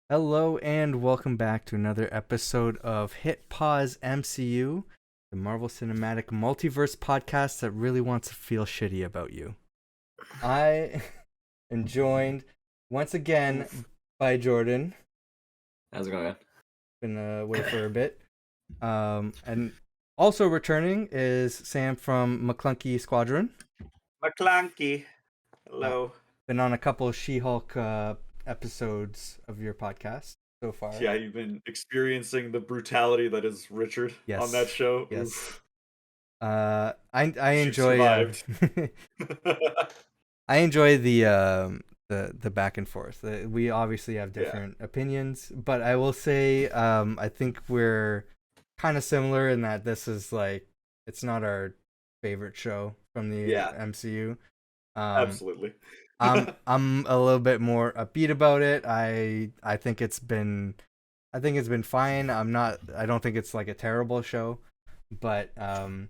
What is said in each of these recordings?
Hello and welcome back to another episode of Hit Pause MCU, the Marvel Cinematic Multiverse podcast that really wants to feel shitty about you. I am joined once again by Jordan. How's it going? Been away for a bit. And also returning is Sam from Maclunkey Squadron. Maclunkey. Uh, Hello. been on a couple of She-Hulk episodes of your podcast so far. Yeah, you've been experiencing the brutality that is Richard on that show. Yes. Oof. I She enjoy survived. I enjoy the back and forth. We obviously have different opinions, but I will say I think we're kind of similar in that this is like it's not our favorite show from the MCU. Absolutely. I'm a little bit more upbeat about it. I think it's been fine. I don't think it's like a terrible show, but I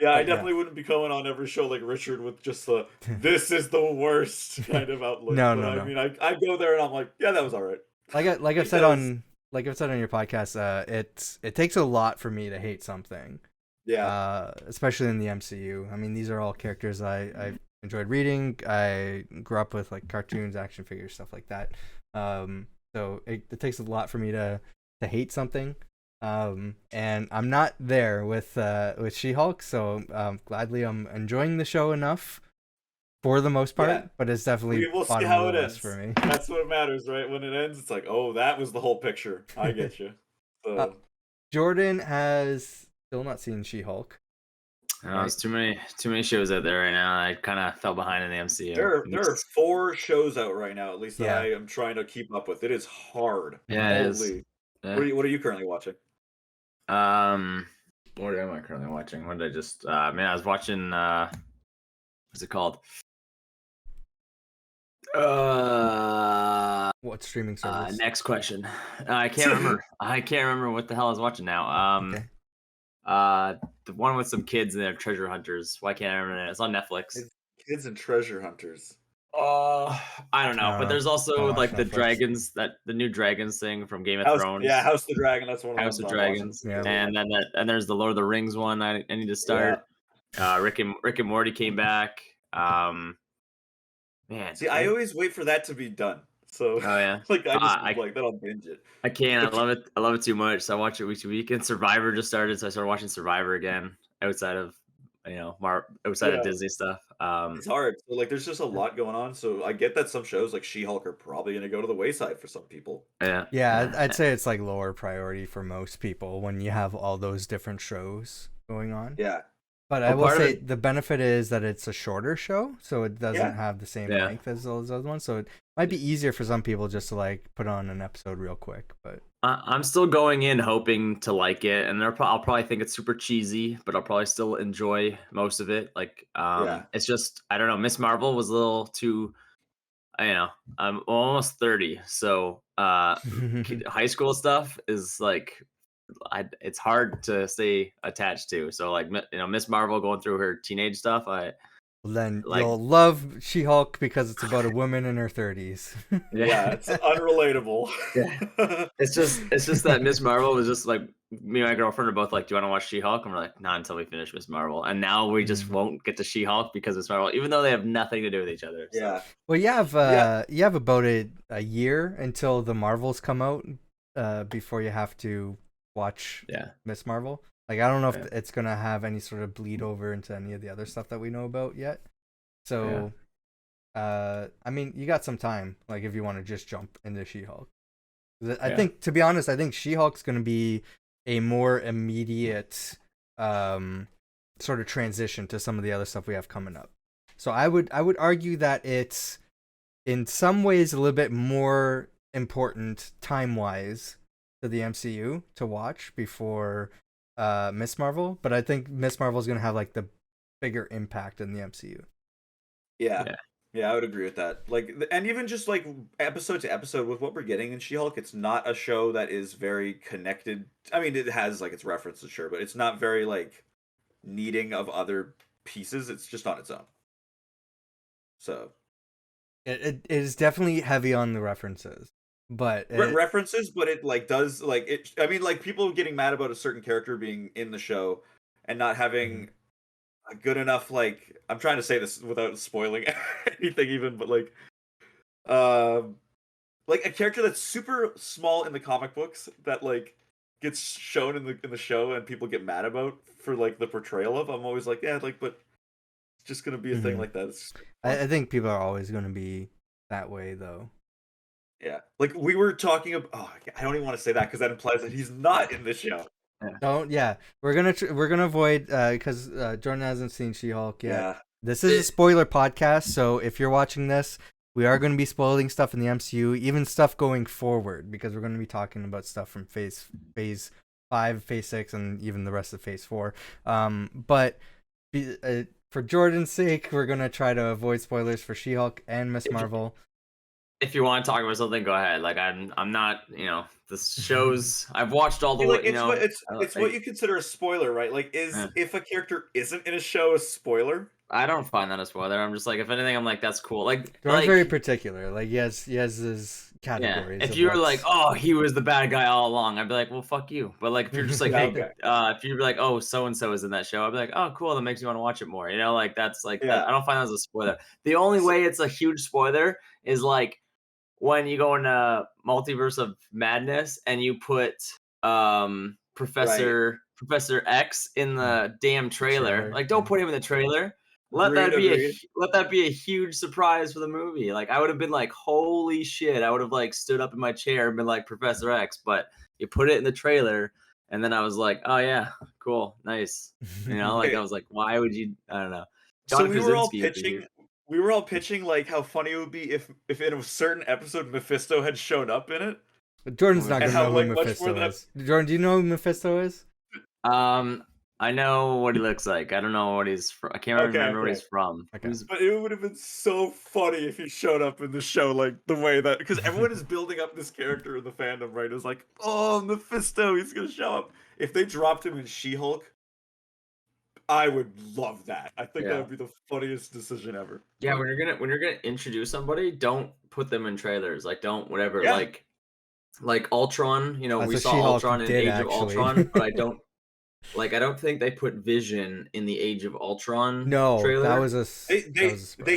definitely wouldn't be going on every show like Richard with just the "this is the worst" kind of outlook. No. I mean, I go there and I'm like, yeah, that was all right. Like I've said on your podcast, it takes a lot for me to hate something. Yeah. Especially in the MCU. I mean, these are all characters I've enjoyed reading. I grew up with like cartoons, action figures, stuff like that. So it takes a lot for me to hate something. And I'm not there with She-Hulk, so gladly I'm enjoying the show enough for the most part, but it's definitely we'll see how it ends for me. That's what matters, right? When it ends, it's like, oh, that was the whole picture. I get you. So Jordan has still not seen She-Hulk. There's too many shows out there right now. I kind of fell behind in the MCU. There are 4 shows out right now, at least that I am trying to keep up with. It is hard. Yeah, it is. Yeah. What are you currently watching? What am I currently watching? What did I just? I was watching. What's it called? What streaming service? Next question. I can't remember. I can't remember what the hell I was watching now. The one with some kids and they're treasure hunters. Why can't I remember that? It's on Netflix. Kids and treasure hunters. I don't know, but there's also like the Netflix. dragons, the new dragons thing from Game of Thrones. Yeah, House of the Dragon. That's one of House of Dragons. Yeah. And then there's the Lord of the Rings one. I need to start. Yeah. Rick and Morty came back. Man, see, I always wait for that to be done. So like I just then I'll binge it. I can't. I love it too much. So I watch it week to week. And Survivor just started, so I started watching Survivor again outside of of Disney stuff. It's hard. So like there's just a lot going on. So I get that some shows like She-Hulk are probably gonna go to the wayside for some people. Yeah, I'd say it's like lower priority for most people when you have all those different shows going on. Yeah. But I will say the benefit is that it's a shorter show, so it doesn't have the same length as those other ones. So it might be easier for some people just to like put on an episode real quick. But I'm still going in hoping to like it, and I'll probably think it's super cheesy, but I'll probably still enjoy most of it. Like, it's just I don't know. Miss Marvel was a little too. I'm almost 30, so high school stuff is like. It's hard to stay attached to. So like Miss Marvel going through her teenage stuff. You'll love She-Hulk because it's about a woman in her 30s. Yeah, it's unrelatable. Yeah. It's just that Miss Marvel was just like me and my girlfriend are both like, do you want to watch She-Hulk? And we're like, not until we finish Miss Marvel. And now we just won't get to She-Hulk because Miss Marvel, even though they have nothing to do with each other. So. Yeah. Well, you have about a year until the Marvels come out before you have to watch Miss Marvel. Like I don't know if it's gonna have any sort of bleed over into any of the other stuff that we know about yet. So I mean you got some time, like if you want to just jump into She-Hulk. I think, to be honest, I think She-Hulk's gonna be a more immediate sort of transition to some of the other stuff we have coming up. So I would argue that it's in some ways a little bit more important time wise to the MCU to watch before Miss Marvel, but I think Miss Marvel is going to have like the bigger impact in the MCU. Yeah, I would agree with that. Like, and even just like episode to episode with what we're getting in She-Hulk, it's not a show that is very connected. I mean, it has like its references, sure, but it's not very like needing of other pieces. It's just on its own. So it is definitely heavy on the references. but references, but it like does like it. I mean, like people getting mad about a certain character being in the show and not having a good enough like. I'm trying to say this without spoiling anything, even, but like a character that's super small in the comic books that like gets shown in the show and people get mad about for like the portrayal of. I'm always like, yeah, like, but it's just gonna be a thing like that. I think people are always gonna be that way, though. Yeah, like we were talking about. Oh, I don't even want to say that because that implies that he's not in the show. Don't. Yeah, we're gonna avoid because Jordan hasn't seen She-Hulk yet. Yeah. This is a spoiler podcast, so if you're watching this, we are going to be spoiling stuff in the MCU, even stuff going forward, because we're going to be talking about stuff from Phase 5, Phase 6, and even the rest of Phase 4. But for Jordan's sake, we're going to try to avoid spoilers for She-Hulk and Miss Marvel. If you want to talk about something, go ahead. Like I'm not, the shows I've watched all the way. It's what you consider a spoiler, right? Like, if a character isn't in a show a spoiler? I don't find that a spoiler. I'm just like, if anything, I'm like, that's cool. Like, Jordan's very particular. Like, he has his categories. If you were like, oh, he was the bad guy all along, I'd be like, well, fuck you. But like, if you're just like, hey, if you're like, oh, so and so is in that show, I'd be like, oh, cool, that makes you want to watch it more. Like that's like, I don't find that as a spoiler. The only way it's a huge spoiler is like when you go into Multiverse of Madness and you put Professor X in the damn trailer. Like, don't put him in the trailer. Let that be a huge surprise for the movie. Like, I would have been like, holy shit. I would have like stood up in my chair and been like Professor X, but you put it in the trailer, and then I was like, oh yeah, cool, nice. Like I was like, why would you? I don't know. John so we were all pitching like how funny it would be if in a certain episode Mephisto had shown up in it. Jordan's not gonna know who Mephisto is. Jordan, do you know who Mephisto is? I know what he looks like. I don't know what he's from. I can't remember where he's from. Okay. But it would have been so funny if he showed up in the show, like the way that, because everyone is building up this character in the fandom, right? It's like, oh, Mephisto, he's gonna show up. If they dropped him in She-Hulk, I would love that. I think that would be the funniest decision ever. Yeah, when you're gonna introduce somebody, don't put them in trailers. Like, don't whatever. Yeah. Like Ultron. We saw She-Hulk Ultron in Age of Ultron, but I don't. Like, I don't think they put Vision in the Age of Ultron trailer. That was they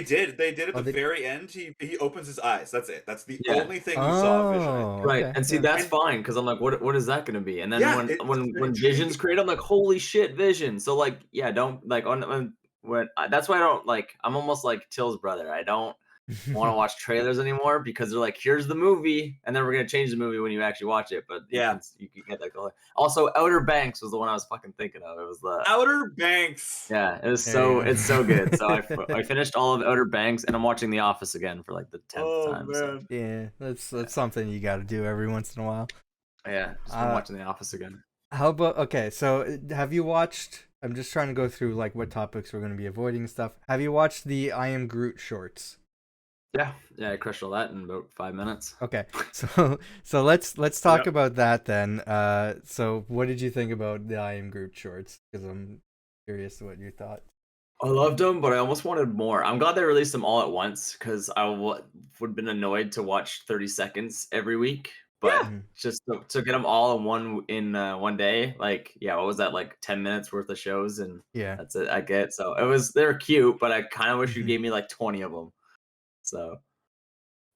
did at the very end. He opens his eyes. That's it. That's the only thing you saw Vision in. Right. Okay. And see, that's fine, because I'm like, what is that going to be? And then when Vision's created, I'm like, holy shit, Vision. So like, yeah, don't like that's why I don't like. I'm almost like Till's brother. I don't want to watch trailers anymore because they're like, here's the movie, and then we're gonna change the movie when you actually watch it. But you can get that color. Also, Outer Banks was the one I was fucking thinking of. It was the Outer Banks. Yeah, it's so good. So I finished all of Outer Banks, and I'm watching The Office again for like the 10th time. Man. So. Yeah, that's something you got to do every once in a while. Yeah, just watching The Office again. How about so have you watched? I'm just trying to go through like what topics we're going to be avoiding and stuff. Have you watched the I Am Groot shorts? Yeah, I crushed all that in about 5 minutes. Okay, so let's talk about that then. So what did you think about the I Am Groot shorts? Because I'm curious what you thought. I loved them, but I almost wanted more. I'm glad they released them all at once, because I would have been annoyed to watch 30 seconds every week. But just to get them all in one day, like, what was that, like 10 minutes worth of shows, and that's it. I get so they're cute, but I kind of wish you gave me like 20 of them. So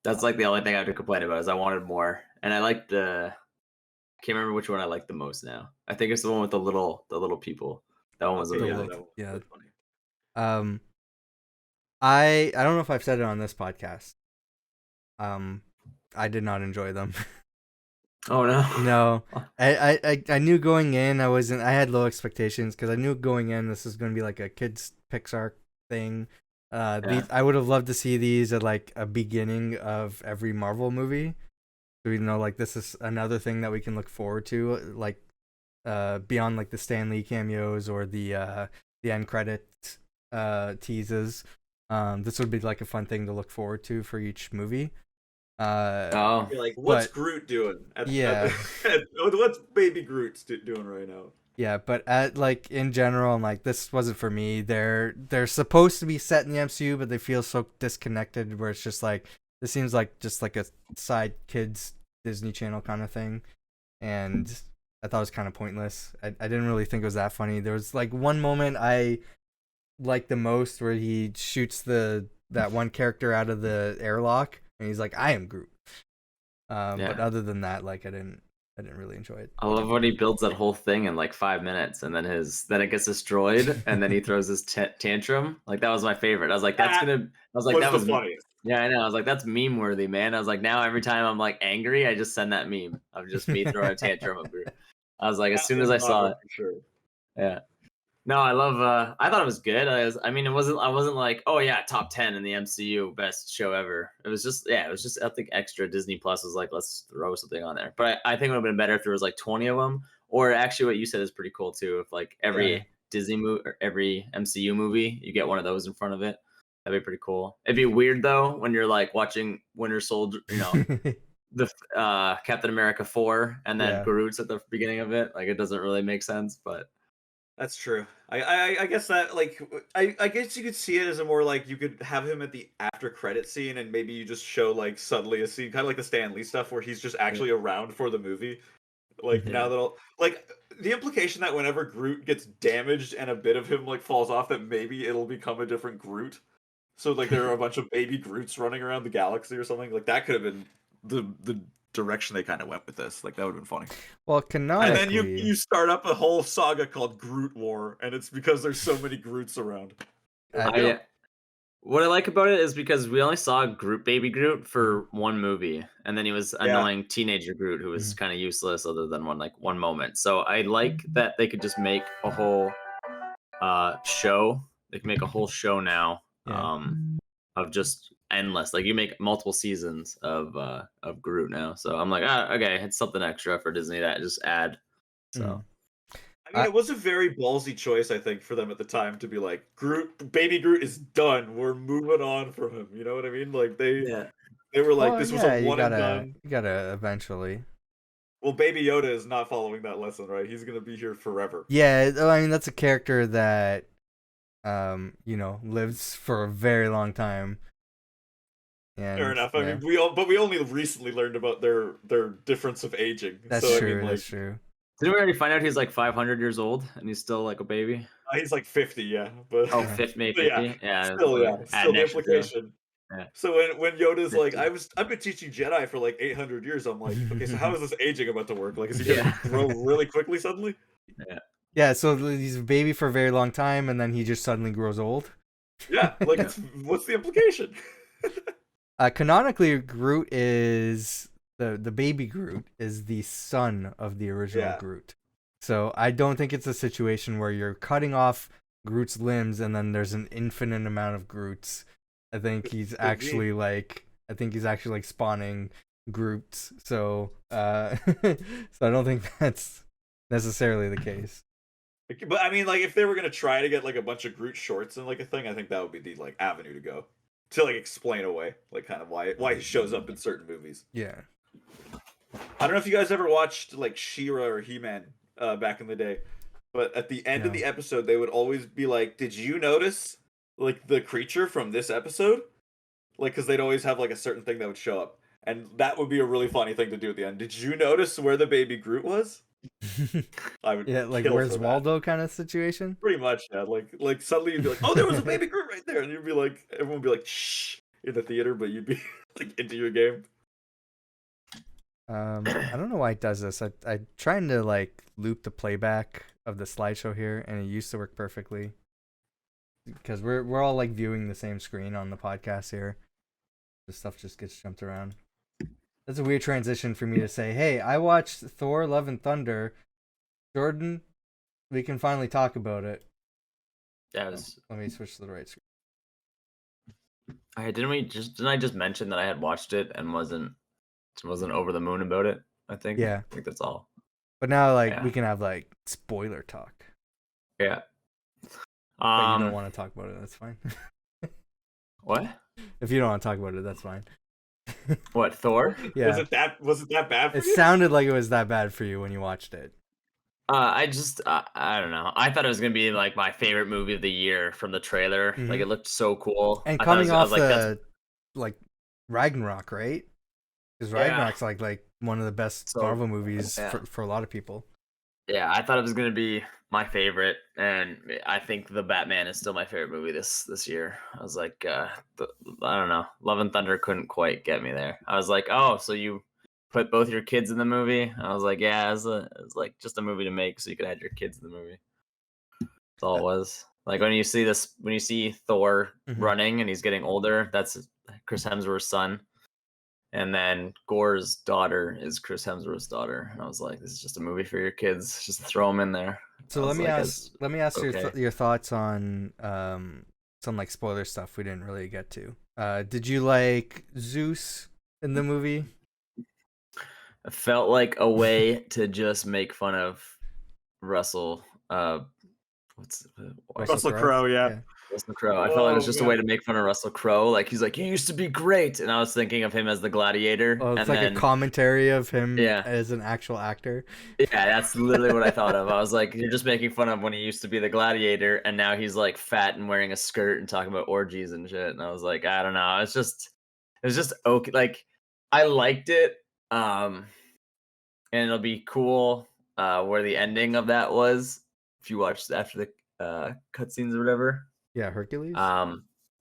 that's like the only thing I have to complain about is I wanted more, and I liked I can't remember which one I like the most now. I think it's the one with the little people. That one was really good. Yeah. I don't know if I've said it on this podcast. I did not enjoy them. Oh no. No. I knew going in I had low expectations because I knew going in this is going to be like a kids Pixar thing. I would have loved to see these at like a beginning of every Marvel movie. So like this is another thing that we can look forward to, like beyond like the Stan Lee cameos or the end credits teases. This would be like a fun thing to look forward to for each movie. You're like, what's Groot doing? What's baby Groot doing right now? Yeah, but in general, I'm like, this wasn't for me. They're supposed to be set in the MCU, but they feel so disconnected. Where it's just like this seems like just like a side kids Disney Channel kind of thing, and I thought it was kind of pointless. I didn't really think it was that funny. There was like one moment I liked the most where he shoots that one character out of the airlock, and he's like, "I am Groot." But other than that, like I didn't really enjoy it. I love when he builds that whole thing in like 5 minutes, and then it gets destroyed, and then he throws his tantrum. Like that was my favorite. I was like, that was funniest. Yeah, I know. I was like, that's meme worthy, man. I was like, now every time I'm like angry, I just send that meme of just me throwing a tantrum of Groot. I was like, as soon as I saw it, sure. Yeah. No, I love. I thought it was good. I mean, I wasn't like, oh yeah, top 10 in the MCU, best show ever. It was just, I think extra. Disney Plus was like, let's throw something on there. But I think it would have been better if there was like 20 of them. Or actually, what you said is pretty cool too. If like every Disney movie or every MCU movie, you get one of those in front of it. That'd be pretty cool. It'd be weird though when you're like watching Winter Soldier, the Captain America 4, and then Groot's at the beginning of it. Like it doesn't really make sense, but. That's true. I guess that like I guess you could see it as a more like you could have him at the after credit scene, and maybe you just show like suddenly a scene kind of like the Stan Lee stuff where he's just actually around for the movie. Like now that like the implication that whenever Groot gets damaged and a bit of him like falls off, that maybe it'll become a different Groot. So like there are a bunch of baby Groots running around the galaxy or something. Like that could have been the direction they kind of went with this. Like that would have been funny. Well, canonically, and then you start up a whole saga called Groot War, and it's because there's so many Groots around. What I like about it is because we only saw baby Groot for one movie, and then he was annoying teenager Groot who was kind of useless other than one moment. So I like that they could just make a whole show. They can make a whole show now of just endless. Like you make multiple seasons of Groot now. So I'm like, okay, it's something extra for Disney that just add. So I mean, it was a very ballsy choice, I think, for them at the time to be like, baby Groot is done. We're moving on from him. You know what I mean? Like they were like, this was a one and done. You gotta eventually. Well, Baby Yoda is not following that lesson, right? He's gonna be here forever. Yeah, I mean that's a character that, lives for a very long time. And, fair enough. I mean, we only recently learned about their difference of aging. That's true. I mean, that's true. Didn't we already find out he's like 500 years old and he's still like a baby? He's like 50, yeah. But 50, maybe 50. Yeah. Still the implication. Yeah. So when Yoda's 50. Like, I've been teaching Jedi for like 800 years. I'm like, okay, so how is this aging about to work? Like, is he gonna grow really quickly suddenly? Yeah. Yeah. So he's a baby for a very long time, and then he just suddenly grows old. Yeah. Like, what's the implication? Canonically, Groot is the baby Groot is the son of the original Groot. So I don't think it's a situation where you're cutting off Groot's limbs and then there's an infinite amount of Groots. I think he's actually like spawning Groots. So so I don't think that's necessarily the case. But I mean, like if they were gonna try to get like a bunch of Groot shorts and like a thing, I think that would be the like avenue to go. To like explain away like kind of why he shows up in certain movies. Yeah. I don't know if you guys ever watched like She-Ra or He-Man back in the day, but at the end of the episode they would always be like, "Did you notice like the creature from this episode?" Like because they'd always have like a certain thing that would show up, and that would be a really funny thing to do at the end. Did you notice where the baby Groot was? I would like where's Waldo kind of situation. Pretty much, yeah. Like suddenly you'd be like, "Oh, there was a baby Groot right there," and you'd be like, everyone would be like, "Shh," in the theater, but you'd be like into your game. I don't know why it does this. I trying to like loop the playback of the slideshow here, and it used to work perfectly because we're all like viewing the same screen on the podcast here. The stuff just gets jumped around. That's a weird transition for me to say, hey, I watched Thor, Love and Thunder. Jordan, we can finally talk about it. Yeah, let me switch to the right screen. Didn't I just mention that I had watched it and wasn't over the moon about it? I think that's all. But now we can have like spoiler talk. Yeah. But you don't want to talk about it, that's fine. What? If you don't want to talk about it, that's fine. What, Thor? Yeah. Was it that bad for you? It sounded like it was that bad for you when you watched it. I don't know. I thought it was gonna be like my favorite movie of the year from the trailer. Mm-hmm. Like it looked so cool. And coming off like Ragnarok, right? Because Ragnarok's like one of the best Marvel movies for a lot of people. Yeah, I thought it was gonna be my favorite, and I think the Batman is still my favorite movie this year. I was like, I don't know, Love and Thunder couldn't quite get me there. I was like, oh, so you put both your kids in the movie? I was like, yeah, it was like just a movie to make so you could have your kids in the movie. That's all it was. Like when you see Thor running and he's getting older, that's Chris Hemsworth's son. And then Gore's daughter is Chris Hemsworth's daughter. And I was like, this is just a movie for your kids. Just throw them in there. So let me ask your thoughts on some like spoiler stuff we didn't really get to. Did you like Zeus in the movie? It felt like a way to just make fun of Russell. Russell Crowe? Yeah. Russell Crowe. I felt like it was just a way to make fun of Russell Crowe. Like he's like, he used to be great, and I was thinking of him as the gladiator. Oh, it's like a commentary of him as an actual actor. Yeah, that's literally what I thought of. I was like, you're just making fun of when he used to be the gladiator, and now he's like fat and wearing a skirt and talking about orgies and shit. And I was like, I don't know. It was just okay. Like I liked it. And it'll be cool where the ending of that was. If you watched after the cutscenes or whatever. Yeah, Hercules.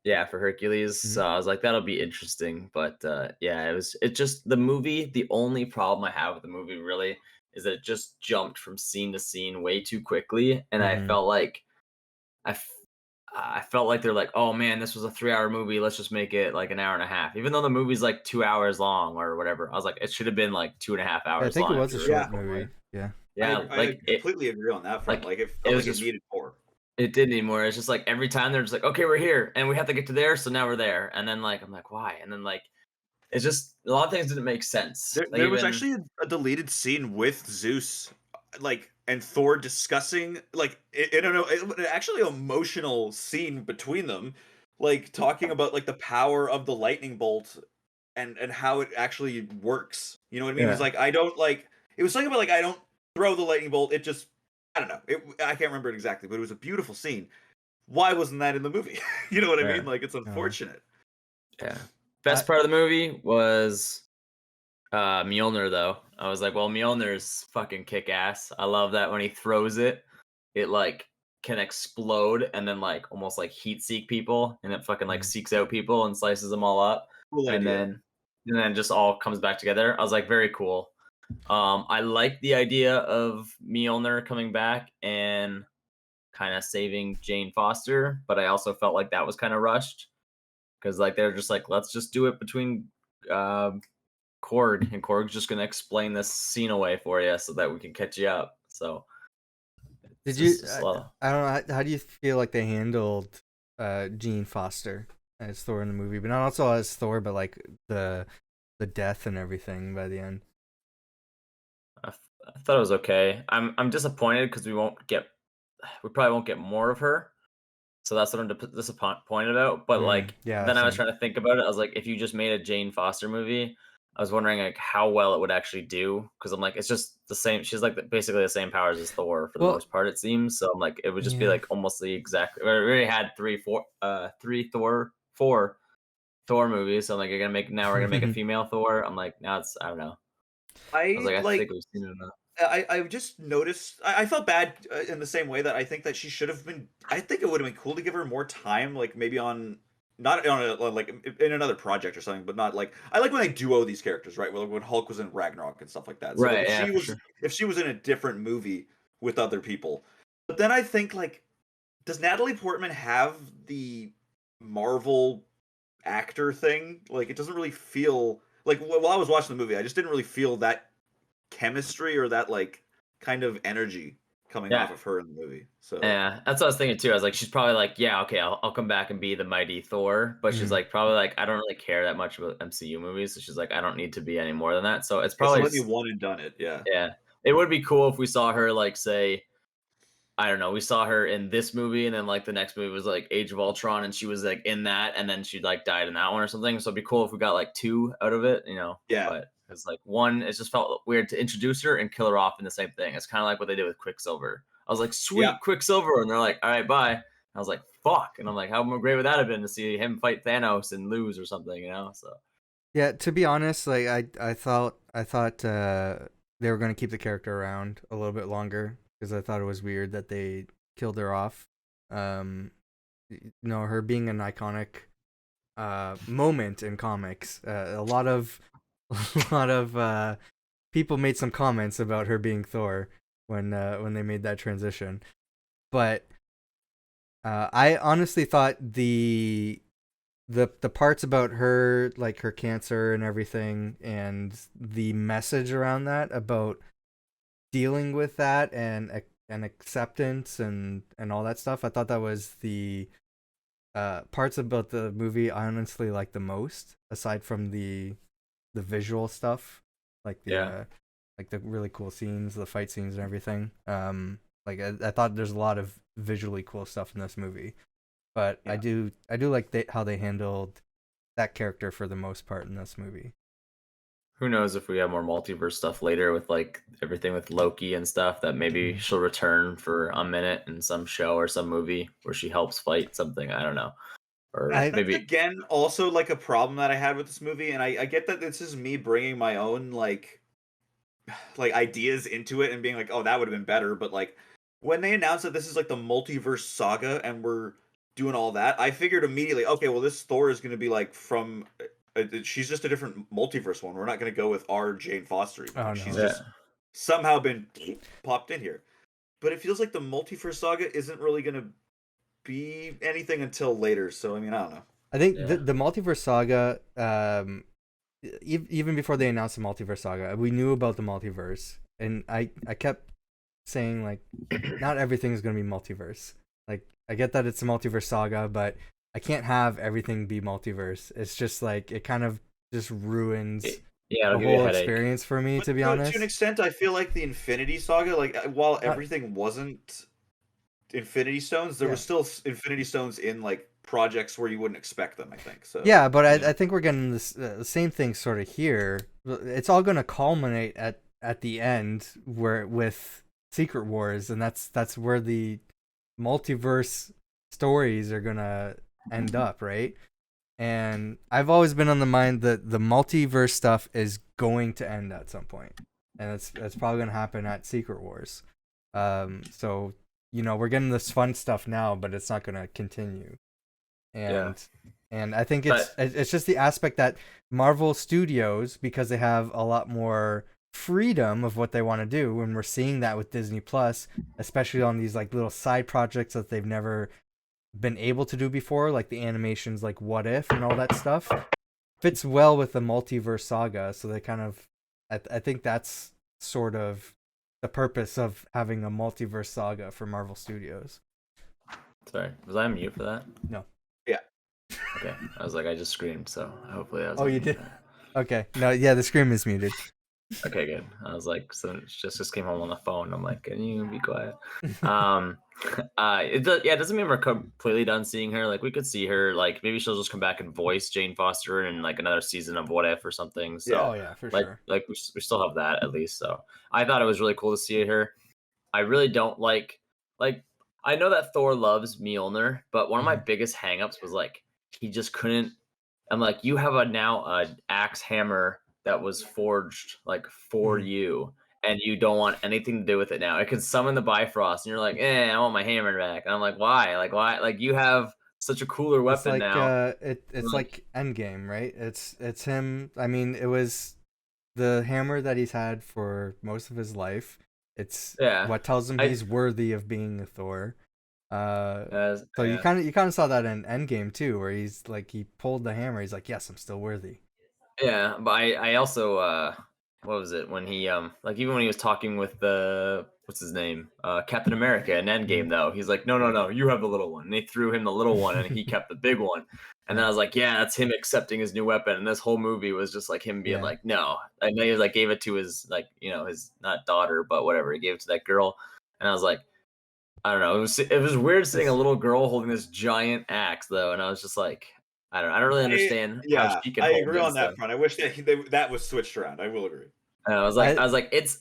Yeah, for Hercules. Mm-hmm. So I was like, that'll be interesting. But it just the movie. The only problem I have with the movie really is that it just jumped from scene to scene way too quickly, and I felt like I felt like they're like, oh man, this was a 3-hour movie. Let's just make it like an hour and a half, even though the movie's like 2 hours long or whatever. I was like, it should have been like 2.5 hours. I think long it was a short movie. Yeah. I completely agree on that front. Like it felt like it needed more. It didn't anymore. It's just like every time they're just like, okay, we're here and we have to get to there, so now we're there. And then like I'm like, why? And then like it's just a lot of things didn't make sense. There was actually a deleted scene with Zeus, like and Thor discussing like actually emotional scene between them, like talking about like the power of the lightning bolt and how it actually works. You know what I mean? Yeah. It was like it was something about like I don't throw the lightning bolt. It just I don't know. I can't remember it exactly, but it was a beautiful scene. Why wasn't that in the movie? You know what I mean? Like it's unfortunate. Yeah. Best part of the movie was Mjolnir, though. I was like, well, Mjolnir's fucking kick ass. I love that when he throws it, it like can explode and then like almost like heat seek people, and it fucking like seeks out people and slices them all up, and then just all comes back together. I was like, very cool. I like the idea of Mjolnir coming back and kind of saving Jane Foster, but I also felt like that was kind of rushed because like they're just like, let's just do it between Korg, and Korg's just gonna explain this scene away for you so that we can catch you up. So did you? I don't know. How do you feel like they handled Jane Foster as Thor in the movie, but not also as Thor, but like the death and everything by the end? I thought it was okay. I'm disappointed because we probably won't get more of her. So that's what I'm disappointed about. But then I was trying to think about it. I was like, if you just made a Jane Foster movie, I was wondering like how well it would actually do. Because I'm like, it's just the same. She's like basically the same powers as Thor for the most part, it seems. So I'm like, it would just be like almost the exact. We already had four Thor movies. So I'm like, we're gonna make a female Thor. I'm like, now it's I don't know. I think we've seen it enough. I just noticed. I felt bad in the same way that I think that she should have been. I think it would have been cool to give her more time, like maybe not on like in another project or something, but not like I like when they duo these characters, right? Well, when Hulk was in Ragnarok and stuff like that. So right. If she was in a different movie with other people, but then I think like, does Natalie Portman have the Marvel actor thing? Like, it doesn't really feel like while I was watching the movie, I just didn't really feel that chemistry or that like kind of energy coming off of her in the movie. So yeah, that's what I was thinking too. I was like, she's probably like, yeah, okay, I'll come back and be the mighty Thor, but she's like probably like, I don't really care that much about MCU movies, so she's like, I don't need to be any more than that. So it's probably let me one and done it. Yeah, it would be cool if we saw her like say, I don't know, we saw her in this movie and then like the next movie was like Age of Ultron and she was like in that and then she like died in that one or something. So it'd be cool if we got like 2 out of it, you know. Yeah. But it's like one, it just felt weird to introduce her and kill her off in the same thing. It's kind of like what they did with Quicksilver. I was like, sweet, Quicksilver, and they're like, all right, bye. And I was like, fuck, and I'm like, how great would that have been to see him fight Thanos and lose or something, you know? So Yeah, to be honest, like I thought they were going to keep the character around a little bit longer because I thought it was weird that they killed her off. Her being an iconic moment in comics. A lot of a lot of people made some comments about her being Thor when they made that transition. But I honestly thought the parts about her, like her cancer and everything, and the message around that about dealing with that and acceptance and all that stuff, I thought that was the parts about the movie I honestly like the most, aside from the visual stuff, like the really cool scenes, the fight scenes and everything. Like I thought there's a lot of visually cool stuff in this movie, but I do like how they handled that character for the most part in this movie. Who knows if we have more multiverse stuff later with like everything with Loki and stuff, that maybe she'll return for a minute in some show or some movie where she helps fight something. I don't know. Or maybe again, also like a problem that I had with this movie, and I get that this is me bringing my own like ideas into it and being like, oh, that would have been better. But like when they announced that this is like the multiverse saga and we're doing all that, I figured immediately, okay, well, this Thor is going to be like from she's just a different multiverse one. We're not going to go with our Jane Foster. No. She's just somehow been popped in here. But it feels like the multiverse saga isn't really going to be anything until later. So I mean, I don't know. I think the multiverse saga, even before they announced the multiverse saga, we knew about the multiverse, and I kept saying like, not everything is going to be multiverse. Like I get that it's a multiverse saga, but I can't have everything be multiverse. It's just like it kind of just ruins the whole experience for me, to be honest. To an extent, I feel like the Infinity Saga, like while everything wasn't Infinity Stones, there was still Infinity Stones in like projects where you wouldn't expect them, I think. So yeah, but I think we're getting this the same thing sort of here. It's all going to culminate at the end where with Secret Wars, and that's where the multiverse stories are gonna end up, right? And I've always been on the mind that the multiverse stuff is going to end at some point, and it's probably gonna happen at Secret Wars. So we're getting this fun stuff now, but it's not gonna continue. And I think it's just the aspect that Marvel Studios, because they have a lot more freedom of what they want to do, and we're seeing that with Disney Plus, especially on these like little side projects that they've never been able to do before, like the animations like What If and all that stuff, fits well with the multiverse saga. So they kind of I think that's sort of the purpose of having a multiverse saga for Marvel Studios. Sorry, was I on mute for that? No. Yeah. Okay, I was like, I just screamed, so hopefully that was. Oh, you did? Okay. No, yeah, the scream is muted. Okay, good. I was like, so just came home on the phone. I'm like, can you be quiet? It doesn't mean we're completely done seeing her. Like we could see her, like maybe she'll just come back and voice Jane Foster in like another season of What If or something. So for sure. Like we still have that at least. So I thought it was really cool to see her. I really don't like I know that Thor loves Mjolnir, but one of my biggest hangups was like he just couldn't. I'm like, you have a axe hammer that was forged like for you, and you don't want anything to do with it now. It could summon the Bifrost, and you're like, I want my hammer back. And I'm like, why? Like you have such a cooler weapon now. It's like Endgame, right? It's him. I mean, it was the hammer that he's had for most of his life. It's what tells him he's worthy of being a Thor. So you kind of saw that in Endgame too, where he's like he pulled the hammer. He's like, yes, I'm still worthy. Yeah, but I also what was it when he like even when he was talking with the what's his name Captain America in Endgame though, he's like no you have the little one, and they threw him the little one and he kept the big one, and then I was like that's him accepting his new weapon, and this whole movie was just like him being like no, and then he was like gave it to his like his not daughter but whatever, he gave it to that girl, and I was like I don't know, it was weird seeing a little girl holding this giant axe though, and I was just like I don't really understand how she can. I agree on that front. I wish that that was switched around. I will agree. And I was like, this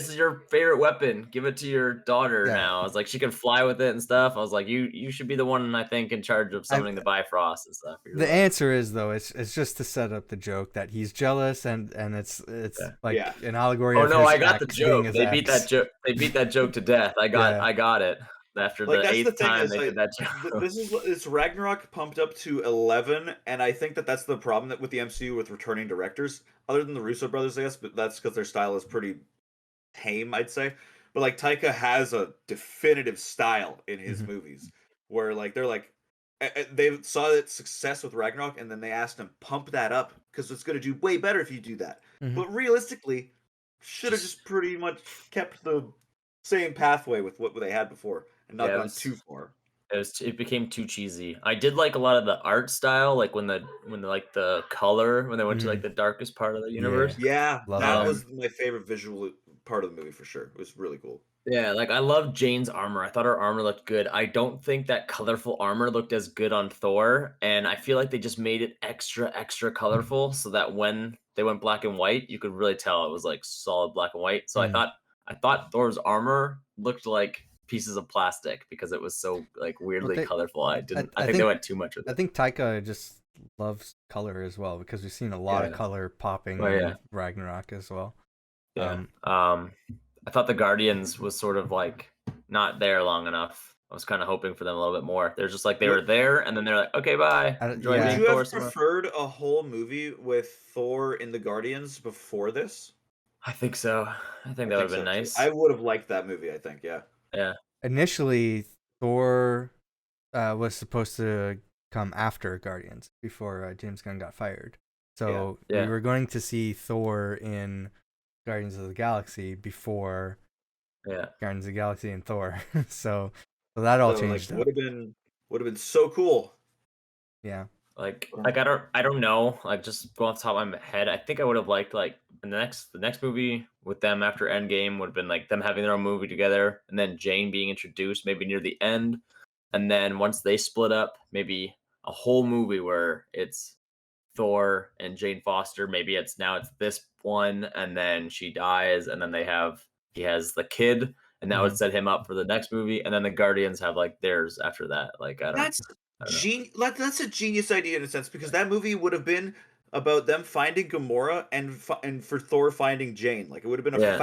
is your favorite weapon. Give it to your daughter now. I was like, she can fly with it and stuff. I was like, you should be the one, I think, in charge of summoning the Bifrost and stuff. The answer is though, it's just to set up the joke that he's jealous and it's like an allegory. Oh no, I got the joke. They beat that joke. They beat that joke to death. I got it. After the 8th time they did that joke. It's Ragnarok pumped up to 11, and I think that's the problem with the MCU with returning directors, other than the Russo brothers, I guess, but that's because their style is pretty tame, I'd say. But like Taika has a definitive style in his movies, where like they're like they saw its success with Ragnarok, and then they asked him pump that up because it's going to do way better if you do that. But realistically, should have just pretty much kept the same pathway with what they had before. And not gone too far. It became too cheesy. I did like a lot of the art style, like when the color when they went to like the darkest part of the universe. Yeah, that was my favorite visual part of the movie for sure. It was really cool. Yeah, like I love Jane's armor. I thought her armor looked good. I don't think that colorful armor looked as good on Thor, and I feel like they just made it extra colorful so that when they went black and white, you could really tell it was like solid black and white. So I thought Thor's armor looked like pieces of plastic because it was so like weirdly colorful. I think they went too much with it. I think Taika just loves color as well because we've seen a lot of color popping in Ragnarok as well. Yeah. I thought the Guardians was sort of like not there long enough. I was kind of hoping for them a little bit more. They're just like they were there and then they're like, okay, bye. Enjoy being Thor. Would you have preferred a whole movie with Thor in the Guardians before this? I think so. I think that would have been nice. Too. I would have liked that movie, I think, yeah. Yeah. Initially, Thor was supposed to come after Guardians before James Gunn got fired. So we were going to see Thor in Guardians of the Galaxy before Guardians of the Galaxy and Thor. so that all changed. Like, would have been so cool. Yeah. Like I don't know. Like just going off the top of my head, I think I would have liked like the next movie with them after Endgame would have been like them having their own movie together, and then Jane being introduced maybe near the end, and then once they split up, maybe a whole movie where it's Thor and Jane Foster. Maybe it's this one, and then she dies, and then he has the kid, and that would set him up for the next movie, and then the Guardians have like theirs after that. Like that's a genius idea in a sense, because that movie would have been about them finding Gamora and for Thor finding Jane. Like it would have been a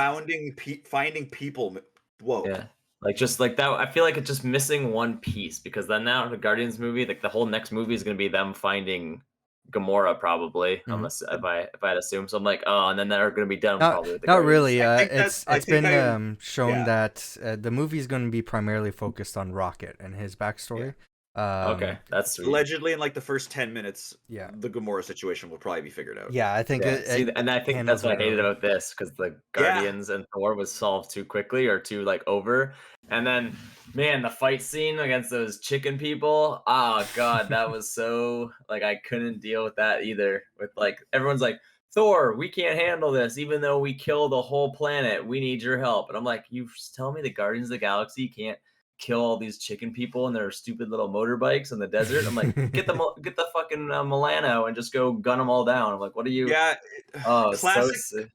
finding people. Whoa. Yeah. Like just like that. I feel like it's just missing one piece, because then now the Guardians movie, like the whole next movie is going to be them finding Gamora probably, unless if I'd assume. So I'm like, oh, and then they're going to be done probably with the not Guardians. Really. It's been shown that the movie is going to be primarily focused on Rocket and his backstory. Yeah. Okay, that's sweet. Allegedly in like the first 10 minutes, the Gamora situation will probably be figured out. Yeah, I think and I think that's what I hated about this, because the Guardians and Thor was solved too quickly or too like over, and then man, the fight scene against those chicken people, oh god, that was so like I couldn't deal with that either. With like everyone's like, Thor, we can't handle this, even though we kill the whole planet, we need your help, and I'm like, you tell me the Guardians of the Galaxy can't kill all these chicken people and their stupid little motorbikes in the desert? I'm like, get the fucking Milano and just go gun them all down. I'm like, what are you? Yeah,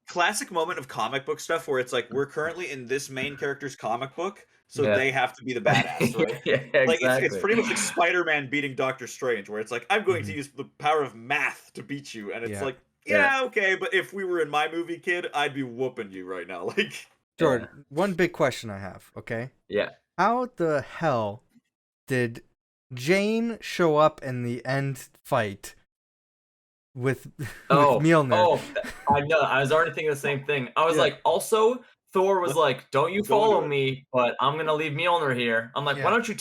classic moment of comic book stuff where it's like, we're currently in this main character's comic book, so they have to be the badass, right? Like exactly. It's pretty much like Spider-Man beating Doctor Strange, where it's like, I'm going to use the power of math to beat you, and it's like, okay, but if we were in my movie, kid, I'd be whooping you right now. Like, Jordan, one big question I have, okay? Yeah. How the hell did Jane show up in the end fight with Mjolnir? Oh, I know. I was already thinking the same thing. I was like, also, Thor was like, don't you follow me, but I'm going to leave Mjolnir here. I'm like, why don't you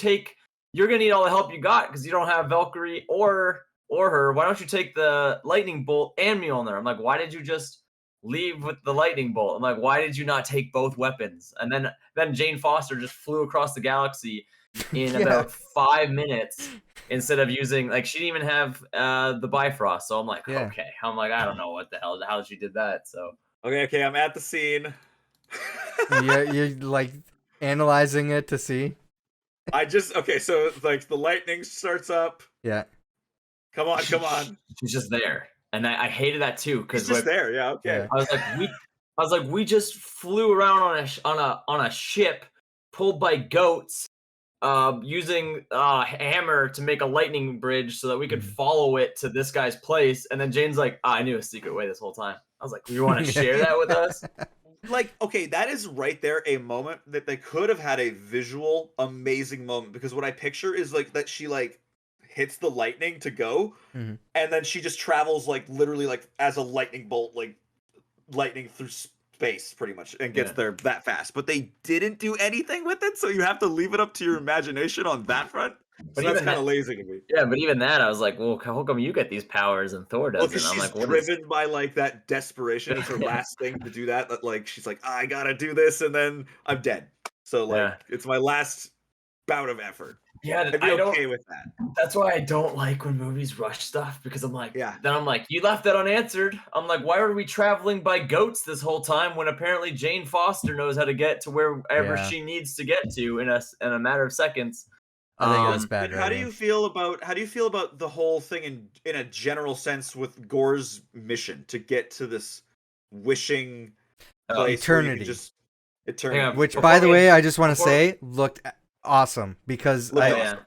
you're going to need all the help you got because you don't have Valkyrie or her. Why don't you take the lightning bolt and Mjolnir? I'm like, why did you just leave with the lightning bolt? I'm like, why did you not take both weapons? And then Jane Foster just flew across the galaxy in about 5 minutes instead of using, like, she didn't even have the Bifrost. So I'm like, okay. I'm like, I don't know what the hell, how she did that. So okay, I'm at the scene. You're like analyzing it to see. So like the lightning starts up. Yeah. Come on. She's just there. And I hated that too, because just there, okay. I was like, I was like, we just flew around on a ship pulled by goats, using a hammer to make a lightning bridge so that we could follow it to this guy's place. And then Jane's like, I knew a secret way this whole time. I was like, you want to share that with us? Like, okay, that is right there a moment that they could have had a visual amazing moment, because what I picture is like that she like hits the lightning to go, and then she just travels like literally like as a lightning bolt, like lightning through space pretty much, and gets there that fast. But they didn't do anything with it, so you have to leave it up to your imagination on that front. But so that's kind of lazy to me. Yeah, but even that, I was like, well, how come you get these powers and Thor doesn't? Well, I'm like, driven by like that desperation. It's her last thing to do that. That like she's like, I gotta do this, and then I'm dead. So like, it's my last bout of effort. Yeah, I'd be okay with that. That's why I don't like when movies rush stuff, because I'm like, then I'm like, you left that unanswered. I'm like, why are we traveling by goats this whole time when apparently Jane Foster knows how to get to wherever she needs to get to in a matter of seconds. I think that's bad. How do you feel about the whole thing in a general sense with Gore's mission to get to this wishing place, eternity? Eternity. Which, by the way, I just want to say looked awesome, because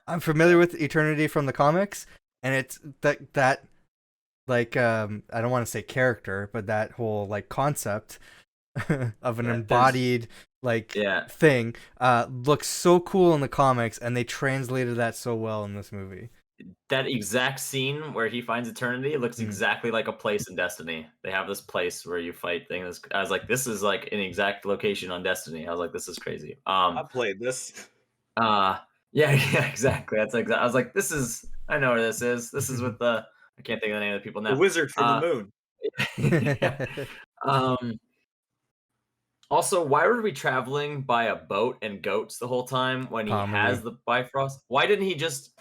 I'm familiar with Eternity from the comics, and it's that like I don't want to say character, but that whole like concept of an embodied thing looks so cool in the comics, and they translated that so well in this movie. That exact scene where he finds eternity looks exactly like a place in Destiny. They have this place where you fight things. I was like, this is like an exact location on Destiny. I was like, this is crazy. I played this. Yeah, exactly. That's exactly. I was like, this is. I know where this is. This is with the. I can't think of the name of the people now. The wizard from the moon. Also, why were we traveling by a boat and goats the whole time when he has the Bifrost? Why didn't he just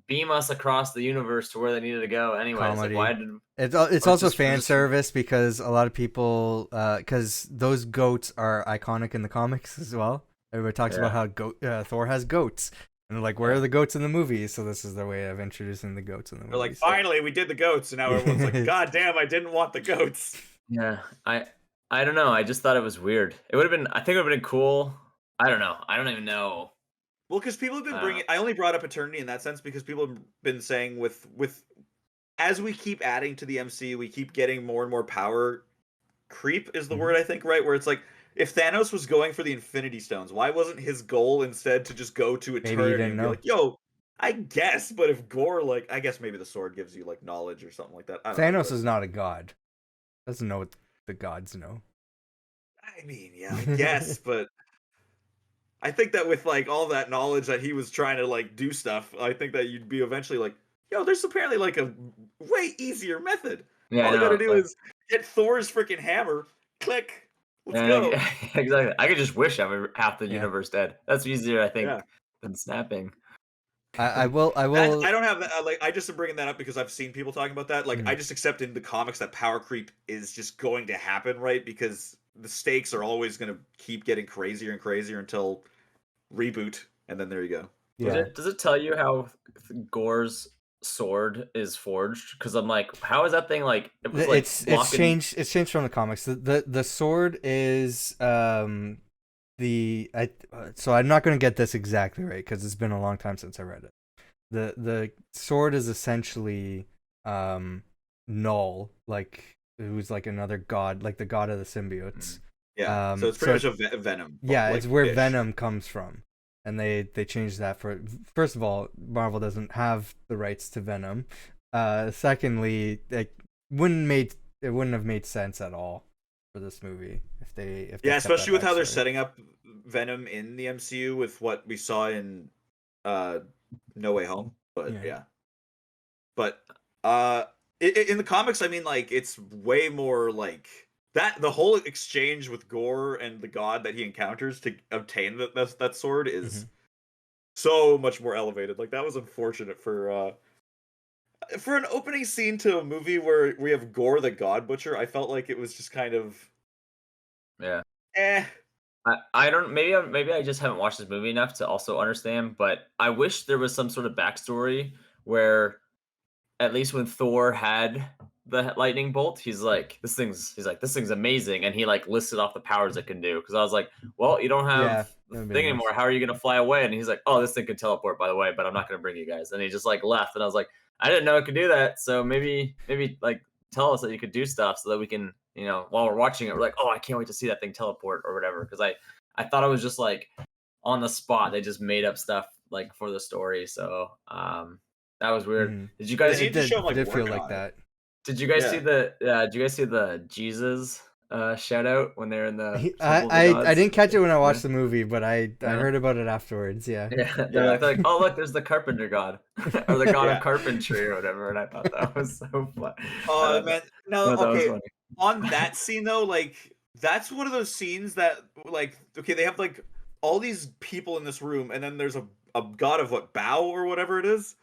beam us across the universe to where they needed to go? Anyways, like, why did it's also fan service, because a lot of people, because those goats are iconic in the comics as well. Everybody talks about how Thor has goats, and like, where are the goats in the movies? So this is their way of introducing the goats in the movie. They're like, finally, we did the goats, and now everyone's like, God damn, I didn't want the goats. Yeah, I don't know. I just thought it was weird. It would have been. I think it would have been cool. I don't know. I don't even know. Well, because people have been bringing. I only brought up Eternity in that sense because people have been saying with as we keep adding to the MCU, we keep getting more and more power creep is the word, I think, right? Where it's like, if Thanos was going for the Infinity Stones, why wasn't his goal instead to just go to Eternity and be like, yo, I guess, but if Gore, like, I guess maybe the sword gives you like knowledge or something like that. Thanos is not a god. Doesn't know what the gods know. I mean, yeah, I guess, but I think that with like all that knowledge that he was trying to like do stuff, I think that you'd be eventually like, yo, there's apparently like a way easier method. Yeah, all you gotta do is get Thor's freaking hammer, click, let's go. Exactly. I could just wish half the universe dead. That's easier, I think, than snapping. I will. I don't have that. Like, I just am bringing that up because I've seen people talking about that. Like, I just accept in the comics that power creep is just going to happen, right? Because the stakes are always going to keep getting crazier and crazier until reboot, and then there you go. Yeah. Does it tell you how Gore's sword is forged? Because I'm like, how is that thing like? It was like it's changed. It's changed from the comics. The sword is so I'm not going to get this exactly right because it's been a long time since I read it. The sword is essentially Null, like who's like another god, like the god of the symbiotes. Yeah, so it's pretty much a Venom. Yeah, like, it's where Venom comes from, and they changed that for. First of all, Marvel doesn't have the rights to Venom. Secondly, it wouldn't have made sense at all for this movie if they especially with how they're setting up Venom in the MCU with what we saw in No Way Home. But but in the comics, I mean, like, it's way more like that. The whole exchange with Gore and the god that he encounters to obtain that sword is so much more elevated. Like, that was unfortunate for an opening scene to a movie where we have Gore the God Butcher. I felt like it was just kind of I don't, maybe I just haven't watched this movie enough to also understand, but I wish there was some sort of backstory where at least when Thor had the lightning bolt, he's like, this thing's amazing, and he like listed off the powers it can do. Because I was like, well, you don't have the thing anymore. How are you gonna fly away? And he's like, oh, this thing can teleport, by the way, but I'm not gonna bring you guys. And he just like left, and I was like, I didn't know it could do that. So maybe like tell us that you could do stuff so that we can, while we're watching it, we're like, oh, I can't wait to see that thing teleport or whatever. Because I thought it was just like on the spot. They just made up stuff like for the story. So that was weird. Mm-hmm. Did you guys? It did feel like that. Did you guys see the Jesus shout out when they're in the? I didn't catch it when I watched the movie, but I heard about it afterwards. Yeah. They're like, oh look, there's the carpenter god or the god of carpentry or whatever, and I thought that was so fun. Oh man, no, okay. On that scene though, like that's one of those scenes that like okay, they have like all these people in this room, and then there's a god of what, Bao or whatever it is.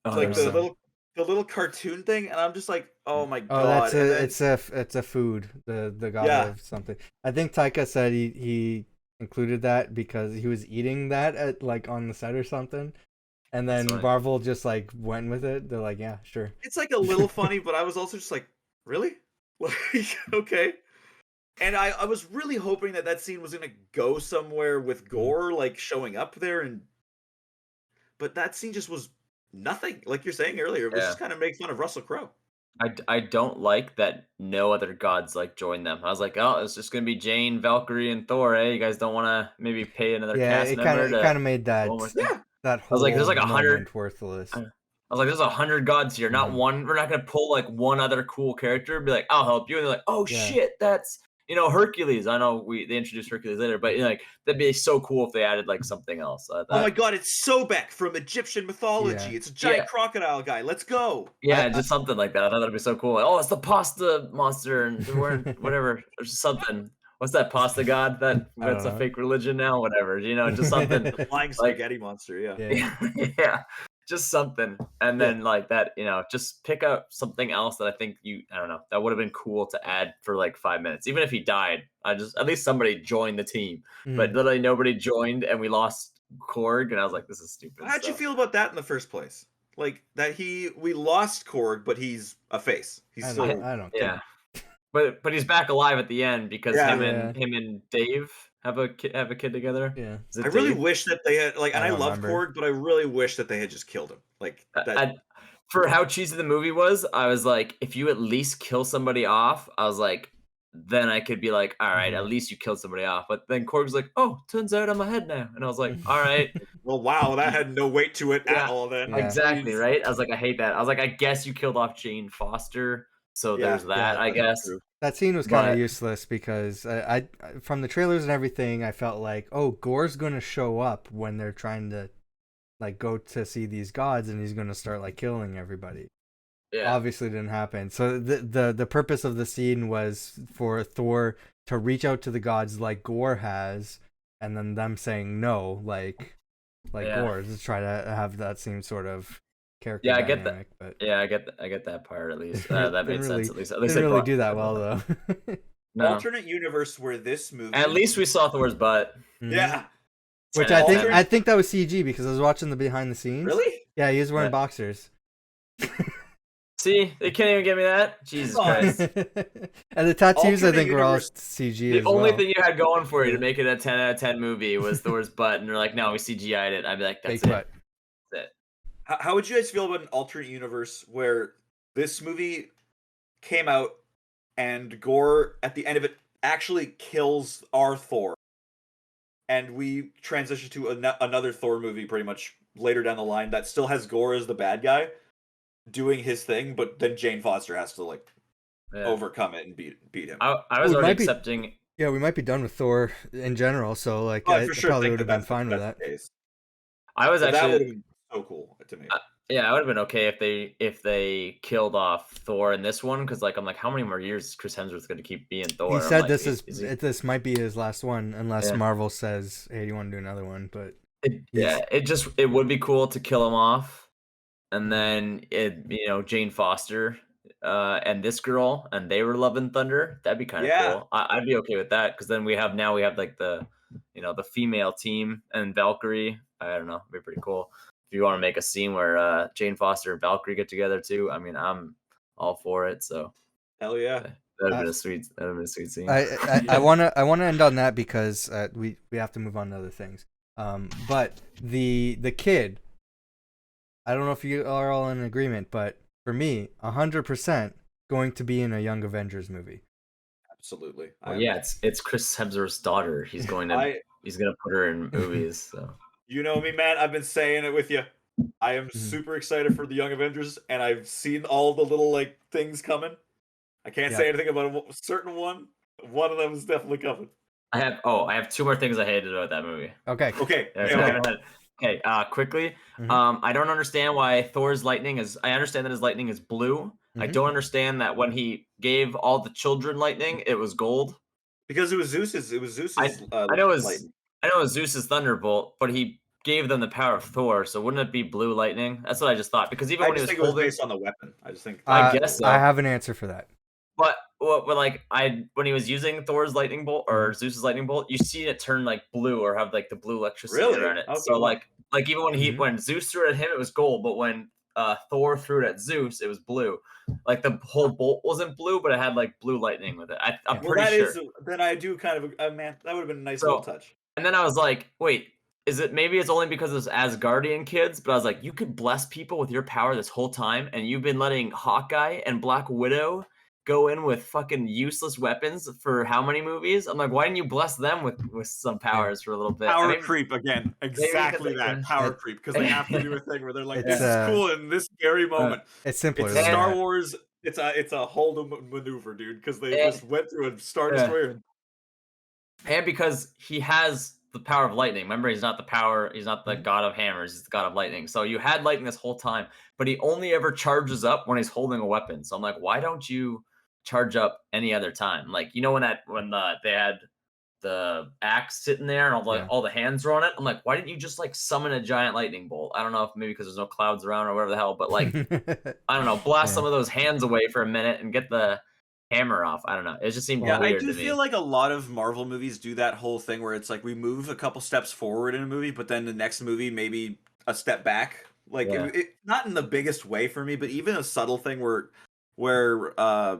It's like the little cartoon thing, and I'm just like, oh my god. Oh, it's a food, the god of something. I think Taika said he included that because he was eating that at like on the set or something, and then Marvel just like went with it. They're like, yeah, sure. It's like a little funny, but I was also just like, really? Like, okay. And I was really hoping that scene was gonna go somewhere with Gore like showing up there, but that scene just was nothing. Like you're saying earlier, it was just kind of make fun of Russell Crowe. I don't like that no other gods like join them. I was like, oh, it's just gonna be Jane, Valkyrie, and Thor. You guys don't want to maybe pay another cast member? It kind of made that that whole. I was like, there's like 100 worthless. I was like, there's 100 gods here, not one. We're not gonna pull like one other cool character and be like, I'll help you. And they're like, oh shit, that's Hercules. I know they introduced Hercules later, but like that'd be so cool if they added like something else. Oh my god, it's Sobek from Egyptian mythology. It's a giant crocodile guy. Let's go. Yeah, just something like that. I thought that'd be so cool. Like, oh, it's the pasta monster and whatever. There's something. What's that pasta god? That's a fake religion now. Whatever. Just something. The flying spaghetti monster. Yeah. Just something, and then like that, just pick up something else that I think I don't know, that would have been cool to add for like 5 minutes. Even if he died, at least somebody joined the team, but literally nobody joined, and we lost Korg, and I was like, this is stupid. How'd you feel about that in the first place? Like that we lost Korg, but he's a face. He's still. I don't. Yeah, but he's back alive at the end because him and Dave have a kid together. Yeah, I really wish that they had and I love Korg, but I really wish that they had just killed him. Like that. For how cheesy the movie was, I was like, if you at least kill somebody off, I was like, then I could be like, all right, at least you killed somebody off. But then Korg's like, oh, turns out I'm ahead now, and I was like, all right. Well, wow, that had no weight to it at all. Then exactly right. I was like, I hate that. I was like, I guess you killed off Jane Foster. So there's that, I guess. True. That scene was kind of useless because I from the trailers and everything, I felt like, oh, Gore's going to show up when they're trying to like go to see these gods, and he's going to start like killing everybody. Yeah. Obviously didn't happen. So the purpose of the scene was for Thor to reach out to the gods like Gore has, and then them saying no, like Gore, to try to have that same sort of character I dynamic, get that. but I get that part at least. That made sense. At least they didn't really do that well though. No. Alternate universe where this movie. At least we saw Thor's butt. Yeah. Which I think that was CG because I was watching the behind the scenes. Really? Yeah, he was wearing boxers. See, they can't even give me that. Jesus Christ. And the tattoos, I think, were all CG. The only thing you had going for you to make it a 10 out of 10 movie was Thor's butt, and they're like, no, we CGI'd it. I'd be like, that's it. How would you guys feel about an alternate universe where this movie came out and Gore, at the end of it, actually kills our Thor, and we transition to another Thor movie pretty much later down the line that still has Gore as the bad guy doing his thing, but then Jane Foster has to overcome it and beat him. I was already accepting. Yeah, we might be done with Thor in general, so I probably would have been fine with that. I was actually. That would have been so cool to me. I would have been okay if they killed off Thor in this one, because I'm like, how many more years is Chris Hemsworth going to keep being Thor? He said this might be his last one, unless Marvel says, "Hey, do you want to do another one?" But it would be cool to kill him off, and then Jane Foster and this girl, and they were Love and Thunder. That'd be kind of cool. I'd be okay with that, because then we have like the female team and Valkyrie. I don't know, it'd be pretty cool. If you want to make a scene where Jane Foster and Valkyrie get together too, I mean, I'm all for it. So hell yeah. That'd have been a sweet scene. I wanna end on that because we have to move on to other things. But the kid, I don't know if you are all in agreement, but for me, 100% going to be in a Young Avengers movie. Absolutely. Well, yeah, it's Chris Hemsworth's daughter. He's going to he's gonna put her in movies. So you know me, man. I've been saying it with you. I am super excited for the Young Avengers, and I've seen all the little like things coming. I can't say anything about a certain one. One of them is definitely coming. I have 2 more things I hated about that movie. Okay. Okay. Quickly. I don't understand why Thor's lightning is. I understand that his lightning is blue. I don't understand that when he gave all the children lightning, it was gold. Because it was Zeus's. It was Zeus's. I know it was Zeus's thunderbolt, but he gave them the power of Thor. So wouldn't it be blue lightning? That's what I just thought. Because even when he was holding, it was based on the weapon. I just think. I guess so. I have an answer for that. But like when he was using Thor's lightning bolt or Zeus's lightning bolt, you see it turn like blue or have like the blue electricity around it. Okay. So like even when when Zeus threw it at him, it was gold, but when Thor threw it at Zeus, it was blue. Like the whole bolt wasn't blue, but it had like blue lightning with it. I'm pretty sure. Then I do kind of man, that would have been a nice little touch. And then I was like, wait, is it maybe it's only because it's Asgardian kids? But I was like, you could bless people with your power this whole time, and you've been letting Hawkeye and Black Widow go in with fucking useless weapons for how many movies? I'm like, why didn't you bless them with some powers for a little bit? Power creep again. Exactly that. Power creep. Because they have to do a thing where they're like, this is cool in this very moment. It's simpler. It's Star Wars. It's a hold maneuver, dude, because they just went through a Star Destroyer. And because he has the power of lightning. Remember, he's not the god of hammers, he's the god of lightning. So you had lightning this whole time, but he only ever charges up when he's holding a weapon. So I'm like, why don't you charge up any other time? Like, you know, when they had the axe sitting there and all the hands were on it, I'm like, why didn't you just like summon a giant lightning bolt? I don't know if maybe because there's no clouds around or whatever the hell, but like I don't know, blast some of those hands away for a minute and get the hammer off. I don't know, it just seemed weird to me. I do feel like a lot of Marvel movies do that whole thing where it's like we move a couple steps forward in a movie, but then the next movie maybe a step back. Like it not in the biggest way for me, but even a subtle thing where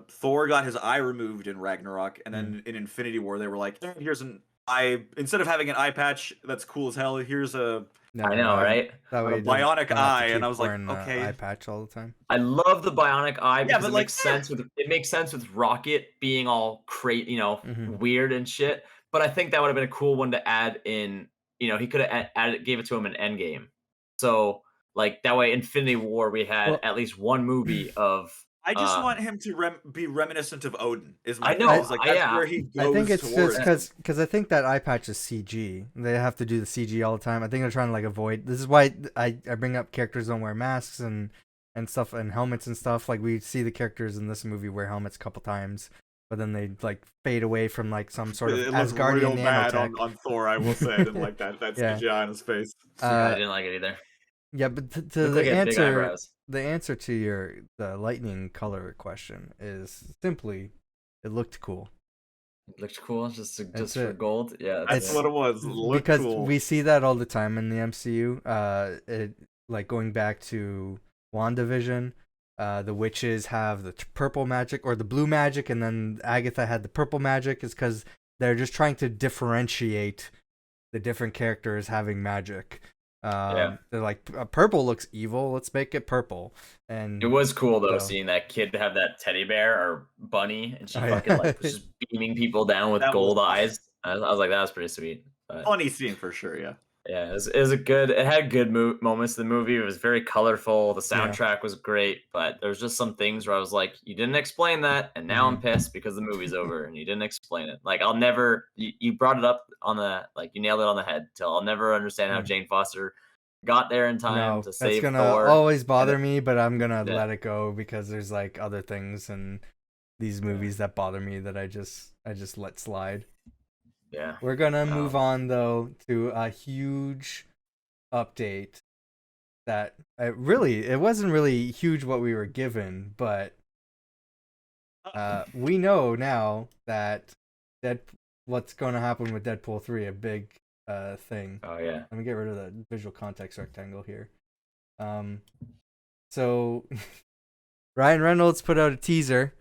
Thor got his eye removed in Ragnarok, and then in Infinity War they were like, here's an eye, instead of having an eye patch that's cool as hell, here's a I know, right? A bionic eye, and I was like, okay, eye patch all the time. I love the bionic eye because it makes sense with Rocket being all weird and shit. But I think that would have been a cool one to add in. You know, he could have gave it to him in Endgame. So like that way, Infinity War, we had at least one movie of. I just want him to be reminiscent of Odin. Is my I know. Like, that's where he goes. I think it's just because I think that eye patch is CG. They have to do the CG all the time. I think they're trying to like avoid. This is why I bring up characters don't wear masks and stuff and helmets and stuff. Like we see the characters in this movie wear helmets a couple times, but then they like fade away from like some sort of Asgardian nanotech. On Thor, I will say I didn't like that. That's CGI on his face. I didn't like it either. Yeah, but the answer to the lightning color question is simply it looked cool. It looked cool just for gold. Yeah, that's what it was. Because we see that all the time in the MCU. It like going back to WandaVision, the witches have the purple magic or the blue magic, and then Agatha had the purple magic. Is because they're just trying to differentiate the different characters having magic. They're like purple looks evil, let's make it purple. And it was cool though seeing that kid have that teddy bear or bunny, and she fucking like was just beaming people down with gold eyes. I was like, that was pretty sweet. But, funny scene for sure. Yeah, it had good moments. The movie, it was very colorful. The soundtrack was great, but there was just some things where I was like, you didn't explain that, and now I'm pissed because the movie's over and you didn't explain it. Like, I'll never. You brought it up you nailed it on the head. Till I'll never understand how Jane Foster got there in time to save Thor. It's gonna always bother me, but I'm gonna let it go because there's like other things in these movies that bother me that I just let slide. Yeah. We're gonna move on though to a huge update that it wasn't really huge what we were given, but we know now that what's gonna happen with Deadpool 3, a big thing. Oh yeah. Let me get rid of the visual context rectangle here. So Ryan Reynolds put out a teaser.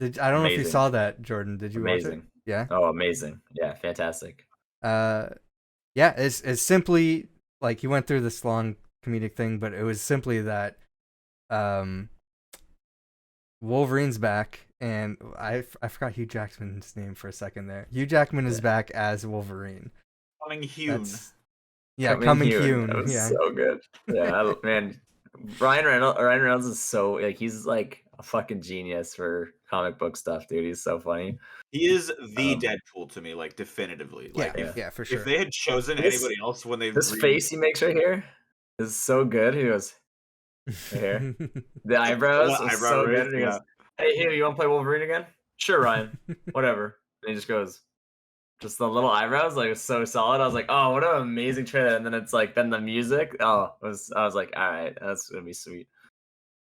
I don't know if you saw that, Jordan. Did you watch it? Yeah. Oh, amazing. Yeah, fantastic. Yeah, it's simply like he went through this long comedic thing, but it was simply that Wolverine's back, and I forgot Hugh Jackman's name for a second there. Hugh Jackman is back as Wolverine. Coming hewn. Coming hewn. That was yeah. so good. Yeah, man. Ryan Reynolds is so like he's like a fucking genius for comic book stuff, dude. He's so funny. He is the Deadpool to me, like definitively. Like yeah, for sure. If they had chosen anybody else when they face he makes right here is so good. He goes here. The eyebrows are so good. He goes, hey, you want to play Wolverine again? Sure, Ryan. Whatever. And he just goes, just the little eyebrows, like, it's so solid. I was like, oh, what an amazing trailer. And then it's like, then the music. I was like, all right, that's gonna be sweet.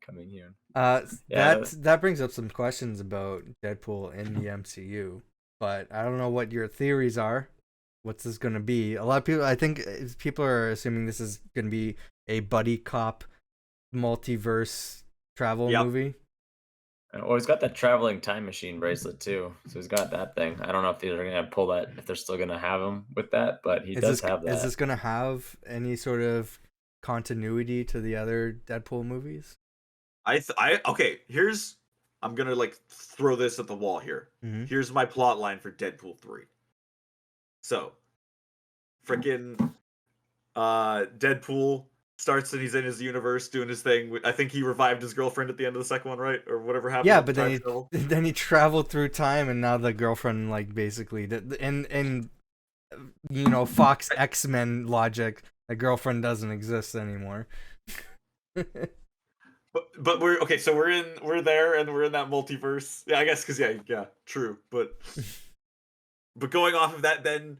Coming here. That brings up some questions about Deadpool in the MCU, but I don't know what your theories are. What's this gonna be? A lot of people, I think, people are assuming this is gonna be a buddy cop multiverse travel movie. Oh, he's got that traveling time machine bracelet too, so he's got that thing. I don't know if they're gonna pull that, if they're still gonna have him with that, but he does have that. Is this gonna have any sort of continuity to the other Deadpool movies? Okay. I'm gonna like throw this at the wall here. Mm-hmm. Here's my plot line for Deadpool 3. So, freaking, Deadpool starts and he's in his universe doing his thing. I think he revived his girlfriend at the end of the second one, right? Or whatever happened. Yeah, but then he traveled through time, and now the girlfriend, like, basically, in Fox X-Men logic, the girlfriend doesn't exist anymore. But we're okay. So we're there, and we're in that multiverse. Yeah, I guess because yeah, true. But going off of that, then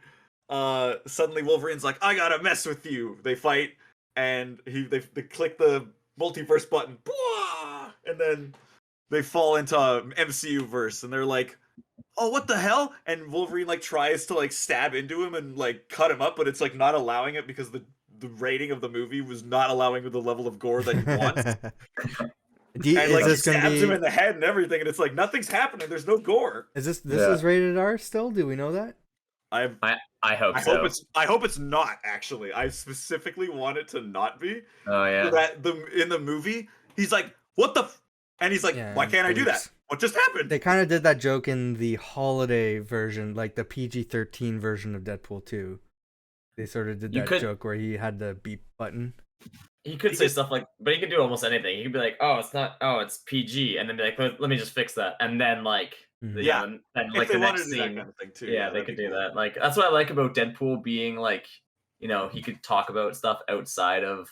suddenly Wolverine's like, I gotta mess with you. They fight. And they click the multiverse button, and then they fall into MCU verse, and they're like, "Oh, what the hell?" And Wolverine like tries to like stab into him and like cut him up, but it's like not allowing it because the rating of the movie was not allowing the level of gore that he wants. And like he stabs him in the head and everything, and it's like nothing's happening. There's no gore. Is this is rated R still? Do we know that? I hope so. I hope it's not, actually. I specifically want it to not be. Oh yeah. So that in the movie, he's like, "What the?" And he's like, "Why can't I do that? What just happened?" They kind of did that joke in the holiday version, like the PG-13 version of Deadpool 2. They sort of did that joke where he had the beep button. He could say stuff like, but he could do almost anything. He could be like, "Oh, it's not. Oh, it's PG," and then be like, "Let me just fix that," and then like. And like the next scene, kind of thing too. They could do that. Like that's what I like about Deadpool being like, he could talk about stuff outside of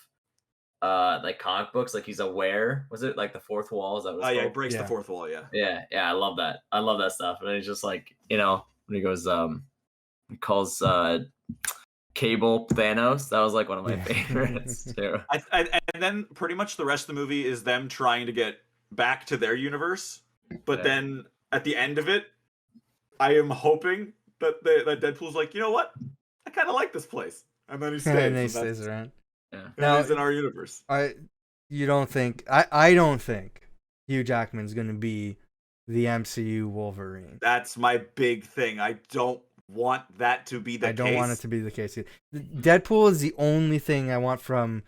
like comic books. Like he's aware. Was it like the fourth wall? Is that what it's called? He breaks the fourth wall. Yeah. I love that. I love that stuff. And he's just like, when he goes, he calls Cable Thanos. That was like one of my favorites too. And then pretty much the rest of the movie is them trying to get back to their universe, but then. At the end of it, I am hoping that Deadpool's like, you know what? I kind of like this place, and then he stays. And he stays around. Yeah. Now he's in our universe. I don't think Hugh Jackman's going to be the MCU Wolverine. That's my big thing. I don't want that to be the case. I don't want it to be the case. Deadpool is the only thing I want from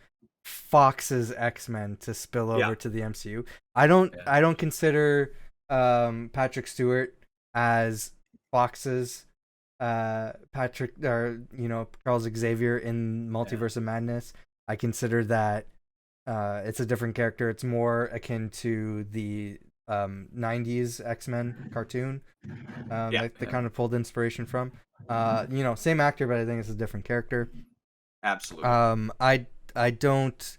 Fox's X-Men to spill over to the MCU. I don't consider Patrick Stewart as Fox's Patrick, or Charles Xavier in Multiverse of Madness. I consider that it's a different character. It's more akin to the 90s X-Men cartoon that they kind of pulled inspiration from. Same actor, but I think it's a different character. Absolutely. I don't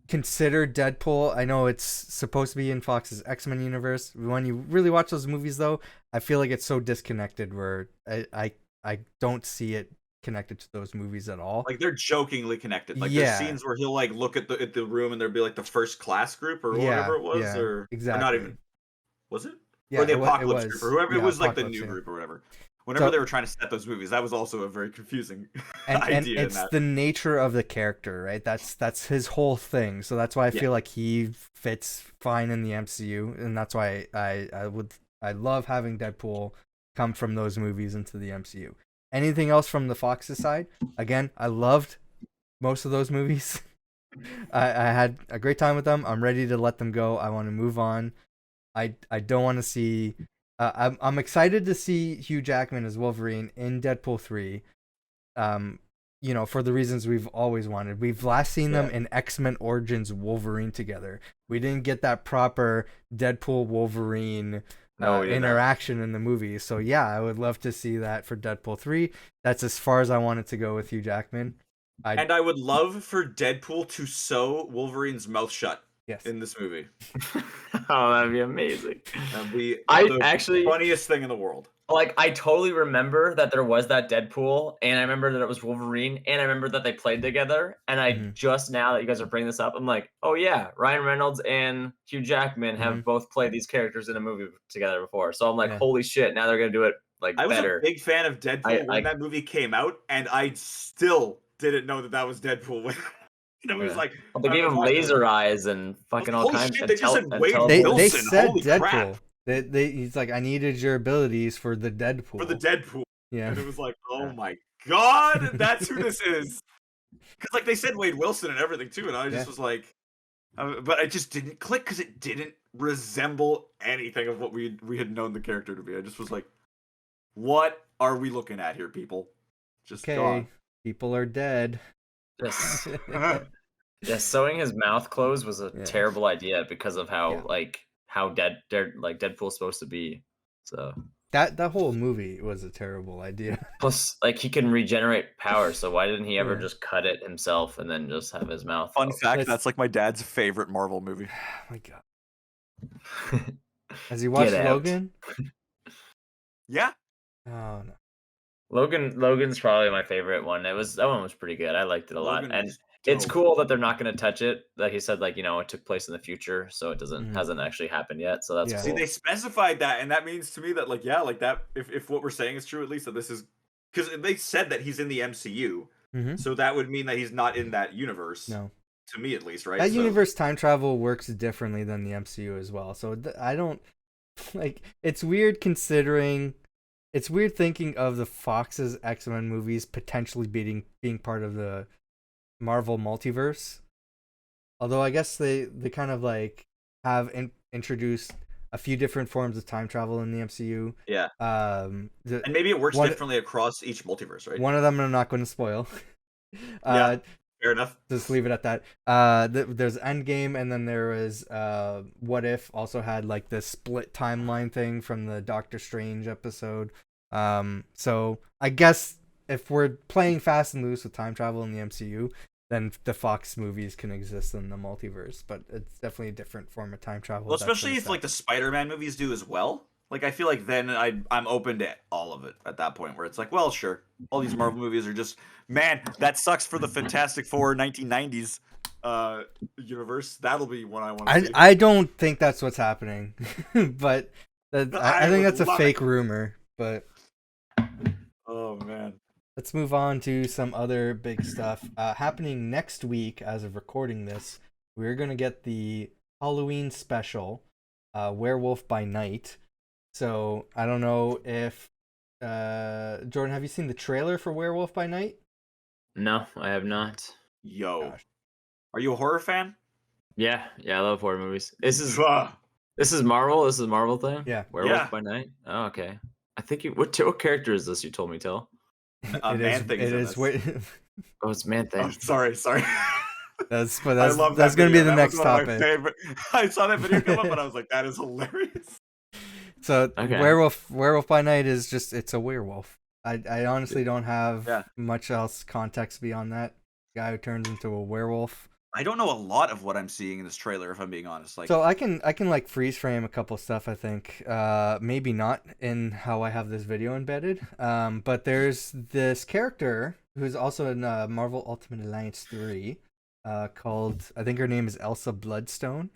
consider Deadpool. I know it's supposed to be in Fox's X-Men universe. When you really watch those movies, though, I feel like it's so disconnected where I don't see it connected to those movies at all. Like they're jokingly connected. Like there's scenes where he'll like look at the room and there'll be like the first class group or whatever it was, or exactly. Or not even. Was it? Yeah, or the Apocalypse group or whoever it was, like the new group or whatever. Whenever they were trying to set those movies, that was also a very confusing idea. And it's the nature of the character, right? That's his whole thing. So that's why I feel like he fits fine in the MCU, and that's why I love having Deadpool come from those movies into the MCU. Anything else from the Fox's side? Again, I loved most of those movies. I had a great time with them. I'm ready to let them go. I want to move on. I don't want to see. I'm excited to see Hugh Jackman as Wolverine in Deadpool 3. For the reasons we've always wanted. We've last seen them in X-Men Origins Wolverine together. We didn't get that proper Deadpool Wolverine interaction in the movie. So yeah, I would love to see that for Deadpool 3. That's as far as I wanted to go with Hugh Jackman. And I would love for Deadpool to sew Wolverine's mouth shut in this movie. Oh, that'd be amazing. That'd be the funniest thing in the world. Like, I totally remember that there was that Deadpool, and I remember that it was Wolverine, and I remember that they played together, and I just now that you guys are bringing this up, I'm like, oh yeah, Ryan Reynolds and Hugh Jackman have both played these characters in a movie together before. So I'm like, holy shit, now they're going to do it like better. I was a big fan of Deadpool when that movie came out, and I still didn't know that was Deadpool. It was like they gave him laser eyes and fucking all kinds of. They just said Wade Wilson. They said Holy Deadpool. Crap. He's like, I needed your abilities for the Deadpool. For the Deadpool. Yeah. And it was like, oh my god, that's who this is. Because like they said Wade Wilson and everything too, and I just was like, but I just didn't click because it didn't resemble anything of what we had known the character to be. I just was like, what are we looking at here, people? Just gone. People are dead. Just sewing his mouth closed was a terrible idea because of how Deadpool's supposed to be. So that whole movie was a terrible idea. Plus, like, he can regenerate power, so why didn't he ever just cut it himself and then just have his mouth? Fun fact: that's like my dad's favorite Marvel movie. Oh my god! Has he watched Logan? Yeah. Oh no. Logan's probably my favorite one. That one was pretty good. I liked it a lot, and it's cool that they're not going to touch it. Like he said, like, it took place in the future, so it hasn't actually happened yet. So that's cool. See, they specified that, and that means to me that that if what we're saying is true, at least that this is because they said that he's in the MCU, so that would mean that he's not in that universe. No, to me at least, right? That universe time travel works differently than the MCU as well. So I don't like. It's weird considering. It's weird thinking of the Fox's X-Men movies potentially being part of the Marvel multiverse. Although I guess they kind of like have introduced a few different forms of time travel in the MCU. Yeah. and maybe it works differently across each multiverse, right? One of them I'm not going to spoil. Yeah. Fair enough. Just leave it at that. There's Endgame, and then there was What If also had like the split timeline thing from the Doctor Strange episode. So I guess if we're playing fast and loose with time travel in the MCU, then the Fox movies can exist in the multiverse, but it's definitely a different form of time travel. Well, especially if like the Spider-Man movies do as well. Like, I feel like then I'm open to all of it at that point, where it's like, well, sure, all these Marvel movies are just, man, that sucks for the Fantastic Four 1990s universe. That'll be what I want to see. I don't think that's what's happening, but I think that's a fake rumor. But oh man, let's move on to some other big stuff happening next week. As of recording this, we're gonna get the Halloween special, Werewolf by Night. So I don't know if Jordan, have you seen the trailer for Werewolf by Night? No, I have not. Yo, are you a horror fan? Yeah, I love horror movies. This is Marvel. This is a Marvel thing. Yeah, Werewolf by Night. Oh, okay. I think what character is this? You told me, Till. Man-Thing. It is. Oh, it's Man-Thing. Oh, sorry. That's going to be the next topic. I saw that video come up, and I was like, that is hilarious. So Werewolf by Night is just, it's a werewolf. I honestly don't have much else context beyond that. Guy who turns into a werewolf. I don't know a lot of what I'm seeing in this trailer, if I'm being honest. Like, so I can like freeze frame a couple stuff. I think maybe not in how I have this video embedded. But there's this character who's also in Marvel Ultimate Alliance 3, called, I think her name is Elsa Bloodstone.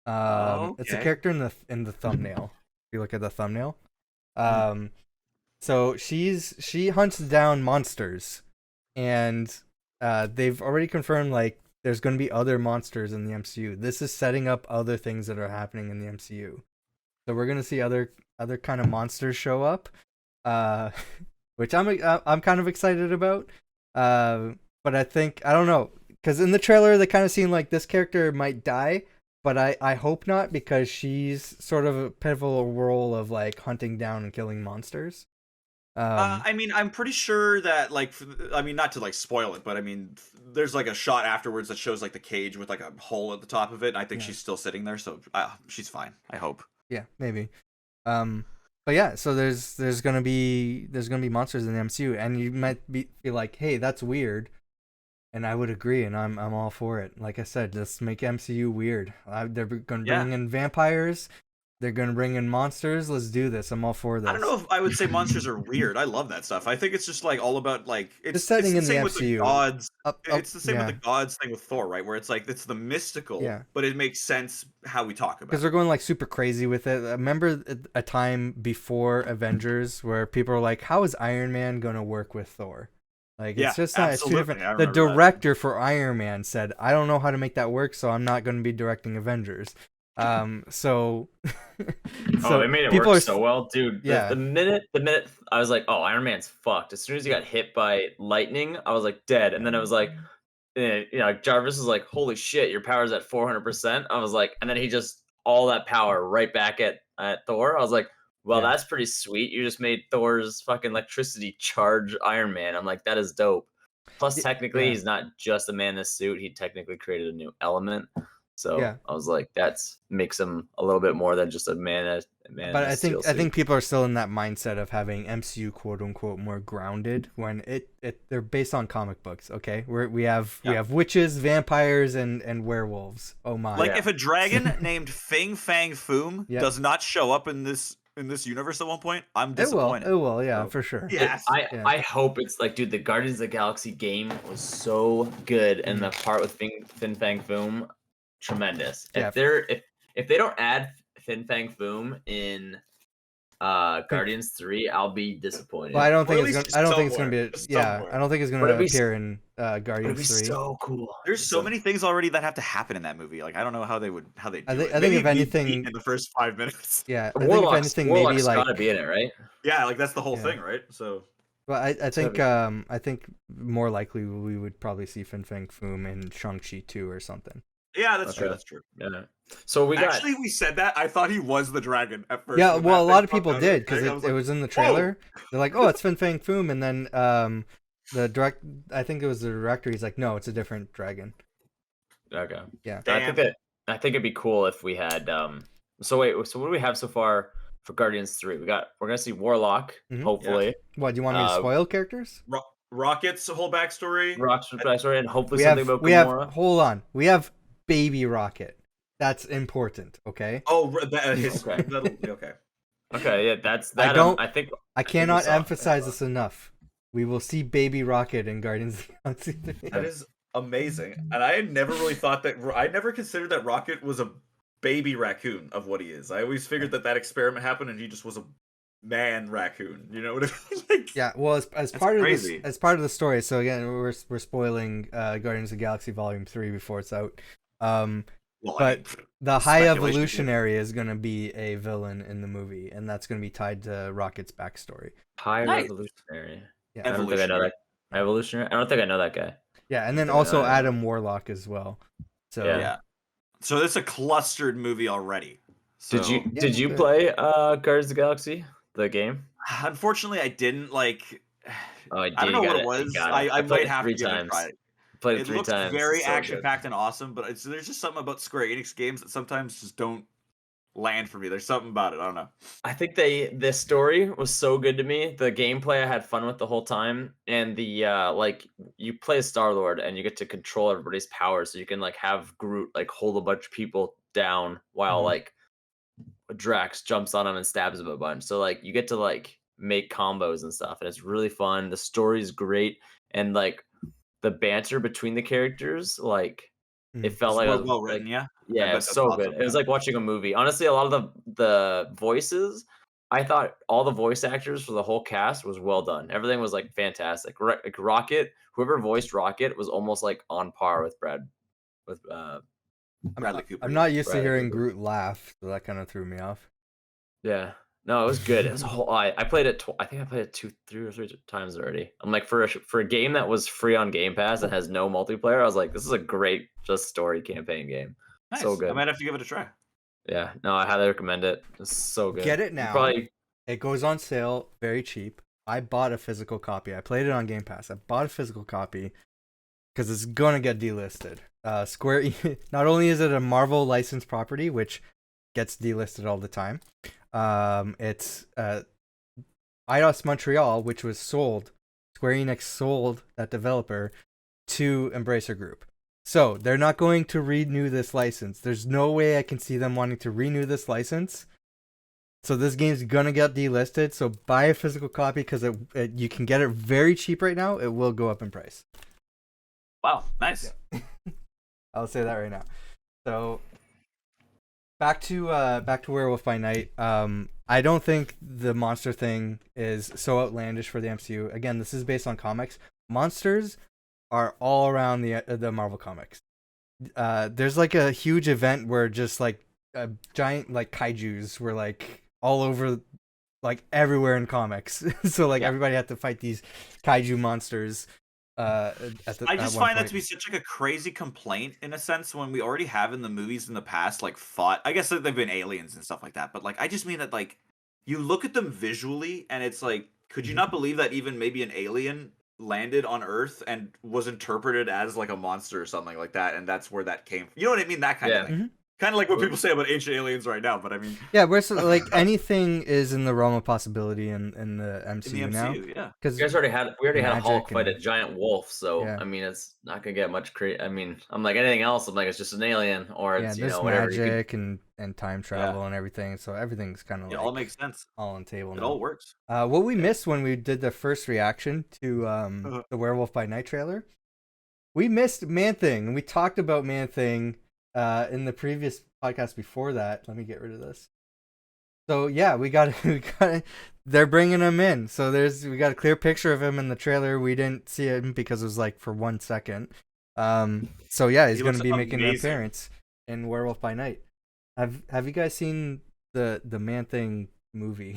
Okay. It's a character in the thumbnail. If you look at the thumbnail, So she hunts down monsters, and they've already confirmed like there's going to be other monsters in the MCU. This is setting up other things that are happening in the MCU. So we're going to see other kind of monsters show up, which I'm kind of excited about. But I don't know, because in the trailer they kind of seem like this character might die, but I hope not, because she's sort of a pivotal role of like hunting down and killing monsters. I mean, I'm pretty sure that, like, I mean, not to like spoil it, but I mean, there's like a shot afterwards that shows like the cage with like a hole at the top of it. And I think she's still sitting there, so she's fine. I hope. Yeah, maybe. But yeah, so there's gonna be monsters in the MCU, and you might be like, hey, that's weird, and I would agree, and I'm all for it. Like I said, let's make MCU weird. They're gonna bring in vampires. They're gonna bring in monsters. Let's do this. I'm all for this. I don't know if I would say monsters are weird. I love that stuff. I think it's just like all about like it's the setting in the MCU. With the gods. It's the same with the gods thing with Thor, right? Where it's like it's the mystical, but it makes sense how we talk about it. Because they're going like super crazy with it. I remember a time before Avengers where people were like, "How is Iron Man gonna work with Thor?" Like it's just not. It's too different. The director for Iron Man said, "I don't know how to make that work, so I'm not going to be directing Avengers." So they made it work so well, dude. The minute I was like, oh, Iron Man's fucked. As soon as he got hit by lightning, I was like dead. And then I was like, Jarvis was like, holy shit, your power's at 400%. I was like, and then he just all that power right back at Thor. I was like, well, that's pretty sweet. You just made Thor's fucking electricity charge Iron Man. I'm like, that is dope. Plus, technically, he's not just a man in a suit. He technically created a new element. So I was like, that makes him a little bit more than just a man. But I think people are still in that mindset of having MCU quote unquote more grounded when they're based on comic books. Okay, we have witches, vampires, and werewolves. Oh my! Like if a dragon named Fing Fang Foom does not show up in this universe at one point, I'm disappointed. It will, yeah, for sure. Yes. I hope it's like, dude, the Guardians of the Galaxy game was so good, and the part with Fin Fang Foom. Tremendous. If they don't add Fin Fang Foom in Guardians 3, I'll be disappointed. Well, I don't think it's gonna be. I don't think it's gonna appear in Guardians 3. So cool. There's so many things already that have to happen in that movie. Like I don't know how they do I think if anything, in the first 5 minutes. Yeah, I think if anything, maybe like gotta be in it, right? Yeah, like that's the whole thing, right? So. Well, I think more likely we would probably see Fin Fang Foom in Shang-Chi 2 or something. Yeah, that's true. That's true. Yeah. So we said that. I thought he was the dragon at first. Yeah, well, a lot of people did because it was in the trailer. Whoa! They're like, "Oh, it's Fin Fang Foom," and then I think it was the director. He's like, "No, it's a different dragon." Okay. Yeah. I think it'd be cool if we had. So what do we have so far for Guardians 3? We're gonna see Warlock, hopefully. Yeah. What do you want me to spoil characters? Rocket's whole backstory. And hopefully something about Gamora. Hold on. We have Baby Rocket. That's important, okay? Oh, okay. Okay, yeah, that's that. I cannot emphasize this enough. We will see Baby Rocket in Guardians of the Galaxy 3. That is amazing. And I had never really thought that. I never considered that Rocket was a baby raccoon of what he is. I always figured that experiment happened and he just was a man raccoon. You know what I mean? Like, yeah. Well, as part of the story. So again, we're spoiling Guardians of the Galaxy Volume 3 before it's out. But the High Evolutionary is going to be a villain in the movie, and that's going to be tied to Rocket's backstory. High Evolutionary. Yeah. I don't think I know that. Evolutionary. I don't think I know that guy. Yeah, and then also Adam Warlock as well. So yeah. So this is a clustered movie already. So, did you play Guardians of the Galaxy, the game? Unfortunately, I didn't like. Oh, I don't know what it was. I might have to give it a try. Played it 3 times. It looks very action-packed and awesome, but there's just something about Square Enix games that sometimes just don't land for me. There's something about it. I don't know. I think the story was so good to me. The gameplay I had fun with the whole time, and the like you play as Star-Lord and you get to control everybody's powers, so you can like have Groot like hold a bunch of people down while like Drax jumps on him and stabs him a bunch. So like you get to like make combos and stuff, and it's really fun. The story's great, and like the banter between the characters, like it felt like well written. Yeah, it was so good. It was like watching a movie. Honestly, a lot of the voices I thought all the voice actors for the whole cast was well done. Everything was like fantastic. Like Rocket, whoever voiced Rocket was almost like on par with Bradley Cooper. I'm not used to hearing Groot laugh, so that kind of threw me off. Yeah. No, it was good. It was a whole. I played it. I think I played it 3 or 4 times already. I'm like, for a game that was free on Game Pass and has no multiplayer, I was like, this is a great just story campaign game. Nice. So good. I might have to give it a try. Yeah. No, I highly recommend it. It's so good. Get it now. It goes on sale very cheap. I bought a physical copy. I played it on Game Pass. I bought a physical copy because it's gonna get delisted. Square. Not only is it a Marvel licensed property, which gets delisted all the time. It's Eidos Montreal, which was sold. Square Enix sold that developer to Embracer Group. So they're not going to renew this license. There's no way I can see them wanting to renew this license. So this game's gonna get delisted. So buy a physical copy because you can get it very cheap right now. It will go up in price. Wow, nice. Yeah. I'll say that right now. So back to Werewolf by Night. I don't think the monster thing is so outlandish for the MCU. Again, this is based on comics. Monsters are all around the Marvel comics. There's like a huge event where just like a giant like kaijus were like all over, like everywhere in comics. So like everybody had to fight these kaiju monsters. I just find that to be such like a crazy complaint in a sense when we already have in the movies in the past like fought. I guess they've been aliens and stuff like that, but like I just mean that like you look at them visually and it's like, could you not believe that even maybe an alien landed on Earth and was interpreted as like a monster or something like that, and that's where that came from? You know what I mean? That kind of thing. Mm-hmm. Kind of like what people say about ancient aliens right now, but I mean, yeah, we're like anything is in the realm of possibility in the MCU, now. Yeah, because we already had a Hulk fight a giant wolf, so I mean, it's not gonna get much I mean, I'm like anything else. I'm like, it's just an alien, or it's whatever. Magic and time travel and everything, so everything's kind of it all makes sense, all on the table. It all works. What we missed when we did the first reaction to the Werewolf by Night trailer, we missed Man-Thing, and we talked about Man-Thing in the previous podcast before that. Let me get rid of this. So yeah, we got they're bringing him in. So we got a clear picture of him in the trailer. We didn't see him because it was like for 1 second. So yeah, he's going to be making an appearance in Werewolf by Night. Have you guys seen the Man-Thing movie?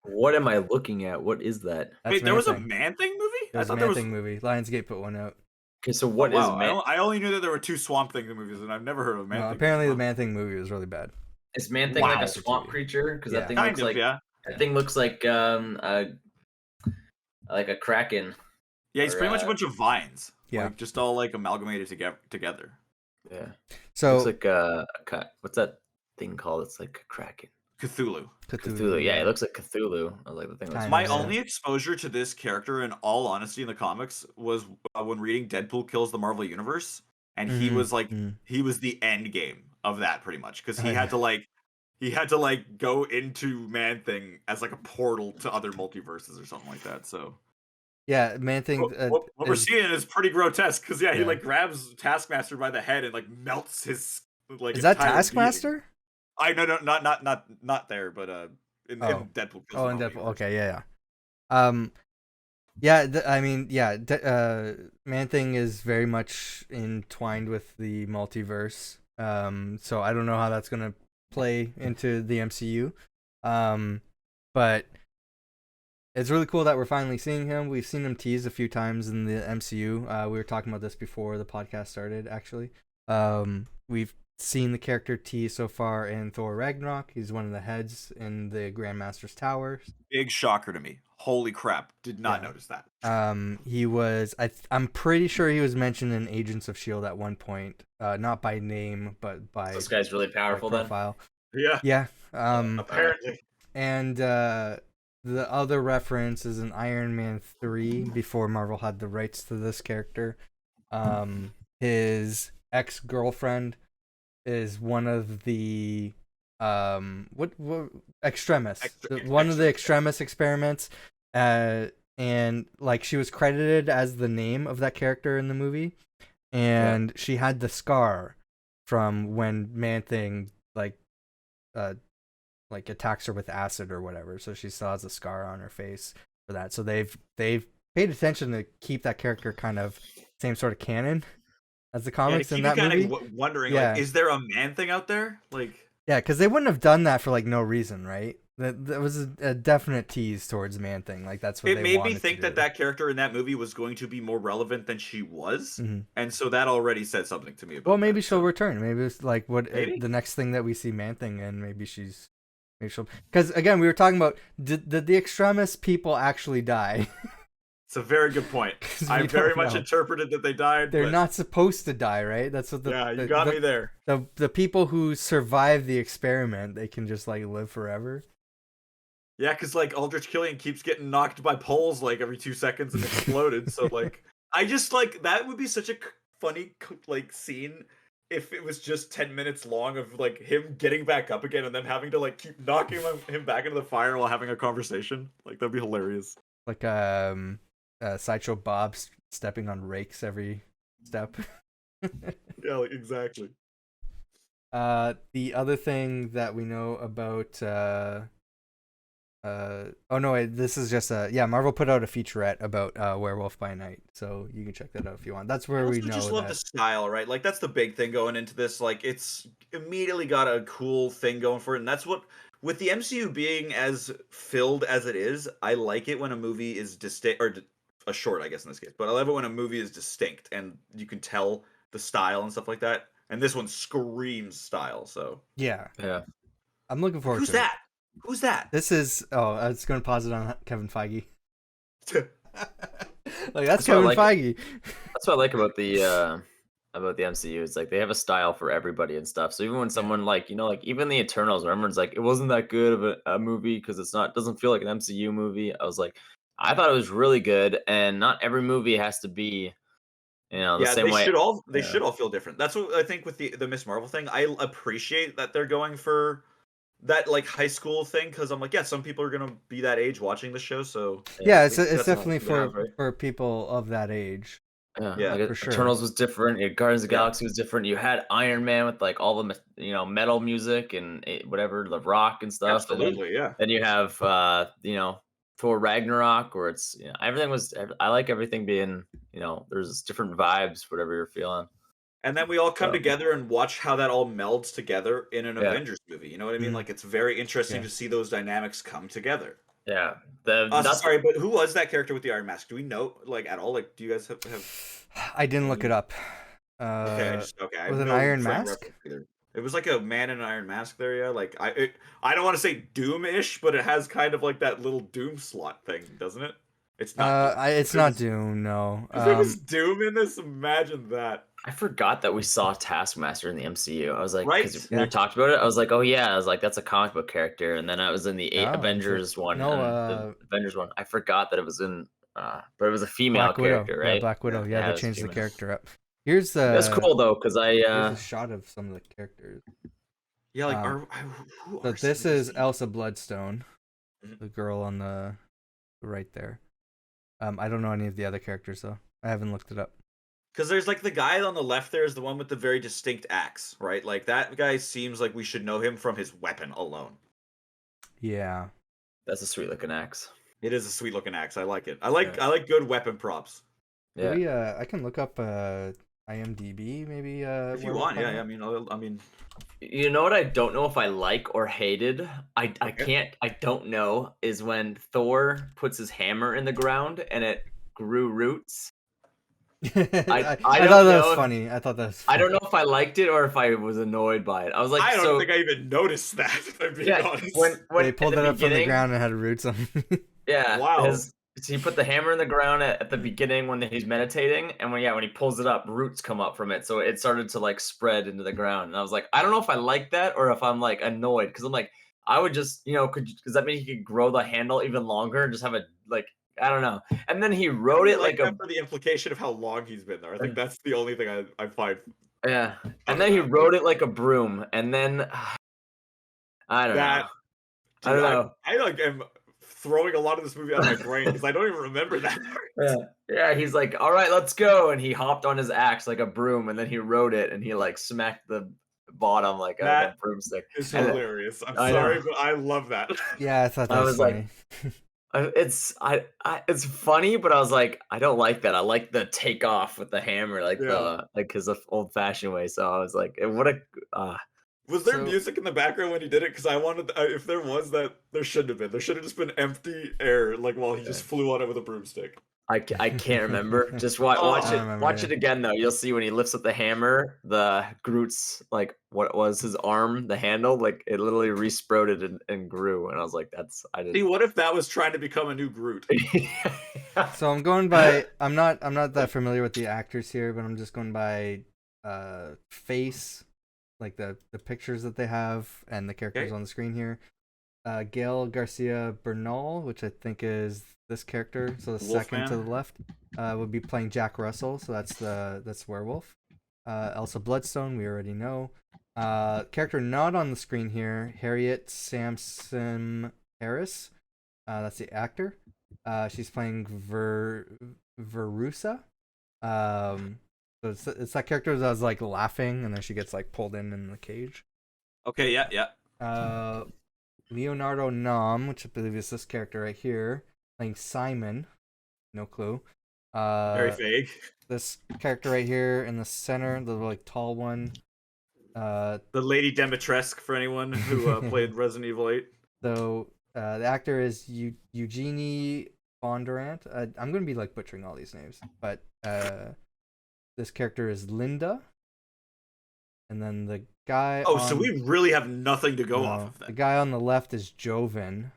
What am I looking at? What is that? Wait, there was a Man-Thing movie? There's a Man-Thing movie. Lionsgate put one out. Okay, so what is I only knew that there were 2 Swamp Thing movies, and I've never heard of Man-Thing. Apparently, the Man-Thing movie was really bad. Is Man-Thing like a swamp creature? Because that thing looks like that thing looks like a kraken. Yeah, he's pretty much a bunch of vines. Yeah, like, just all like amalgamated together. Yeah. So it's like what's that thing called? It's like a kraken. Cthulhu. Yeah, it looks like Cthulhu. I was like, the thing. My only exposure to this character, in all honesty, in the comics, was when reading Deadpool Kills the Marvel Universe, and he was like, he was the end game of that pretty much, because he had to like go into Man-Thing as like a portal to other multiverses or something like that. So yeah, Man-Thing. What we're seeing is pretty grotesque, because he like grabs Taskmaster by the head and like melts his like. Is that Taskmaster? Being. No, not there, but in Deadpool. Oh, in Deadpool. Okay, yeah. Man-Thing is very much entwined with the multiverse. So I don't know how that's gonna play into the MCU. But it's really cool that we're finally seeing him. We've seen him teased a few times in the MCU. We were talking about this before the podcast started, actually. We've seen the character teased so far in Thor Ragnarok. He's one of the heads in the Grandmaster's Tower. Big shocker to me. Holy crap. Did not notice that. He was, I'm pretty sure he was mentioned in Agents of S.H.I.E.L.D. at one point. Not by name, but by this guy's really powerful profile. Then? Yeah. Apparently. And the other reference is in Iron Man 3, before Marvel had the rights to this character. His ex-girlfriend is one of the Extremis. One of the Extremis experiments, and like she was credited as the name of that character in the movie, and she had the scar from when Man-Thing like like attacks her with acid or whatever, so she still has a scar on her face for that. So they've paid attention to keep that character kind of same sort of canon as the comics in that movie. Wondering, like, is there a man thing out there? Like, yeah, because they wouldn't have done that for like no reason, right? That was a definite tease towards man thing. Like that's what it made me think that character in that movie was going to be more relevant than she was, and so that already said something to me about. Well, maybe she'll return. Maybe it's like the next thing that we see man thing, and maybe she'll. Because again, we were talking about did the extremist people actually die? It's a very good point. I very much interpreted that they died. They're not supposed to die, right? That's what you got me there. The people who survive the experiment, they can just like live forever. Yeah, because like Aldrich Killian keeps getting knocked by poles like every 2 seconds and exploded. So like, I just like that would be such a funny like scene if it was just 10 minutes long of like him getting back up again and then having to like keep knocking him back into the fire while having a conversation. Like that'd be hilarious. Like Sideshow Bob stepping on rakes every step. Yeah, like exactly. The other thing that we know about oh no wait, this is just Marvel put out a featurette about Werewolf by Night, so you can check that out if you want. That's where we know just love the style, right? Like that's the big thing going into this. Like it's immediately got a cool thing going for it, and that's what with the MCU being as filled as it is, I like it when a movie is distinct, or a short, I guess in this case. But I love it when a movie is distinct and you can tell the style and stuff like that. And this one screams style. So yeah, I'm looking forward. Who's that? Who's that? This is I was going to pause it on Kevin Feige. Like that's Kevin Feige. That's what I like about the MCU. It's like they have a style for everybody and stuff. So even when someone like like even the Eternals, remember it's like it wasn't that good of a movie because doesn't feel like an MCU movie. I was like, I thought it was really good, and not every movie has to be the same way. They should all feel different. That's what I think with the Miss Marvel thing. I appreciate that they're going for that like high school thing because I'm like, some people are gonna be that age watching the show. So it's definitely for people of that age. Yeah, like for sure. Eternals was different. Guardians of the Galaxy was different. You had Iron Man with like all the metal music and whatever, the rock and stuff. Absolutely, Then you have Thor Ragnarok, where it's everything was. I like everything being there's different vibes, whatever you're feeling. And then we all come together and watch how that all melds together in an Avengers movie. You know what I mean? Like it's very interesting to see those dynamics come together. Yeah. Sorry, but who was that character with the iron mask? Do we know like at all? Like, do you guys have? I didn't look it up. With an iron mask. It was like a man in an iron mask there, yeah. Like I don't want to say Doom-ish, but it has kind of like that little Doom slot thing, doesn't it? It's not. It's not Doom. No. If it was Doom in this, imagine that. I forgot that we saw Taskmaster in the MCU. I was like, right? When we talked about it, I was like, oh yeah, I was like, that's a comic book character. And then I was in the Avengers one. The Avengers one. I forgot that it was in, but it was a female character, right? Black Widow. Yeah, they changed the character up. Here's that's cool though, because here's a shot of some of the characters. Yeah, like this is Elsa Bloodstone, the girl on the right there. I don't know any of the other characters though. I haven't looked it up. Because there's like the guy on the left there is the one with the very distinct axe, right? Like that guy seems like we should know him from his weapon alone. Yeah. That's a sweet looking axe. It is a sweet looking axe. I like it. I like good weapon props. Yeah. I can look up IMDb maybe. If you want, yeah. I mean. You know what I don't know if I like or hated? I don't know, is when Thor puts his hammer in the ground and it grew roots. I thought that was funny. I don't know if I liked it or if I was annoyed by it. I was like, I don't think I even noticed that. If I'm being honest. When they pulled it up from the ground and had roots on. Yeah. Wow. He put the hammer in the ground at the beginning when he's meditating, and when he pulls it up, roots come up from it, so it started to like spread into the ground. And I was like, I don't know if I like that or if I'm like annoyed, because I'm like, I would just does that mean he could grow the handle even longer and just have it like. I don't know. And then he wrote it like for the implication of how long he's been there. I think that's the only thing I find. Yeah. And then he wrote it like a broom. And then I don't know. I don't know. I like am throwing a lot of this movie out of my brain because I don't even remember that part. Yeah, he's like, all right, let's go. And he hopped on his axe like a broom, and then he wrote it and he like smacked the bottom like a broomstick. It's hilarious. I'm sorry, but I love that. Yeah, I thought that was funny. Like, it's funny, but I was like, I don't like that. I like the take off with the hammer, because of old fashioned way. So I was like, what a. Was there music in the background when he did it? Because I wanted, if there was, that there shouldn't have been. There should have just been empty air, like while he just flew on it with a broomstick. I can't remember. Just watch it again though. You'll see when he lifts up the hammer, the Groot's what was his arm, the handle, it literally resprouted and grew. And I was like, See, what if that was trying to become a new Groot? So I'm going by. I'm not that familiar with the actors here, but I'm just going by face, like the pictures that they have and the characters on the screen here. Gael Garcia Bernal, which I think is this character, so the second to the left, would be playing Jack Russell, so that's Werewolf. Elsa Bloodstone, we already know. Character not on the screen here, Harriet Samson Harris. That's the actor. She's playing Verusa. So it's that character that was laughing and then she gets pulled in the cage. Okay, yeah. Leonardo Nam, which I believe is this character right here, playing Simon. No clue. Very vague. This character right here in the center, the tall one. The Lady Dimitrescu for anyone who played Resident Evil 8. So the actor is Eugenie Bondurant. I'm going to be butchering all these names, but this character is Linda. And then the guy. So we really have nothing to go off of that. The guy on the left is Joven.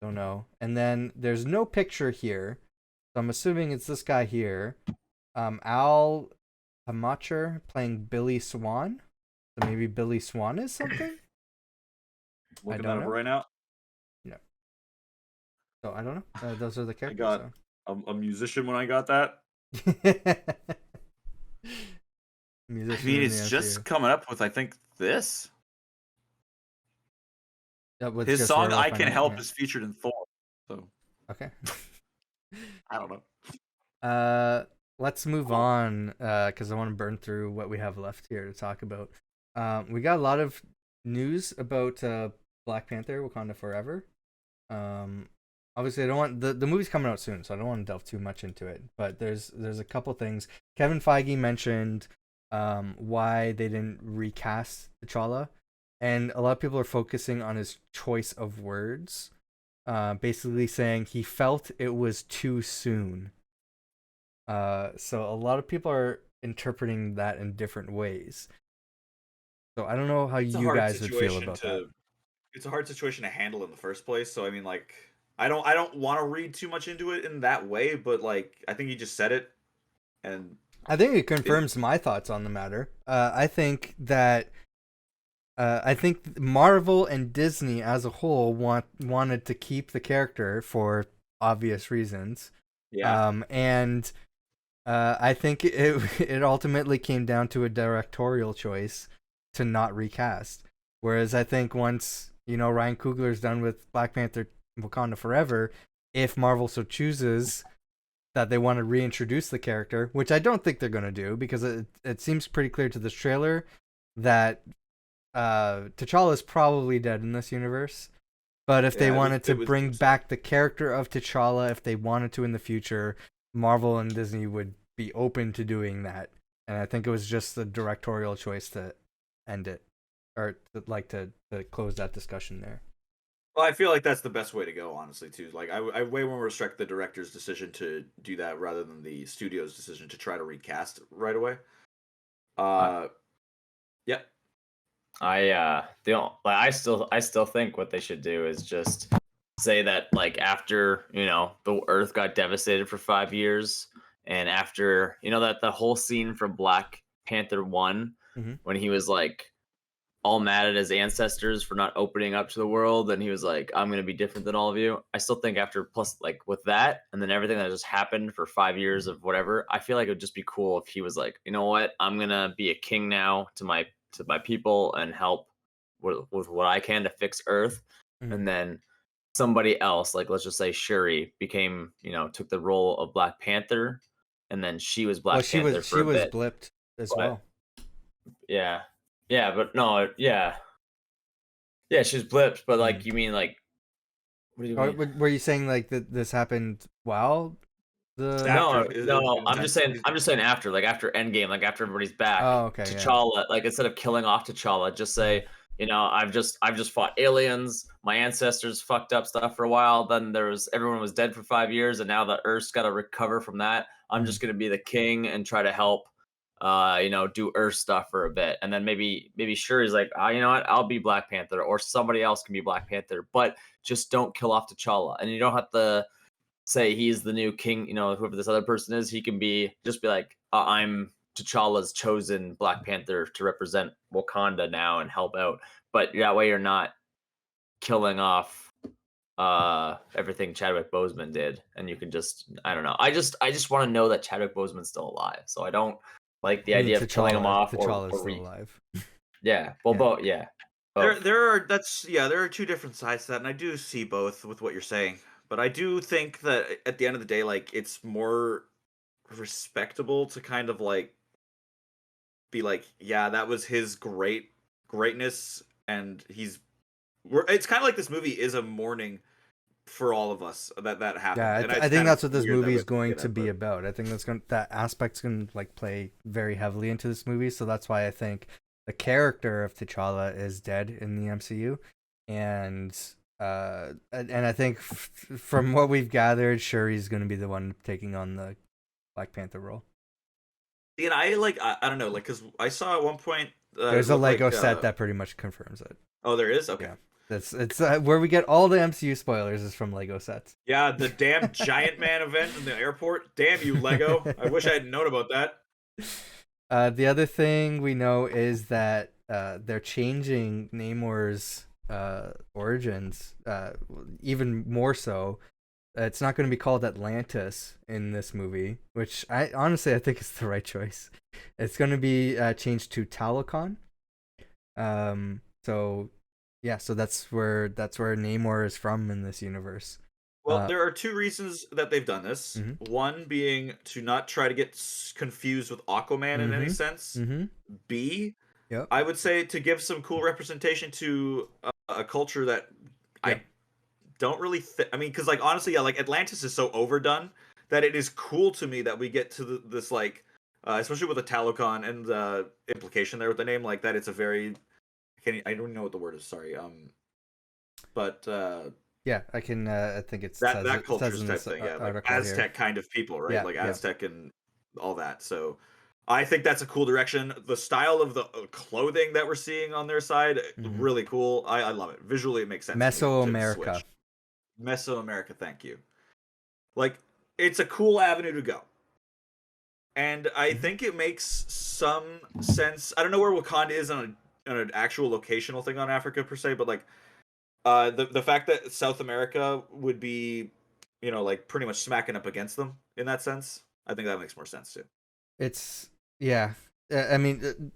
Don't know. And then there's no picture here, so I'm assuming it's this guy here. Al Hamacher playing Billy Swan. So maybe Billy Swan is something. Looking that up right now. No. So I don't know. Those are the characters. I got a musician when I got that. It's just coming up with, I think, this. His song "I Can Help" is featured in Thor. So okay. I don't know. Let's move on because I want to burn through what we have left here to talk about. We got a lot of news about Black Panther: Wakanda Forever. Obviously, I don't want the movie's coming out soon, so I don't want to delve too much into it. But there's a couple things. Kevin Feige mentioned why they didn't recast T'Challa, and a lot of people are focusing on his choice of words, basically saying he felt it was too soon. So a lot of people are interpreting that in different ways. So I don't know how you guys would feel about that. It's a hard situation to handle in the first place. So I mean, I don't want to read too much into it in that way, but I think he just said it, and I think it confirms my thoughts on the matter. I think that Marvel and Disney as a whole wanted to keep the character for obvious reasons. Yeah. And I think it ultimately came down to a directorial choice to not recast. Whereas I think once Ryan Coogler's done with Black Panther: Wakanda Forever, if Marvel so chooses that they want to reintroduce the character, which I don't think they're going to do, because it seems pretty clear to this trailer that T'Challa is probably dead in this universe. But if they wanted to bring back the character of T'Challa, if they wanted to in the future, Marvel and Disney would be open to doing that. And I think it was just the directorial choice to end it, or to close that discussion there. Well, I feel like that's the best way to go, honestly, too. I way more respect the director's decision to do that rather than the studio's decision to try to recast right away. Yeah. I still think what they should do is just say that after the Earth got devastated for 5 years, and after that the whole scene from Black Panther 1, when he was all mad at his ancestors for not opening up to the world, and he was like, I'm gonna be different than all of you. I still think after with that, and then everything that just happened for 5 years of whatever, I feel like it would just be cool if he was like, you know what, I'm gonna be a king now to my people and help with what I can to fix Earth. And then somebody else, let's just say Shuri, became took the role of Black Panther, and then she was Black Panther for a bit. Blipped as well. Yeah. Yeah, but no, yeah, she's blipped. But like, you mean like, what do you mean? Were you saying like that this happened while the? No. I'm just saying after, like after Endgame, like after everybody's back. Oh, okay. T'Challa, like instead of killing off T'Challa, just say, I've just fought aliens. My ancestors fucked up stuff for a while. Then everyone was dead for 5 years, and now the Earth's got to recover from that. I'm just gonna be the king and try to help, do Earth stuff for a bit, and then maybe Shuri's like, you know what, I'll be Black Panther, or somebody else can be Black Panther, but just don't kill off T'Challa, and you don't have to say he's the new king. Whoever this other person is, he can just be like, I'm T'Challa's chosen Black Panther to represent Wakanda now and help out. But that way you're not killing off everything Chadwick Boseman did, and you can just, I don't know. I just want to know that Chadwick Boseman's still alive. So I don't like the idea of killing him off. T'Challa's still alive. Yeah. Well, both. Yeah. Both. There are two different sides to that, and I do see both with what you're saying. But I do think that at the end of the day, like, it's more respectable to kind of like be like, yeah, that was his greatness, and it's kind of like this movie is a mourning for all of us that happened. Yeah, I think that's what this movie is going to be about. I think that aspect's going to like play very heavily into this movie, so that's why I think the character of T'Challa is dead in the MCU, and I think from what we've gathered, Shuri's going to be the one taking on the Black Panther role. And I don't know, like, because I saw at one point there's a Lego set that pretty much confirms it. Oh, there is? Okay. Yeah. It's where we get all the MCU spoilers is from Lego sets. Yeah, the damn Giant Man event in the airport. Damn you, Lego! I wish I had known about that. The other thing we know is that they're changing Namor's origins, even more so. It's not going to be called Atlantis in this movie, which I think is the right choice. It's going to be changed to Talokan. So that's where Namor is from in this universe. Well, there are two reasons that they've done this. Mm-hmm. One being to not try to get confused with Aquaman in any sense. Mm-hmm. B, yep. I would say to give some cool representation to a culture that I don't really because like honestly, yeah, like Atlantis is so overdone that it is cool to me that we get to this like especially with the Talokan and the implication there with the name, like that it's a very I don't know what the word is, sorry, but yeah, I can I think it's that culture's type thing, yeah, like Aztec here. Kind of people, right? Yeah, like Aztec and all that. So I think that's a cool direction. The style of the clothing that we're seeing on their side, really cool. I love it. Visually, it makes sense. Mesoamerica. Mesoamerica, thank you. Like, it's a cool avenue to go. And I think it makes some sense. I don't know where Wakanda is on an actual locational thing on Africa per se, but like the fact that South America would be, like pretty much smacking up against them in that sense, I think that makes more sense too. It's I mean,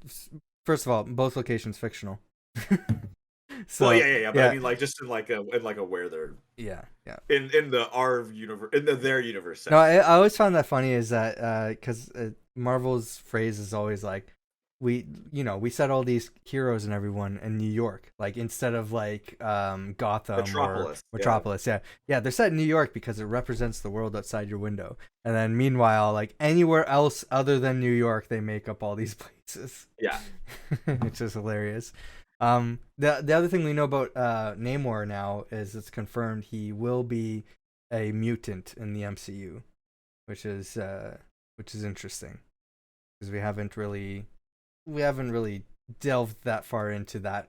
first of all, both locations fictional. So, well, yeah. But I mean, like, just in like a where they're in our universe, in their universe. No, I always found that funny is that because Marvel's phrase is always like, we set all these heroes and everyone in New York, like instead of like Gotham Metropolis, or Metropolis. Yeah, they're set in New York because it represents the world outside your window. And then meanwhile, like anywhere else other than New York, they make up all these places. Yeah, which is hilarious. The other thing we know about Namor now is it's confirmed he will be a mutant in the MCU, which is interesting because we haven't really delved that far into that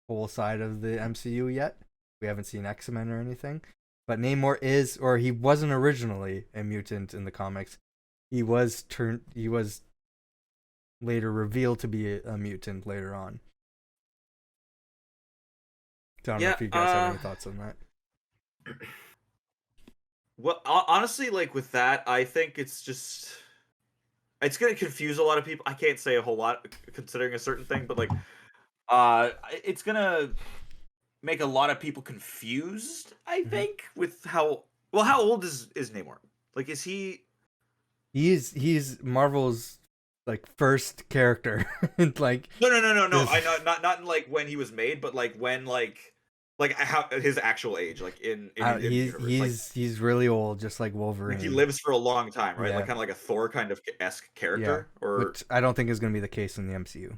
whole side of the MCU yet. We haven't seen X-Men or anything, but Namor he wasn't originally a mutant in the comics. He was later revealed to be a mutant later on. I don't know if you guys have any thoughts on that. Well, honestly, like with that, I think it's going to confuse a lot of people. I can't say a whole lot considering a certain thing, but like, it's going to make a lot of people confused, I think, with how old is Namor? Like, is he? He's Marvel's like first character. Like no. I not in like when he was made, but like when like how his actual age, like in the universe. He's really old, just like Wolverine. Like he lives for a long time, right? Yeah. Like kind of like a Thor kind of esque character, or which I don't think is going to be the case in the MCU.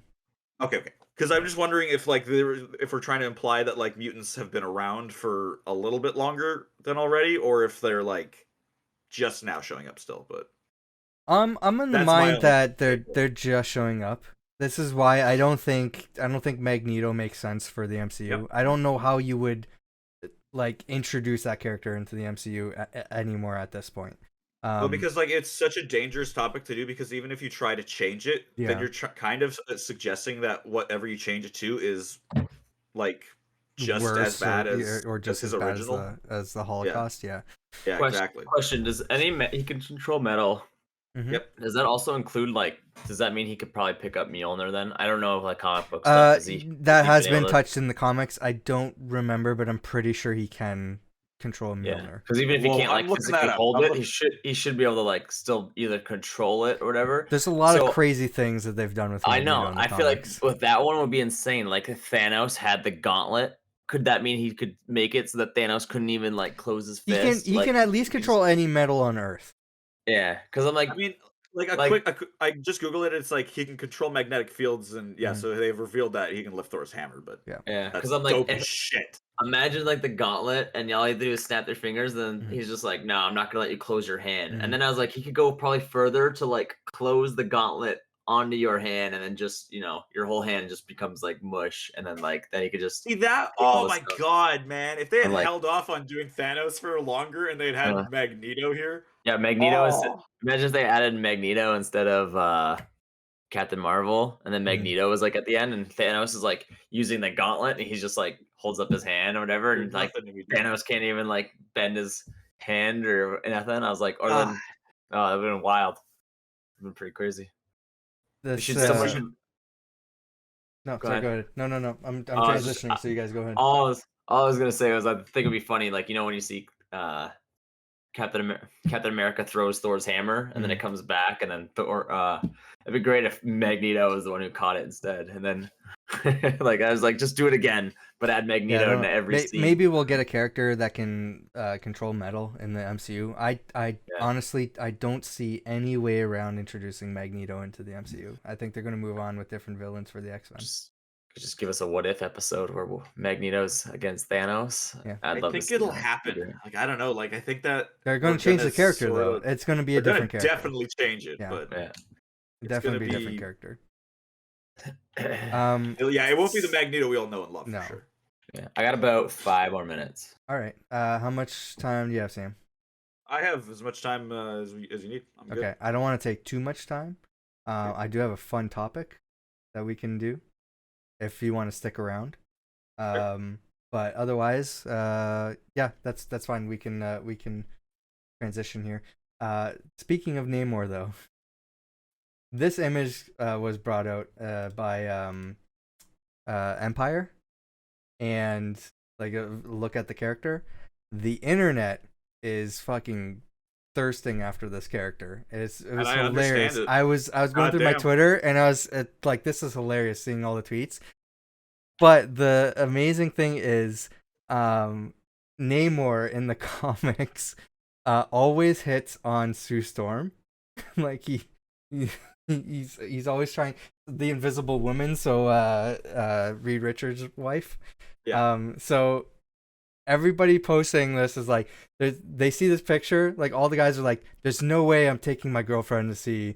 Okay. Because I'm just wondering if like if we're trying to imply that like mutants have been around for a little bit longer than already, or if they're like just now showing up still. But I'm in the mind that they're just showing up. This is why I don't think Magneto makes sense for the MCU. Yep. I don't know how you would like introduce that character into the MCU anymore at this point. Well, because like it's such a dangerous topic to do, because even if you try to change it, then you're kind of suggesting that whatever you change it to is like just worse as bad or just as his bad original as the Holocaust. Yeah. Exactly. Question: does he can control metal? Mm-hmm. Yep. Does that also include like? Does that mean he could probably pick up Mjolnir then? I don't know if like comic book stuff. That has been touched in the comics. I don't remember, but I'm pretty sure he can control Mjolnir. Because even if he can't like physically hold it, he should be able to like still either control it or whatever. There's a lot of crazy things that they've done with Magneto. I know. I feel like with that one would be insane. Like if Thanos had the gauntlet, could that mean he could make it so that Thanos couldn't even like close his fist? He can at least control any metal on Earth. Yeah, because I'm like, I mean, like I just Googled it. It's like he can control magnetic fields, and so they've revealed that he can lift Thor's hammer. But yeah, because I'm like, dope as shit. Imagine like the gauntlet, and all you do is snap their fingers. Then he's just like, "No, I'm not gonna let you close your hand." And then I was like, he could go probably further to like close the gauntlet onto your hand, and then just your whole hand just becomes like mush, and then he could just see that. Oh my god, man! If they had held off on doing Thanos for longer, and they'd had Magneto here. Yeah, Magneto is. Imagine if they added Magneto instead of Captain Marvel, and then Magneto was like at the end, and Thanos is like using the gauntlet, and he's just like holds up his hand or whatever, and like Thanos can't even like bend his hand or nothing. I was like, or then, that would have been wild. It'd been pretty crazy. No, go ahead. No. I'm transitioning, so you guys go ahead. All I was gonna say was I think it'd be funny, like when you see Captain America throws Thor's hammer, and then it comes back, and then Thor. It'd be great if Magneto was the one who caught it instead, and then like I was like, just do it again, but add Magneto into every scene. Maybe we'll get a character that can control metal in the MCU. I honestly I don't see any way around introducing Magneto into the MCU. I think they're going to move on with different villains for the X-Men. Just give us a what if episode where Magneto's against Thanos. Yeah. I think it'll happen. Like I don't know. Like I think that they're going to change the character though. It's going to be a different character. Definitely change it. But definitely be a different character. It won't be the Magneto we all know and love for sure. Yeah, I got about 5 more minutes. All right. How much time do you have, Sam? I have as much time as you need. I'm okay. Good. I don't want to take too much time. I do have a fun topic that we can do if you want to stick around. But otherwise, that's fine. We can transition here. Speaking of Namor, though, this image was brought out by Empire, and like look at the character. The internet is fucking thirsting after this character. It was hilarious. I was going through my Twitter, and I was like, this is hilarious seeing all the tweets. But the amazing thing is, Namor in the comics always hits on Sue Storm. Like he's always trying, the Invisible Woman, so Reed Richards' wife. So everybody posting this is like, they see this picture, like all the guys are like, there's no way I'm taking my girlfriend to see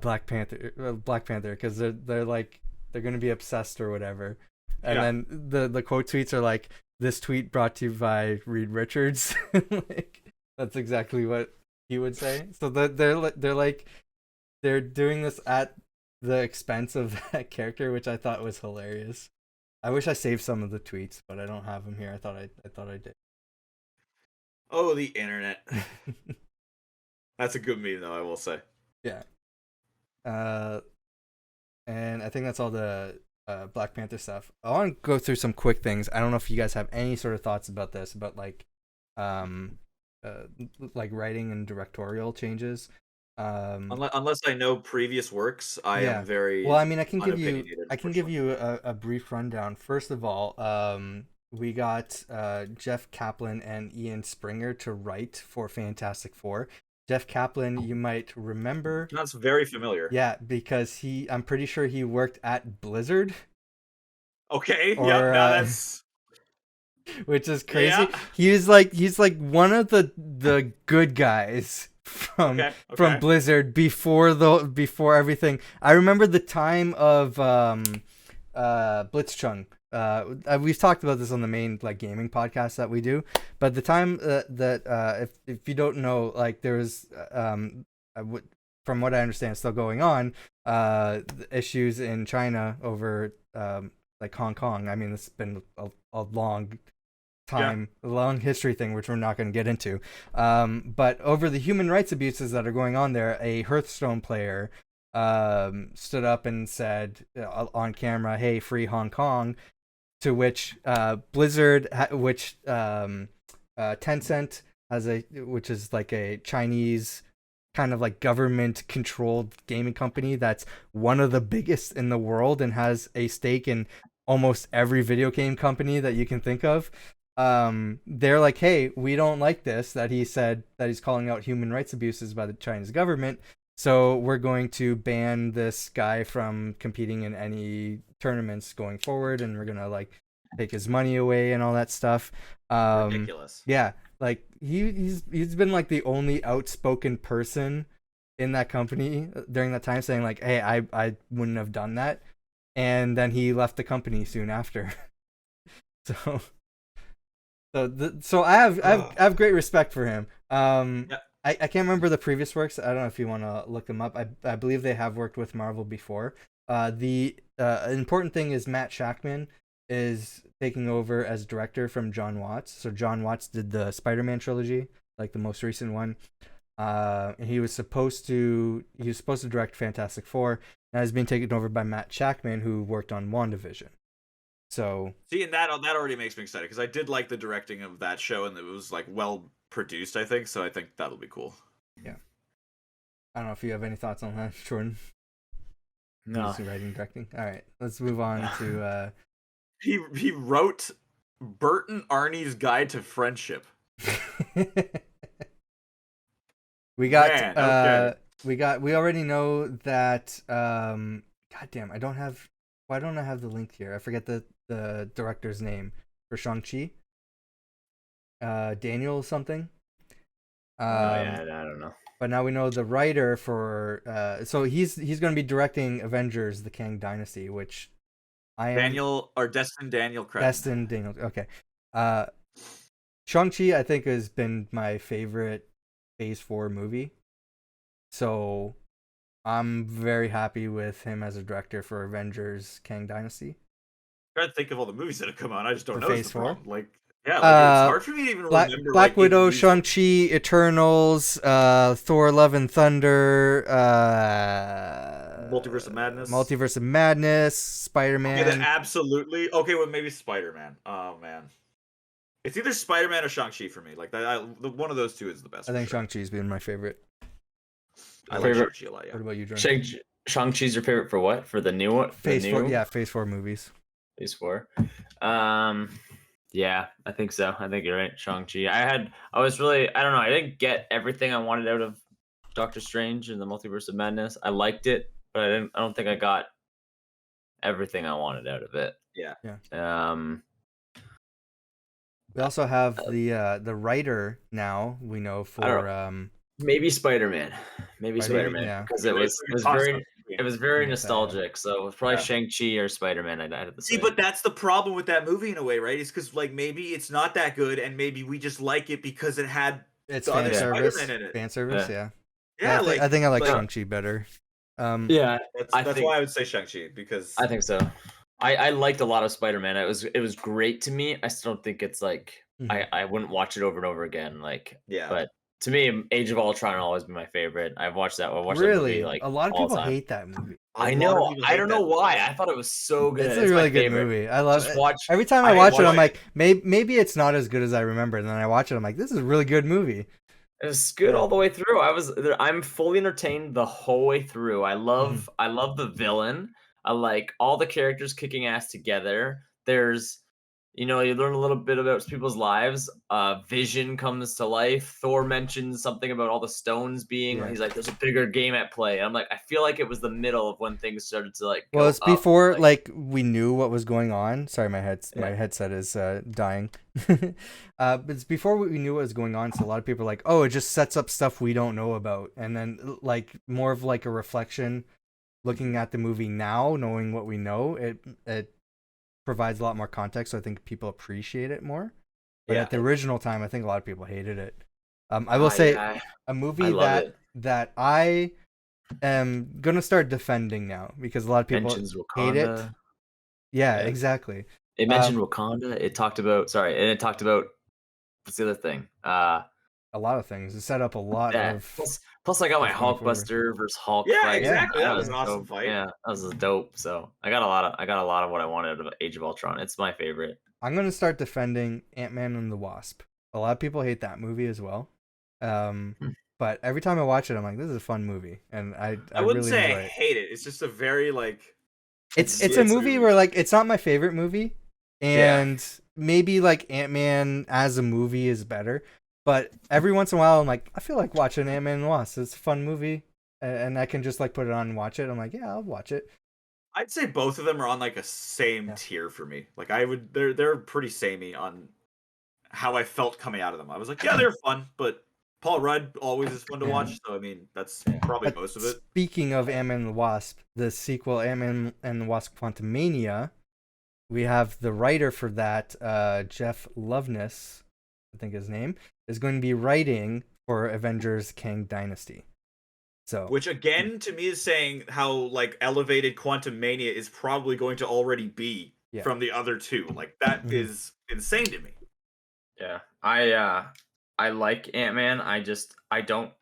Black Panther because they're like, they're gonna be obsessed or whatever. And then the quote tweets are like, this tweet brought to you by Reed Richards. Like, that's exactly what he would say. So they're doing this at the expense of that character, which I thought was hilarious. I wish I saved some of the tweets, but I don't have them here. I thought I did. Oh, the internet. That's a good meme, though, I will say. Yeah. And I think that's all the Black Panther stuff. I want to go through some quick things. I don't know if you guys have any sort of thoughts about this, about like writing and directorial changes. Unless I know previous works, I am very. Well, I mean, I can give you a brief rundown. First of all, we got Jeff Kaplan and Ian Springer to write for Fantastic Four. Jeff Kaplan, you might remember. That's very familiar. Yeah, because I'm pretty sure he worked at Blizzard. Okay. That's. Which is crazy. Yeah. He's like one of the good guys from Blizzard before everything. I remember the time of Blitzchung. We've talked about this on the main like gaming podcast that we do, but the time that if you don't know, like there's from what I understand still going on issues in China over like Hong Kong. I mean, it's been a long time, a long history thing, which we're not going to get into. But over the human rights abuses that are going on there, a Hearthstone player stood up and said on camera, "Hey, free Hong Kong." To which Blizzard, which Tencent has which is like a Chinese kind of like government controlled gaming company that's one of the biggest in the world and has a stake in almost every video game company that you can think of. They're like, hey, we don't like this, that he said that he's calling out human rights abuses by the Chinese government. So we're going to ban this guy from competing in any tournaments going forward. And we're going to like take his money away and all that stuff. Ridiculous. Yeah. Like he's been like the only outspoken person in that company during that time saying like, hey, I wouldn't have done that. And then he left the company soon after. So I have great respect for him. I can't remember the previous works. I don't know if you want to look them up. I believe they have worked with Marvel before. The important thing is Matt Shakman is taking over as director from John Watts. So John Watts did the Spider-Man trilogy, like the most recent one. He was supposed to direct Fantastic Four, and has been taken over by Matt Shakman, who worked on WandaVision. So see, and that already makes me excited because I did like the directing of that show, and it was like well produced, I think. So I think that'll be cool. Yeah. I don't know if you have any thoughts on that, Jordan. No. Writing, directing. All right, let's move on to. He wrote Bert and Arnie's Guide to Friendship. We got. We already know that. God damn! I don't have. Why don't I have the link here? I forget the director's name for Shang-Chi. Daniel something. I don't know. But now we know the writer for. So he's going to be directing Avengers: The Kang Dynasty, which Destin Daniel Craig. Destin Daniel. Okay. Shang-Chi, I think, has been my favorite Phase 4 movie. So I'm very happy with him as a director for Avengers: Kang Dynasty. I'm trying to think of all the movies that have come out. I just don't know. Phase 4. Like, yeah, it's hard for me to even remember. Black Widow, Shang-Chi, Eternals, Thor: Love and Thunder, Multiverse of Madness, Spider-Man. Okay, absolutely. Okay, well, maybe Spider-Man. Oh man, it's either Spider-Man or Shang-Chi for me. Like one of those two is the best. I think Shang-Chi's been my favorite. I like Shang-Chi a lot. Yeah. What about you, Jordan? Shang-Chi's your favorite for what? For the new one? Phase 4. Yeah, Phase 4 movies. Phase 4. Yeah, I think so. I think you're right. Shang-Chi. I don't know. I didn't get everything I wanted out of Doctor Strange and the Multiverse of Madness. I liked it, but I don't think I got everything I wanted out of it. Yeah. We also have the writer now. We know for maybe Spider-Man. Spider-Man. Because it was very nostalgic. So it's probably Shang-Chi or Spider-Man. I'd have to say. See, but that's the problem with that movie in a way, right? It's because like maybe it's not that good, and maybe we just like it because it had fan service. Fan service, yeah. Yeah, I think I like Shang-Chi better. Yeah, that's why I would say Shang-Chi, because I think so. I liked a lot of Spider-Man. It was great to me. I still don't think it's like I wouldn't watch it over and over again. Like, but to me, Age of Ultron will always be my favorite. I've watched that. Really? That movie, like, a lot of people hate that movie. I know. I don't know why. I thought it was so good. It's a really good movie. I love it. Every time I watch it, I'm like, maybe it's not as good as I remember. And then I watch it, I'm like, this is a really good movie. It was good all the way through. I'm fully entertained the whole way through. I love the villain. I like all the characters kicking ass together. There's, you learn a little bit about people's lives. Vision comes to life. Thor mentions something about all the stones being. He's like, "There's a bigger game at play." And I'm like, I feel like it was the middle of when things started to like. Well, it's before like we knew what was going on. Sorry, my headset is dying. But it's before we knew what was going on. So a lot of people are like, "Oh, it just sets up stuff we don't know about," and then like more of like a reflection, looking at the movie now, knowing what we know, it provides a lot more context, so I think people appreciate it more. But at the original time, I think a lot of people hated it. I will say a movie that I am gonna start defending now because a lot of people hate it. Yeah, exactly. It mentioned Wakanda. It talked about what's the other thing? A lot of things. It set up a lot of. Plus, I got my Hulkbuster versus Hulk. Yeah, exactly. That was an awesome fight. Yeah, that was dope. So I got a lot of what I wanted out of Age of Ultron. It's my favorite. I'm gonna start defending Ant-Man and the Wasp. A lot of people hate that movie as well. But every time I watch it, I'm like, this is a fun movie, and I wouldn't really say enjoy I hate it. It's just a very like. It's a movie where like it's not my favorite movie, and maybe like Ant-Man as a movie is better. But every once in a while, I'm like, I feel like watching Ant-Man and the Wasp. It's a fun movie, and I can just like put it on and watch it. I'm like, yeah, I'll watch it. I'd say both of them are on like a same tier for me. Like they're pretty samey on how I felt coming out of them. I was like, yeah, they're fun, but Paul Rudd always is fun to watch. So I mean, that's probably most of it. Speaking of Ant-Man and the Wasp, the sequel Ant-Man and the Wasp: Quantumania, we have the writer for that, Jeff Loveness, I think his name, is going to be writing for Avengers: Kang Dynasty. So, which again to me is saying how like elevated Quantumania is probably going to already be from the other two. Like that is insane to me. Yeah, I like Ant-Man. I don't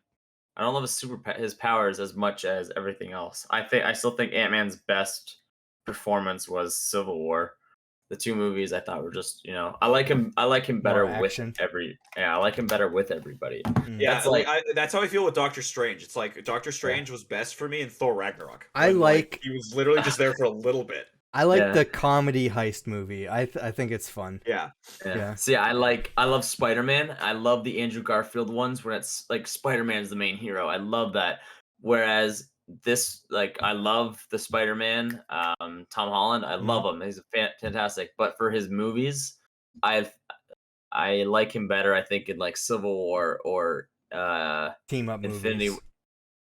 love his powers as much as everything else. I still think Ant-Man's best performance was Civil War. The two movies I thought were just, I like him better with I like him better with everybody. Yeah, that's how I feel with Doctor Strange. It's like Doctor Strange was best for me in Thor Ragnarok. He was literally just there for a little bit. I like the comedy heist movie. I think it's fun. Yeah. See, I love Spider-Man. I love the Andrew Garfield ones where it's like Spider-Man's the main hero. I love that. Whereas this, like, I love the Spider-Man, Tom Holland. I love him. He's fantastic. But for his movies, I like him better. I think in like Civil War or team up Infinity movies.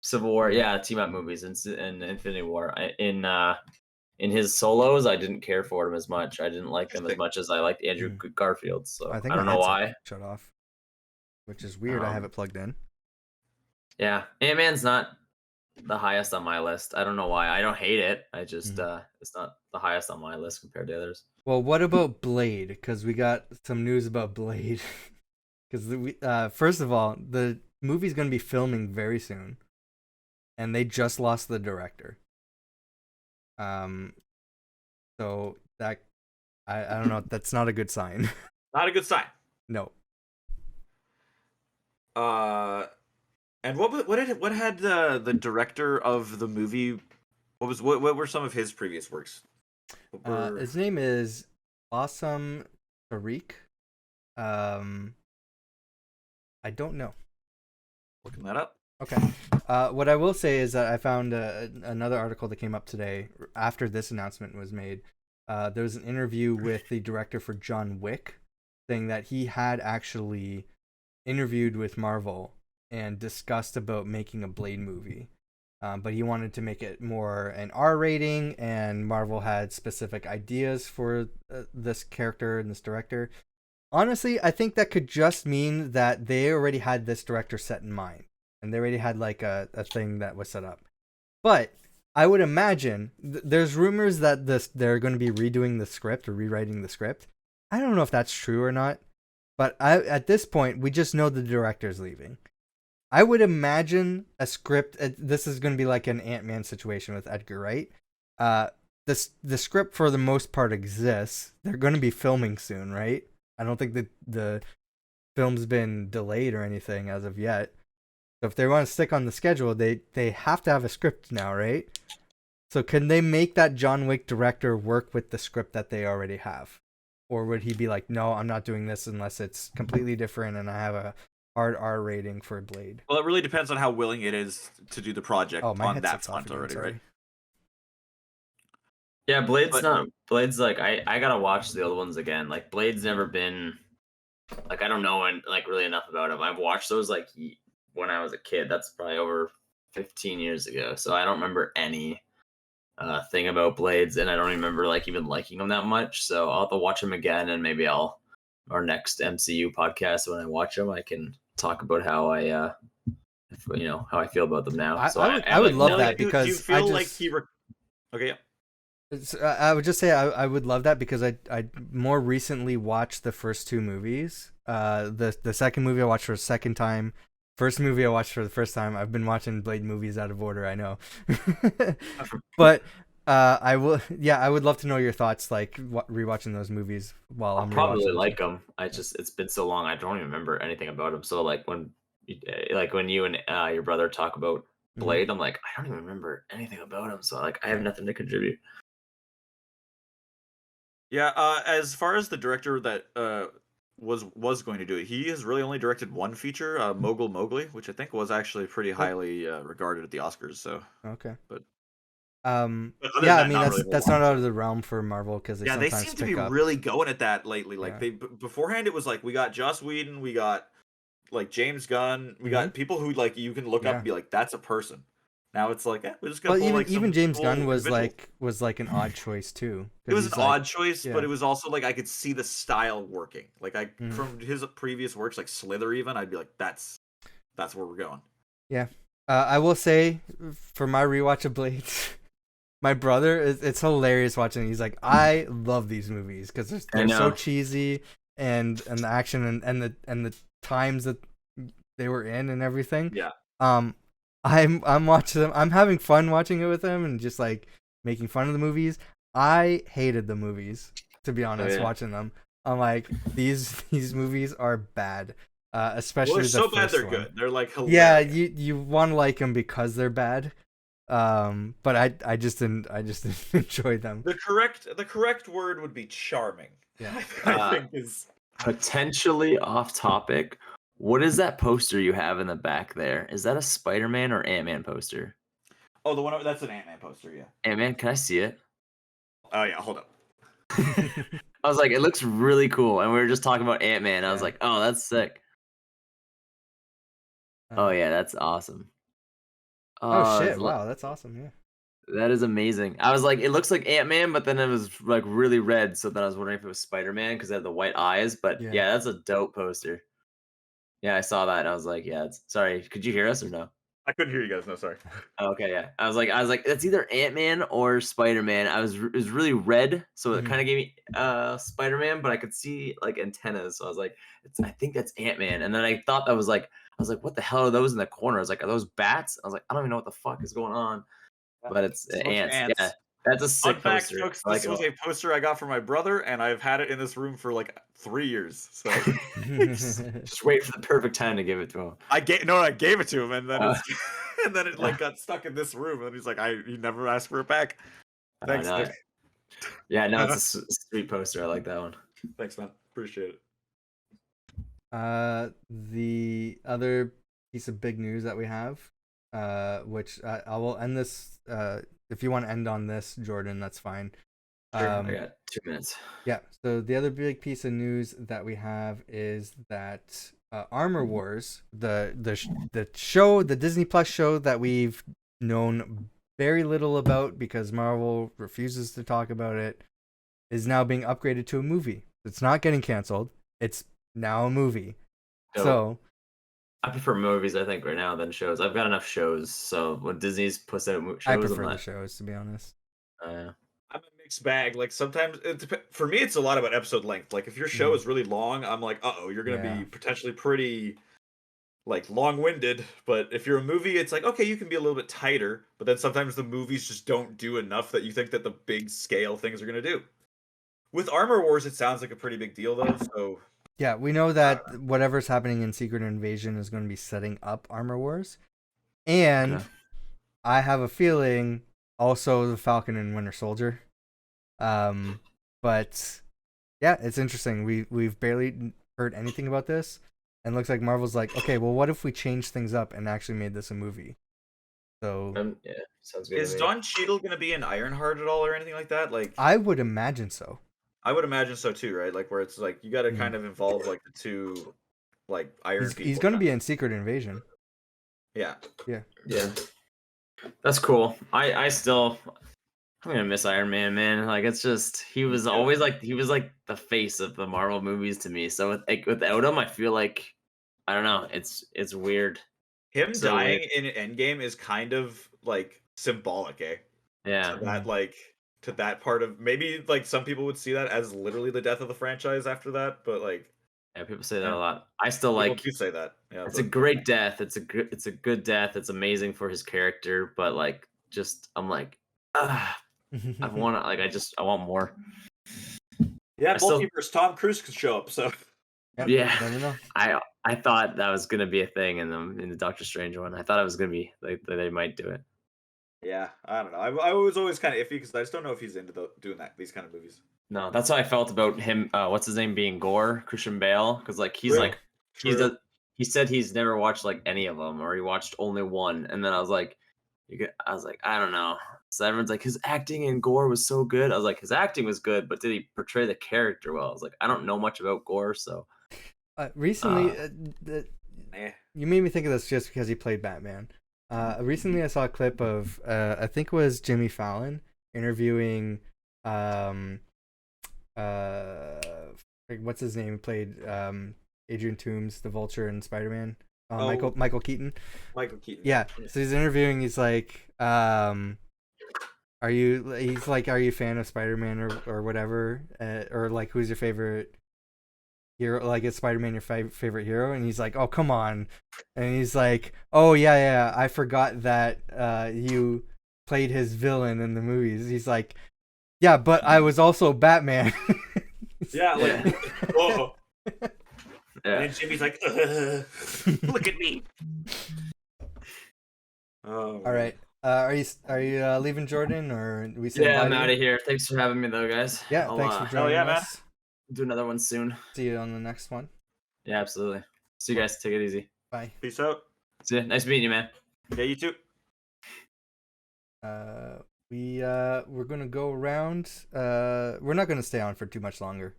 Civil War, team up movies and Infinity War. In his solos, I didn't care for him as much. I didn't like them as much as I liked Andrew Garfield. So I don't know why. Shut off, which is weird. I have it plugged in. Yeah, Ant-Man's not the highest on my list. I don't know why. I don't hate it. I just it's not the highest on my list compared to others. Well, what about Blade? Because we got some news about Blade. Because first of all, the movie's going to be filming very soon, and they just lost the director. So that I don't know. That's not a good sign. Not a good sign. No. And what had the director of the movie? What were some of his previous works? His name is Bassam Tariq. I don't know. Looking that up. Okay. What I will say is that I found another article that came up today after this announcement was made. There was an interview with the director for John Wick saying that he had actually interviewed with Marvel and discussed about making a Blade movie. But he wanted to make it more an R rating, and Marvel had specific ideas for this character and this director. Honestly, I think that could just mean that they already had this director set in mind. And they already had like a thing that was set up. But I would imagine there's rumors that they're going to be redoing the script or rewriting the script. I don't know if that's true or not. But at this point, we just know the director's leaving. I would imagine a script. This is going to be like an Ant-Man situation with Edgar Wright. The script for the most part exists. They're going to be filming soon, right? I don't think that the film's been delayed or anything as of yet. So if they want to stick on the schedule, they have to have a script now, right? So can they make that John Wick director work with the script that they already have? Or would he be like, no, I'm not doing this unless it's completely different and I have a hard R rating for Blade? Well, it really depends on how willing it is to do the project on that front already, right? Yeah, Blade's like I gotta watch the other ones again. Like Blade's never been like I don't know like really enough about him. I've watched those like when I was a kid. That's probably over 15 years ago. So I don't remember any thing about Blades, and I don't remember like even liking them that much. So I'll have to watch them again, and maybe our next MCU podcast when I watch them, I can talk about how I how I feel about them now. I would love that because do you feel like okay, yeah. I would just say I would love that because I more recently watched the first two movies. The second movie I watched for a second time. First movie I watched for the first time. I've been watching Blade movies out of order, I know. But I would love to know your thoughts, like rewatching those movies while I'm probably like them. It's been so long I don't even remember anything about them. So like when you and your brother talk about Blade, I'm like I don't even remember anything about him. So like I have nothing to contribute. Yeah, as far as the director that was going to do it, he has really only directed one feature, Mogul Mowgli, which I think was actually pretty highly regarded at the Oscars. So okay, but yeah, I mean that's not out of the realm for Marvel because they seem to be really going at that lately. Like they beforehand, it was like we got Joss Whedon, we got like James Gunn, we got people who like you can look up and be like that's a person. Now it's like, we're just gonna pull even James Gunn was like an odd choice too. It was an odd choice, but it was also like I could see the style working. Like from his previous works, like Slither, even I'd be like, that's where we're going. Yeah, I will say for my rewatch of Blade, my brother, it's hilarious watching. He's like, I love these movies because they're so cheesy and the action and the times that they were in and everything. Yeah. I'm watching them. I'm having fun watching it with him and just like making fun of the movies. I hated the movies, to be honest, watching them. I'm like, these movies are bad. Especially they're so bad they're good. They're like hilarious. Yeah, you want to like them because they're bad. But I just didn't enjoy them. The correct word would be charming. Yeah. I think is potentially off topic. What is that poster you have in the back there? Is that a Spider-Man or Ant-Man poster? Oh, the one that's an Ant-Man poster, yeah. Ant-Man, can I see it? Oh yeah, hold up. I was like, it looks really cool, and we were just talking about Ant-Man. I was like, oh, that's sick. Oh yeah, that's awesome. Oh shit! Wow, that's awesome. Yeah. That is amazing. I was like, it looks like Ant-Man, but then it was like really red. So then I was wondering if it was Spider-Man because it had the white eyes. But yeah, that's a dope poster. Yeah, I saw that. And I was like, yeah. Sorry, could you hear us or no? I couldn't hear you guys. No, sorry. Okay, yeah. I was like, it's either Ant-Man or Spider-Man. It was really red, so it kind of gave me Spider-Man, but I could see like antennas. So I was like, I think that's Ant-Man. And then I thought that was like, I was like, what the hell are those in the corner? I was like, are those bats? I was like, I don't even know what the fuck is going on. But it's ants. Yeah, that's a sick poster. Folks, this was a poster I got from my brother, and I've had it in this room for like 3 years. So just wait for the perfect time to give it to him. I gave it to him, and then and then it like got stuck in this room, and he's like, "You never asked for it back." Thanks. No. Yeah, no, it's a sweet poster. I like that one. Thanks, man. Appreciate it. The other piece of big news that we have, which I will end this. If you want to end on this, Jordan, that's fine. Sure, I got 2 minutes. Yeah. So the other big piece of news that we have is that Armor Wars, the show, the Disney Plus show that we've known very little about because Marvel refuses to talk about it, is now being upgraded to a movie. It's not getting canceled. It's now a movie. So I prefer movies, I think, right now than shows. I've got enough shows, so when Disney's puts out shows, I prefer the shows, to be honest. I'm a mixed bag. Like sometimes, for me, it's a lot about episode length. Like if your show is really long, I'm like, you're gonna be potentially pretty like long-winded. But if you're a movie, it's like, okay, you can be a little bit tighter. But then sometimes the movies just don't do enough that you think that the big scale things are gonna do. With Armor Wars, it sounds like a pretty big deal, though. So Yeah, we know that whatever's happening in Secret Invasion is going to be setting up Armor Wars, and I have a feeling also the Falcon and Winter Soldier. But yeah, it's interesting. We've barely heard anything about this, and it looks like Marvel's like, okay, well, what if we change things up and actually made this a movie? So yeah, sounds good. Is Don Cheadle gonna be in Ironheart at all or anything like that? Like, I would imagine so. I would imagine so too, right? Like where it's like you got to kind of involve like the two, like Iron people. He's gonna be in Secret Invasion. Yeah. That's cool. I'm gonna miss Iron Man, man. Like it's just he was always like the face of the Marvel movies to me. So without him, I feel like I don't know. It's weird. Him dying in Endgame is kind of like symbolic, eh? Yeah. To that part of maybe like some people would see that as literally the death of the franchise after that, but like yeah, people say that a lot. I still like you say that. Yeah, it's a great death. It's a good death. It's amazing for his character, but like just I'm like I want more. Yeah, Multiverse Tom Cruise could show up, so yeah. Never know. I thought that was gonna be a thing in the Doctor Strange one. I thought it was gonna be like they might do it. Yeah, I don't know. I was always kind of iffy because I just don't know if he's into doing these kind of movies. No, that's how I felt about him. What's his name being Gore, Christian Bale, because like he said he's never watched like any of them, or he watched only one, and then I was like, I don't know. So everyone's like, his acting in Gore was so good. I was like, his acting was good, but did he portray the character well? I was like, I don't know much about Gore, so. Recently, you made me think of this just because he played Batman. Recently, I saw a clip of I think it was Jimmy Fallon interviewing what's his name? He played Adrian Toomes, the Vulture, in Spider-Man. Michael Keaton. Michael Keaton. Yeah. So he's interviewing. He's like, are you a fan of Spider-Man or whatever? Or like, who's your favorite hero? Like, is Spider-Man your favorite hero? And he's like, oh, come on. And he's like, oh yeah, I forgot that you played his villain in the movies. He's like, yeah, but I was also Batman. Yeah, like, whoa. Yeah. And Jimmy's like, look at me. Oh. All right. Are you leaving Jordan, or we? Yeah, I'm out of here. Thanks for having me, though, guys. Yeah, thanks for joining us. Man. Do another one soon. See you on the next one. Yeah, absolutely. See you guys. Take it easy. Bye. Peace out. See you. Nice meeting you, man. Yeah, you too. We're gonna go around. We're not gonna stay on for too much longer.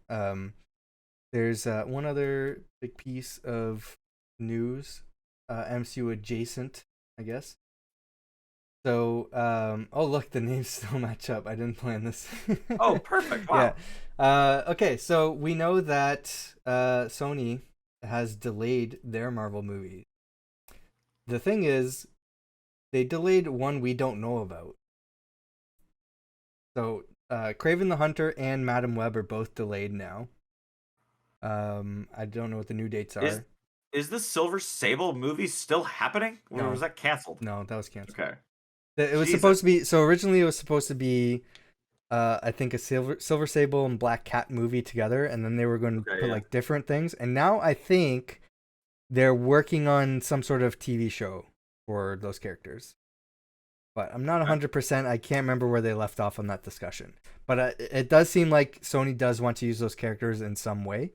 There's one other big piece of news, MCU adjacent, I guess. So, oh look, the names still match up. I didn't plan this. Oh, perfect! Wow. Yeah. Okay, so we know that Sony has delayed their Marvel movie. The thing is, they delayed one we don't know about. So, Kraven the Hunter and Madam Web are both delayed now. I don't know what the new dates are. Is the Silver Sable movie still happening? No. Or was that canceled? No, that was canceled. Okay. It was supposed to be. So originally, it was supposed to be, I think, a Silver Sable and Black Cat movie together, and then they were going to put like different things. And now I think they're working on some sort of TV show for those characters. But I'm not 100%. I can't remember where they left off on that discussion. But it does seem like Sony does want to use those characters in some way.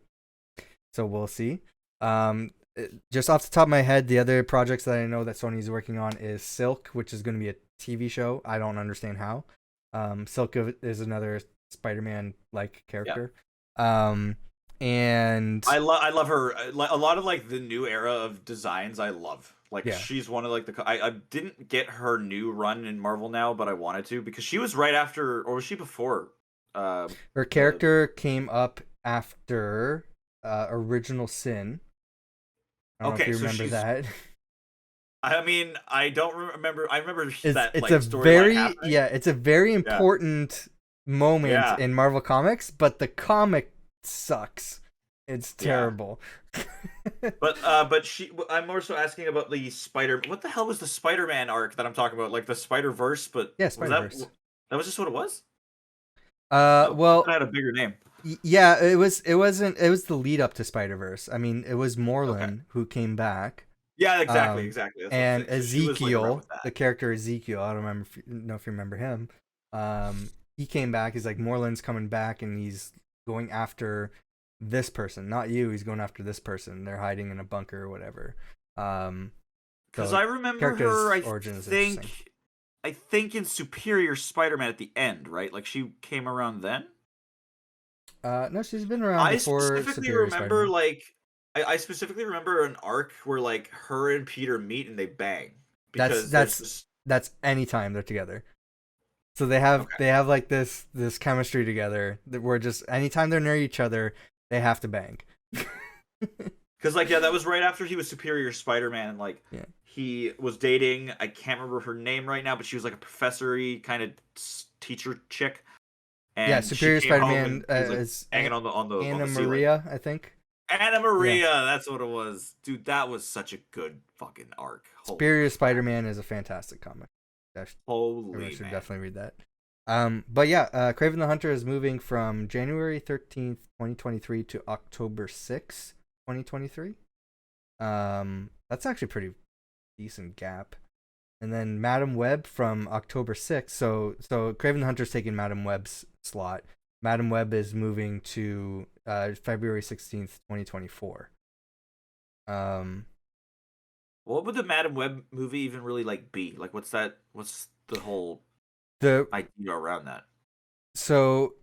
So we'll see. Just off the top of my head, the other projects that I know that Sony's working on is Silk, which is going to be a TV show. I don't understand how. Silk is another Spider-Man-like character. Yeah. And I love her. A lot of like the new era of designs I love. Like she's one of like I didn't get her new run in Marvel now, but I wanted to because she was right after, or was she before? Her character came up after Original Sin. I don't know if you remember that. I mean, I don't remember. I remember that. It's a very important moment in Marvel Comics, but the comic sucks. It's terrible. But I'm more so asking about the Spider. What the hell was the Spider-Man arc that I'm talking about? Like the Spider-Verse, but Spider-Verse. That was just what it was. Well, it had a bigger name. Yeah, it was the lead up to Spider-Verse. I mean, it was Moreland who came back. Yeah, exactly. That's and what I'm saying. So Ezekiel, the character Ezekiel, I don't know if you remember him. He came back. He's like, Moreland's coming back, and he's going after this person, not you. He's going after this person. They're hiding in a bunker or whatever. Because I remember her. I think in Superior Spider-Man at the end, right? Like she came around then. No, she's been around before. I specifically remember an arc where like her and Peter meet and they bang. Because that's anytime they're together. So they have like this chemistry together that we're just anytime they're near each other, they have to bang. Because like that was right after he was Superior Spider-Man, and like he was dating, I can't remember her name right now, but she was like a professor-y kind of teacher chick. And Superior Spider-Man is hanging on the Anna Maria, I think. Anna Maria, that's what it was, dude. That was such a good fucking arc. Superior Spider-Man is a fantastic comic. Holy, should definitely read that. But yeah, Kraven the Hunter is moving from January 13th, 2023 to October 6th, 2023. That's actually pretty decent gap. And then Madam Web from October 6th. So Kraven the Hunter's taking Madam Web's slot. Madam Web is moving to February 16th, 2024. What would the Madam Web movie even really like be? Like what's the whole idea around that? So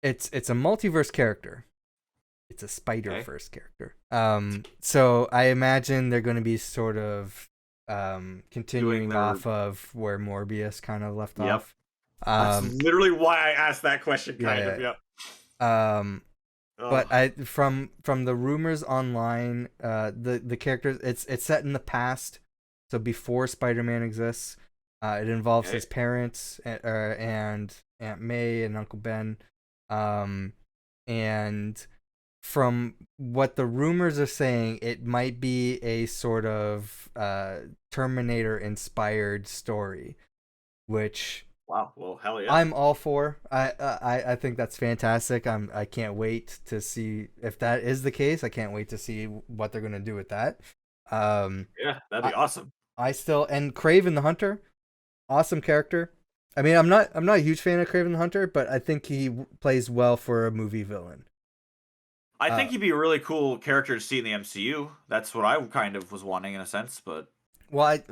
it's a multiverse character. It's a Spider-Verse character. So I imagine they're going to be sort of continuing off of where Morbius kind of left off. That's literally why I asked that question. But from the rumors online, the characters it's set in the past, so before Spider-Man exists. It involves his parents and Aunt May and Uncle Ben, and from what the rumors are saying, it might be a sort of Terminator-inspired story, which wow, well, hell yeah, I'm all for. I think that's fantastic. I can't wait to see if that is the case. I can't wait to see what they're gonna do with that. Yeah, that'd be awesome. And Kraven the Hunter, awesome character. I mean, I'm not a huge fan of Kraven the Hunter, but I think he plays well for a movie villain. I think he'd be a really cool character to see in the MCU. That's what I kind of was wanting in a sense, but I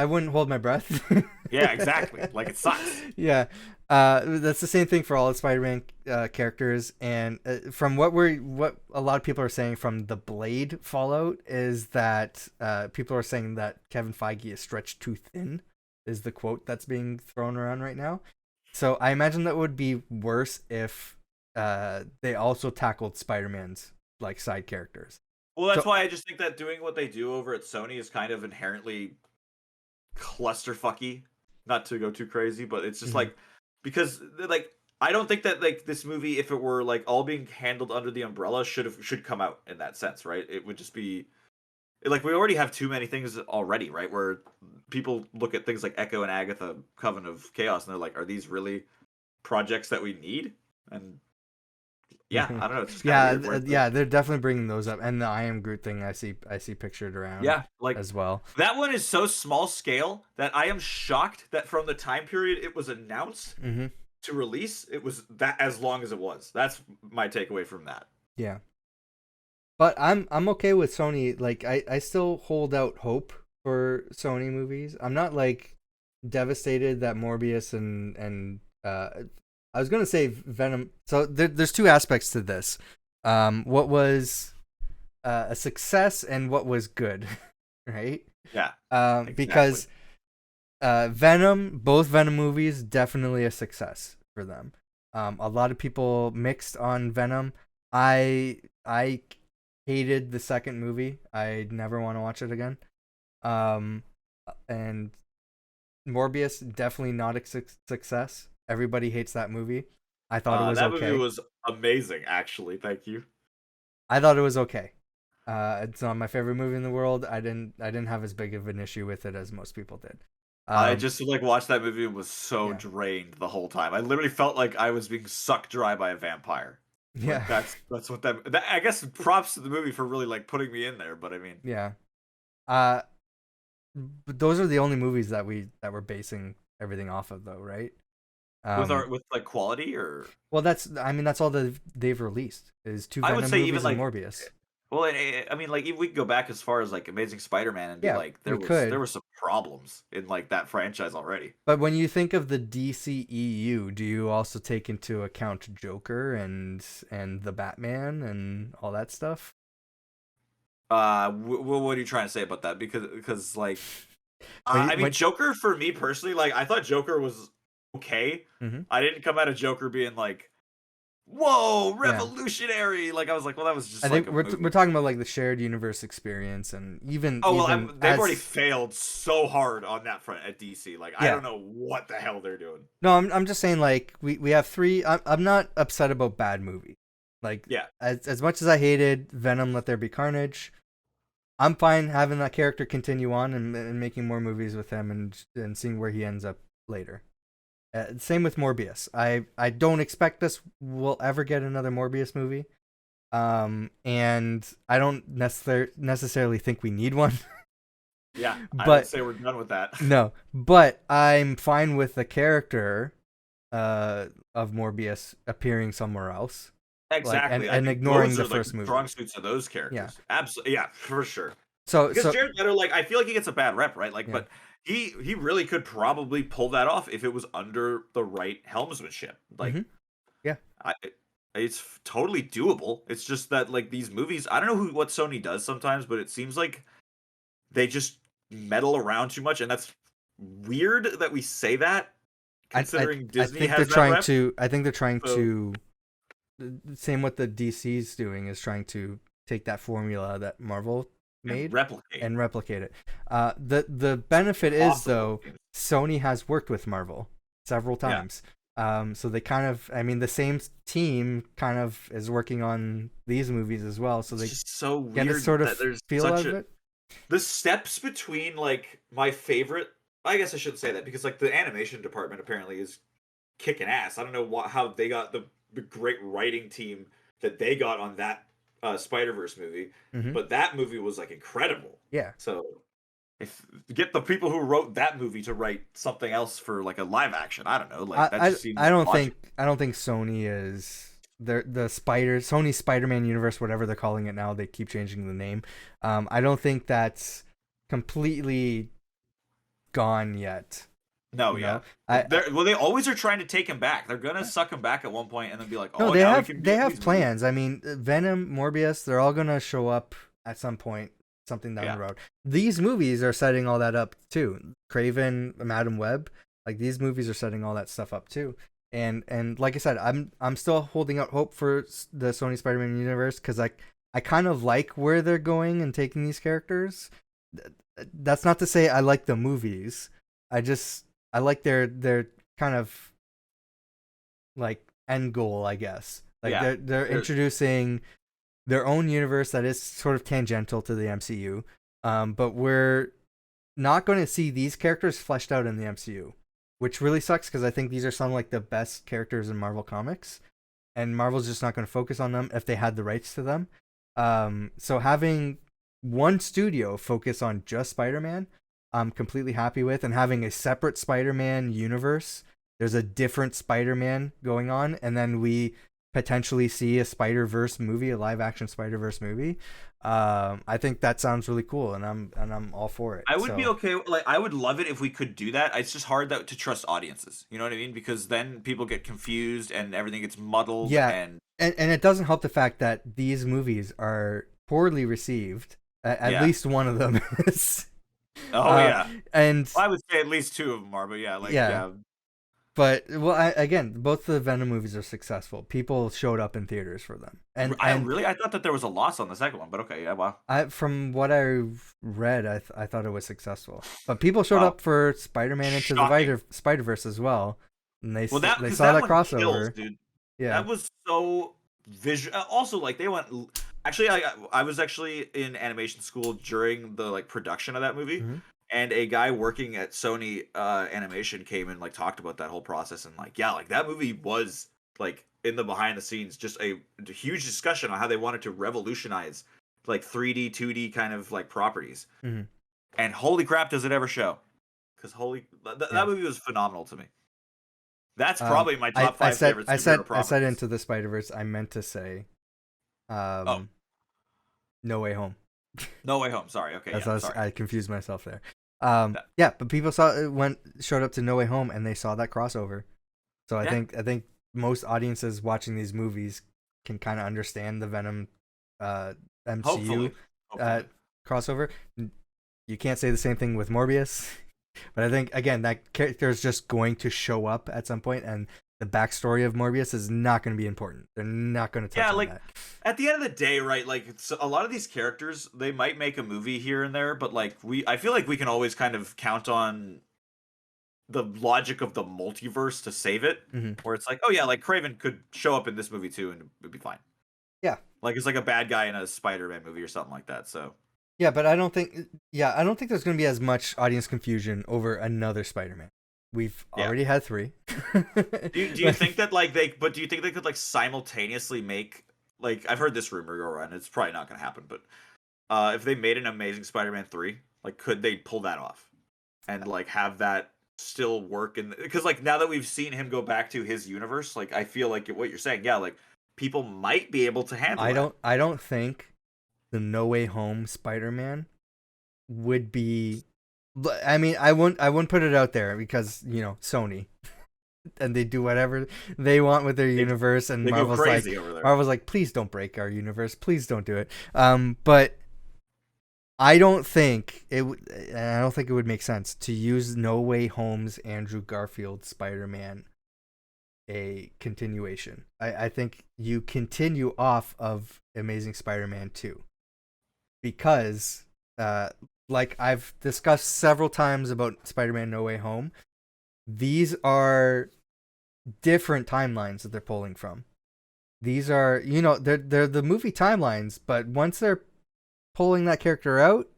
wouldn't hold my breath. Yeah, exactly. Like it sucks. Yeah, that's the same thing for all the Spider-Man characters. And from what a lot of people are saying from the Blade fallout is that people are saying that Kevin Feige is stretched too thin. Is the quote that's being thrown around right now. So I imagine that would be worse if they also tackled Spider-Man's like side characters. Well, that's why I just think that doing what they do over at Sony is kind of inherently clusterfucky. Not to go too crazy, but it's just like because like I don't think that like this movie, if it were like all being handled under the umbrella, should come out in that sense, right? It would just be like we already have too many things already, right? Where people look at things like Echo and Agatha, Coven of Chaos, and they're like, "Are these really projects that we need?" And yeah, I don't know. It's just they're definitely bringing those up, and the I Am Groot thing I see pictured around. Yeah, like as well. That one is so small scale that I am shocked that from the time period it was announced to release, it was that as long as it was. That's my takeaway from that. Yeah, but I'm okay with Sony. Like I still hold out hope for Sony movies. I'm not like devastated that Morbius and I was going to say Venom. So there's two aspects to this. What was a success and what was good, right? Yeah. Exactly. Because both Venom movies, definitely a success for them. A lot of people mixed on Venom. I hated the second movie. I never want to watch it again. And Morbius, definitely not a success. Everybody hates that movie. I thought it was okay. That movie was amazing, actually. Thank you. I thought it was okay. It's not my favorite movie in the world. I didn't have as big of an issue with it as most people did. I just like watched that movie and was so drained the whole time. I literally felt like I was being sucked dry by a vampire. Yeah, like, that's what that. I guess props to the movie for really like putting me in there. But I mean, yeah. But those are the only movies that we're basing everything off of, though, right? With like quality or well, that's all that they've released is 2 Venom movies even, like, and Morbius. Well, I mean, like, if we could go back as far as like Amazing Spider-Man and be like, there were some problems in like that franchise already. But when you think of the DCEU, do you also take into account Joker and the Batman and all that stuff? What are you trying to say about that? Because like, I mean, Joker for me personally, like, I thought Joker was okay. Mm-hmm. I didn't come out of Joker being like, whoa, revolutionary. Like, I was like, well, that was just. I think we're talking about like the shared universe experience, and even. They've already failed so hard on that front at DC. Like, I don't know what the hell they're doing. No, I'm just saying, like, we have 3. I'm not upset about bad movies. Like, as much as I hated Venom, Let There Be Carnage, I'm fine having that character continue on and making more movies with him and seeing where he ends up later. Same with Morbius. I don't expect we'll ever get another Morbius movie. And I don't necessarily think we need one. Yeah, I would say we're done with that. No, but I'm fine with the character of Morbius appearing somewhere else. Exactly, and ignoring the first movie. Strong suits of those characters. Yeah, absolutely. Yeah, for sure. Because Jared Leto, like, I feel like he gets a bad rep, right? Like, but he really could probably pull that off if it was under the right helmsmanship. Like, it's totally doable. It's just that, like, these movies, I don't know what Sony does sometimes, but it seems like they just meddle around too much, and that's weird that we say that. Considering Disney has that rep. I think they're trying to. Same what the DC's doing is trying to take that formula that Marvel made and replicate it. The benefit is, though, Sony has worked with Marvel several times. So they kind of, I mean, the same team kind of is working on these movies as well. So they get a sort of feel of it. The steps between, like, my favorite, I guess I shouldn't say that, because like the animation department apparently is kicking ass. I don't know how they got the great writing team that they got on that Spider-Verse movie, but that movie was like incredible. Yeah. So if get the people who wrote that movie to write something else for like a live action, I don't know. Like, that just seems I don't think Sony is the Sony Spider-Man universe, whatever they're calling it now. They keep changing the name. I don't think that's completely gone yet. No, they always are trying to take him back. They're gonna suck him back at one point and then be like, "Oh, no, they have plans." Movies. I mean, Venom, Morbius, they're all gonna show up at some point, something down the road. These movies are setting all that up too. Kraven, Madam Web, like, these movies are setting all that stuff up too. And like I said, I'm still holding out hope for the Sony Spider-Man universe, because I kind of like where they're going and taking these characters. That's not to say I like the movies. I like their kind of like end goal, I guess. Like, they're introducing their own universe that is sort of tangential to the MCU. But we're not going to see these characters fleshed out in the MCU, which really sucks, because I think these are some like the best characters in Marvel Comics, and Marvel's just not going to focus on them if they had the rights to them. So having one studio focus on just Spider-Man, I'm completely happy with, and having a separate Spider-Man universe. There's a different Spider-Man going on, and then we potentially see a Spider-Verse movie, a live-action Spider-Verse movie. I think that sounds really cool, and I'm all for it. I would be okay. Like, I would love it if we could do that. It's just hard to trust audiences. You know what I mean? Because then people get confused and everything gets muddled. Yeah, and it doesn't help the fact that these movies are poorly received. At least one of them is. Oh yeah, and I would say at least 2 of them are, but yeah. But again, both the Venom movies are successful. People showed up in theaters for them, and I thought that there was a loss on the second one, but okay, yeah, wow. From what I read, I thought it was successful, but people showed up for Spider-Man Into the Spider-Verse as well, and they saw that crossover. Kills, dude. Yeah, that was so visual. Also, like, they went. Actually, I was actually in animation school during the like production of that movie, And a guy working at Sony Animation came and like talked about that whole process, and like, yeah, like that movie was like in the behind the scenes just a huge discussion on how they wanted to revolutionize like 3D, 2D kind of like properties. Mm-hmm. And holy crap, does it ever show? Because that movie was phenomenal to me. That's probably my top 5 favorite superhero properties. I said Into the Spider-Verse. I meant to say, No Way Home. No Way Home. Sorry. Okay. Yeah, sorry. I confused myself there. Yeah, but people showed up to No Way Home and they saw that crossover. So I think most audiences watching these movies can kind of understand the Venom MCU Hopefully. crossover. You can't say the same thing with Morbius, but I think again that character is just going to show up at some point, and the backstory of Morbius is not going to be important. They're not going to touch on that. At the end of the day, right? Like a lot of these characters, they might make a movie here and there, but like I feel like we can always kind of count on the logic of the multiverse to save it. Mm-hmm. Where it's like, oh yeah, like Kraven could show up in this movie too, and it'd be fine. Yeah, like it's like a bad guy in a Spider-Man movie or something like that. So. Yeah, but I don't think there's going to be as much audience confusion over another Spider-Man. We've already had 3. do you think that do you think they could like simultaneously make, like, I've heard this rumor go around, it's probably not going to happen, but if they made an Amazing Spider-Man 3, like, could they pull that off and like have that still work? Because like now that we've seen him go back to his universe, like I feel like what you're saying, yeah, like people might be able to handle I don't think the No Way Home Spider-Man would be. I mean, I wouldn't put it out there because Sony, and they do whatever they want with their universe, and Marvel's like, please don't break our universe, please don't do it. But I don't think it would make sense to use No Way Home's Andrew Garfield Spider-Man a continuation. I think you continue off of Amazing Spider-Man 2. Because, like I've discussed several times about Spider-Man No Way Home, these are different timelines that they're pulling from. These are, they're the movie timelines, but once they're pulling that character out,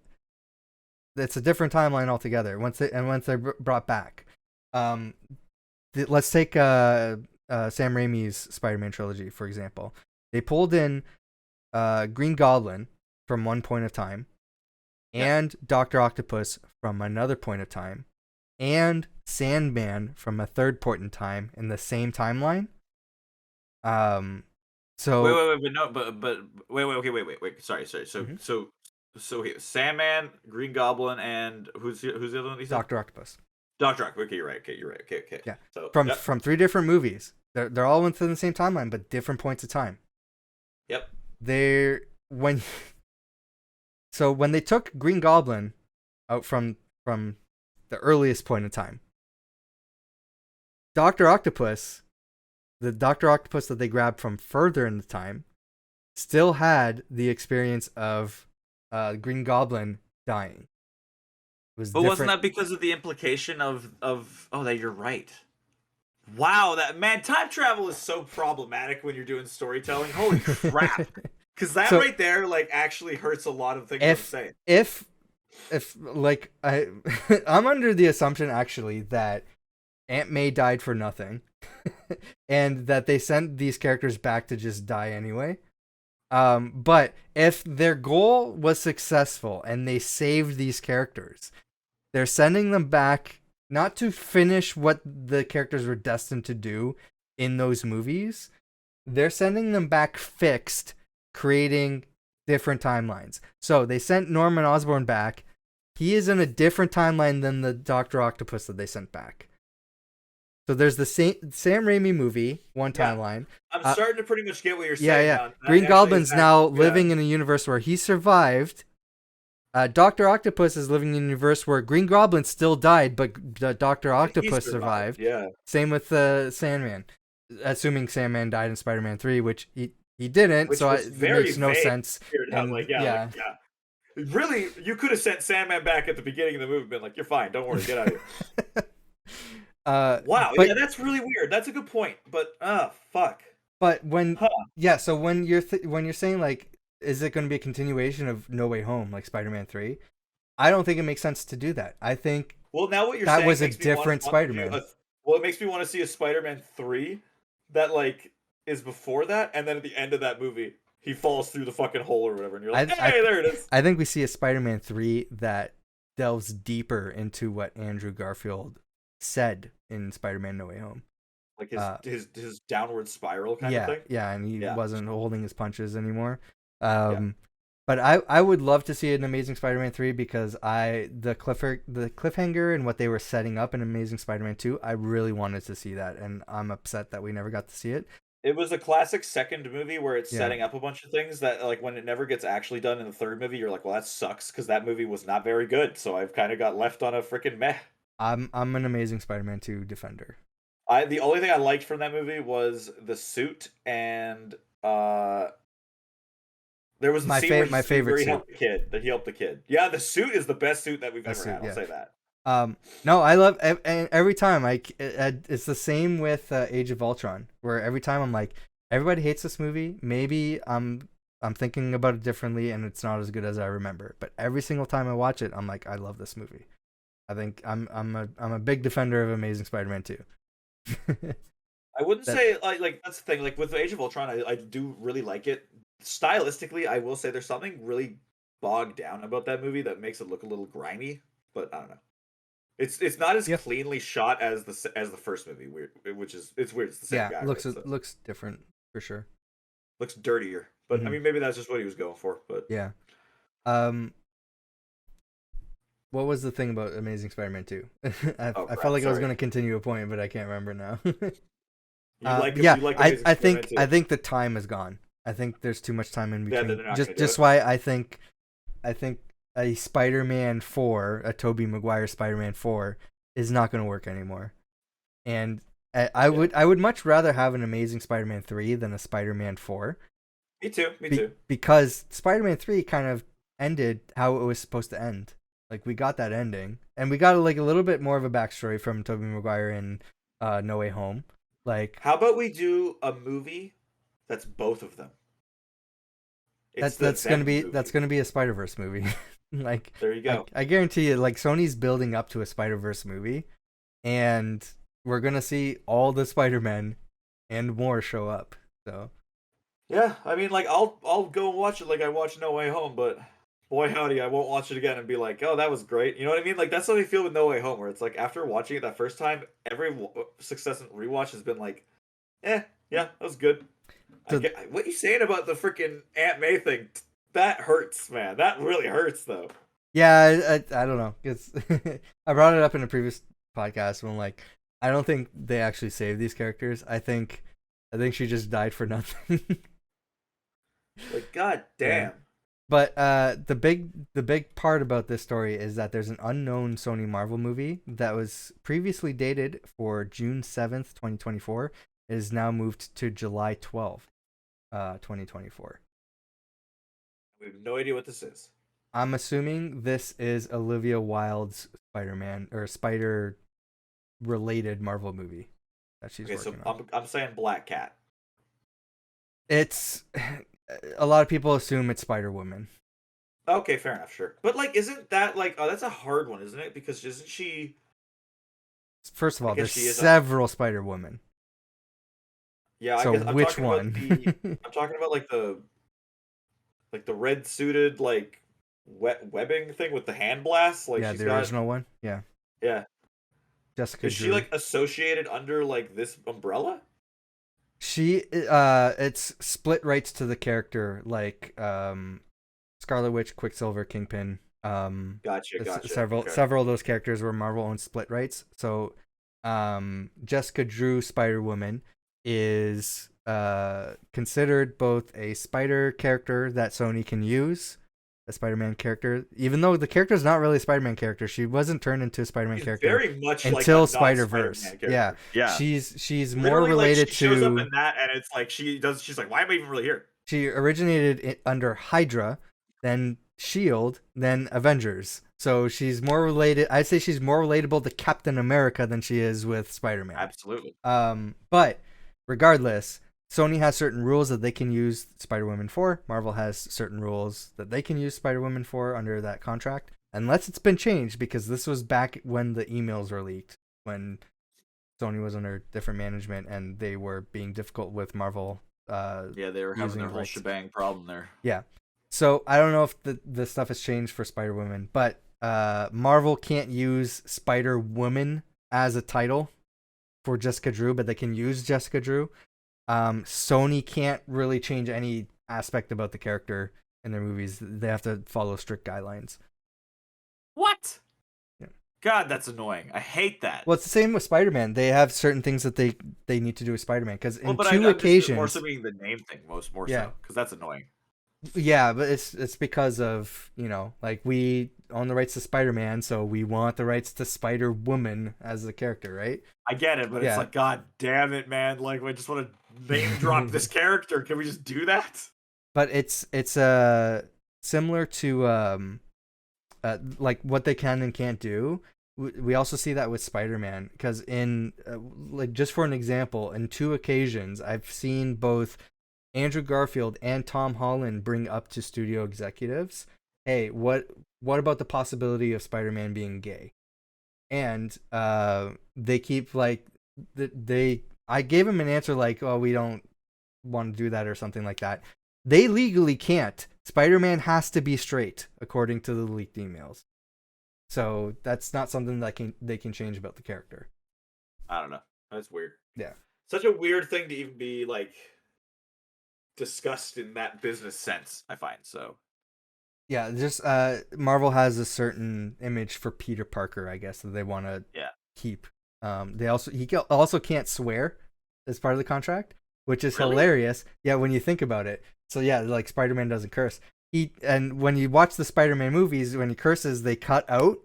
it's a different timeline altogether. Once they're brought back, let's take Sam Raimi's Spider-Man trilogy for example. They pulled in Green Goblin from one point of time, and Dr. Octopus from another point of time, and Sandman from a third point in time in the same timeline. So wait. Sorry. So Sandman, Green Goblin, and who's the other one? Dr. Octopus. Dr. Octopus. Okay, you're right. Okay. Yeah. So from 3 different movies. They're all within the same timeline, but different points of time. Yep. So when they took Green Goblin out from the earliest point in time, Dr. Octopus, the Dr. Octopus that they grabbed from further in the time, still had the experience of Green Goblin dying. Wasn't that because of the implication of that you're right? Wow, time travel is so problematic when you're doing storytelling. Holy crap. Because that right there, like, actually hurts a lot of things I'm saying. If like, I'm under the assumption, actually, that Aunt May died for nothing, and that they sent these characters back to just die anyway. But if their goal was successful and they saved these characters, they're sending them back not to finish what the characters were destined to do in those movies. They're sending them back fixed, creating different timelines. So they sent Norman Osborn back. He is in a different timeline than the Dr. Octopus that they sent back. So there's the Sam Raimi movie, one timeline. I'm starting to pretty much get what you're saying. Yeah. Green Goblin's now living in a universe where he survived. Dr. Octopus is living in a universe where Green Goblin still died, but Dr. Octopus survived. Yeah. Same with Sandman. Assuming Sandman died in Spider-Man 3, which he didn't, which so it makes no sense. Really, you could have sent Sandman back at the beginning of the movie and been like, you're fine, don't worry, get out of here. Wow, that's really weird. That's a good point, but fuck. But when so when you're saying, like, is it going to be a continuation of No Way Home, like Spider-Man 3? I don't think it makes sense to do that. I think now what you're that saying was a different Spider-Man. It makes me want to see a Spider-Man 3 that like is before that, and then at the end of that movie, he falls through the fucking hole or whatever, and you're like, hey, there it is. I think we see a Spider-Man 3 that delves deeper into what Andrew Garfield said in Spider-Man No Way Home. Like his downward spiral kind of thing? Yeah, and he wasn't holding his punches anymore. But I would love to see an Amazing Spider-Man 3 because the cliffhanger and what they were setting up in Amazing Spider-Man 2, I really wanted to see that, and I'm upset that we never got to see it. It was a classic second movie where it's setting up a bunch of things that, like, when it never gets actually done in the third movie, you're like, well, that sucks because that movie was not very good. So I've kind of got left on a freaking meh. I'm an Amazing Spider-Man 2 defender. The only thing I liked from that movie was the suit and there was my favorite where he suit. helped the kid. Yeah, the suit is the best suit that we've ever had. I'll say that. No, I love, and every time it's the same with Age of Ultron, where every time I'm like, everybody hates this movie. Maybe I'm thinking about it differently, and it's not as good as I remember. But every single time I watch it, I'm like, I love this movie. I think I'm a big defender of Amazing Spider-Man 2. I wouldn't say like that's the thing. Like with Age of Ultron, I do really like it. Stylistically, I will say there's something really bogged down about that movie that makes it look a little grimy. But I don't know. It's not as cleanly shot as the first movie. It's weird. It's the same guy. Looks different for sure. Looks dirtier, but I mean maybe that's just what he was going for. But yeah. What was the thing about Amazing Spider-Man 2? I felt like I was going to continue a point, but I can't remember now. I think the time is gone. I think there's too much time in between. Just why I think a Spider-Man 4, a Tobey Maguire Spider-Man 4, is not going to work anymore. And I would much rather have an Amazing Spider-Man 3 than a Spider-Man 4. Me too. Because Spider-Man 3 kind of ended how it was supposed to end. Like, we got that ending, and we got like a little bit more of a backstory from Tobey Maguire in No Way Home. Like, how about we do a movie that's both of them? That's gonna be a Spider-Verse movie. Like, there you go. I guarantee you, like, Sony's building up to a Spider-Verse movie, and we're gonna see all the Spider-Men and more show up. So, yeah, I mean, like, I'll go and watch it like I watched No Way Home, but boy howdy, I won't watch it again and be like, oh, that was great. You know what I mean? Like, that's how I feel with No Way Home, where it's like, after watching it that first time, every successive rewatch has been like, yeah, that was good. What are you saying about the freaking Aunt May thing? That hurts, man. That really hurts, though. Yeah, I don't know. It's I brought it up in a previous podcast when I'm like, I don't think they actually saved these characters. I think she just died for nothing. Like, god damn. Yeah. But the big part about this story is that there's an unknown Sony Marvel movie that was previously dated for June 7th, 2024. It is now moved to July 12th, 2024. We have no idea what this is. I'm assuming this is Olivia Wilde's Spider-Man or Spider-related Marvel movie that she's working on. I'm saying Black Cat. It's a lot of people assume it's Spider-Woman. Okay, fair enough, sure. But like, isn't that like? Oh, that's a hard one, isn't it? Because isn't she? First of all, there's several Spider-Women. Yeah, so I guess I'm which talking one? About I'm talking about like the red suited like webbing thing with the hand blast. Like, the original one. Yeah. Yeah. Jessica. Is she like associated under like this umbrella? She it's split rights to the character, like Scarlet Witch, Quicksilver, Kingpin. Gotcha. Several of those characters were Marvel owned split rights. So Jessica Drew Spider-Woman is considered both a spider character that Sony can use, a Spider-Man character, even though the character is not really a Spider-Man character. She wasn't turned into a Spider-Man character very much until like Spider-Verse. Yeah. She's more literally, related like, she shows to up in that, and it's like she's like, why am I even really here? She originated under Hydra, then Shield, then Avengers. So she's more related. I'd say she's more relatable to Captain America than she is with Spider-Man. Absolutely. But regardless, Sony has certain rules that they can use Spider-Woman for. Marvel has certain rules that they can use Spider-Woman for under that contract, unless it's been changed, because this was back when the emails were leaked, when Sony was under different management and they were being difficult with Marvel. They were having their whole shebang problem there. Yeah. So I don't know if the stuff has changed for Spider-Woman, but Marvel can't use Spider-Woman as a title for Jessica Drew, but they can use Jessica Drew. Sony can't really change any aspect about the character in their movies. They have to follow strict guidelines. What? Yeah. God, that's annoying. I hate that. Well, it's the same with Spider-Man. They have certain things that they need to do with Spider-Man, because in two occasions, more so being the name thing, more so, because that's annoying. Yeah, but it's because of, like, we own the rights to Spider-Man, so we want the rights to Spider-Woman as a character, right? I get it, but it's like, God damn it, man! Like, I just want to name drop this character. Can we just do that? But it's similar to like what they can and can't do. We also see that with Spider-Man, because in like, just for an example, in two occasions, I've seen both Andrew Garfield and Tom Holland bring up to studio executives, hey, what about the possibility of Spider-Man being gay? And they keep like, I gave him an answer like, oh, we don't want to do that or something like that. They legally can't. Spider-Man has to be straight, according to the leaked emails. So that's not something that they can change about the character. I don't know. That's weird. Yeah. Such a weird thing to even be like discussed in that business sense, I find. So yeah, just Marvel has a certain image for Peter Parker, I guess, that they want to keep. He also can't swear as part of the contract, which is hilarious. Yeah, when you think about it. So yeah, like, Spider-Man doesn't curse. And when you watch the Spider-Man movies, when he curses, they cut out,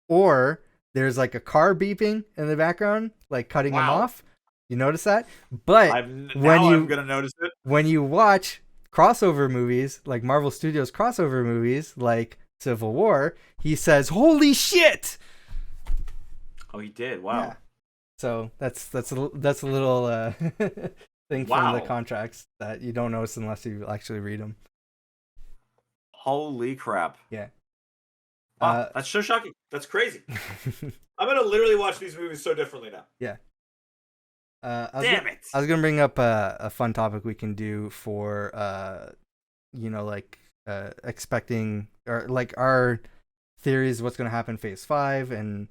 or there's like a car beeping in the background, like cutting him off. You notice that? But I'm gonna notice it. When you watch crossover movies, like Marvel Studios crossover movies, like Civil War, he says, "Holy shit!" Oh, he did. Wow. Yeah. So that's a little thing from the contracts that you don't notice unless you actually read them. Holy crap! Yeah. Wow, that's so shocking. That's crazy. I'm gonna literally watch these movies so differently now. Yeah. Damn it! I was gonna bring up a fun topic we can do for expecting, or like our theories, what's gonna happen in Phase 5, and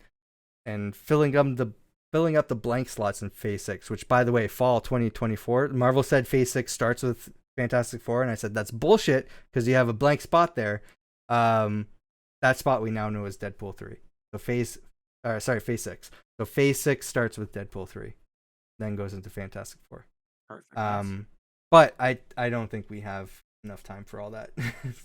filling up the blank slots in Phase 6. Which, by the way, fall 2024. Marvel said Phase 6 starts with Fantastic Four, and I said that's bullshit because you have a blank spot there. That spot we now know is Deadpool 3. So Phase 6. So Phase 6 starts with Deadpool 3. Then goes into Fantastic Four. Perfect. But I don't think we have enough time for all that.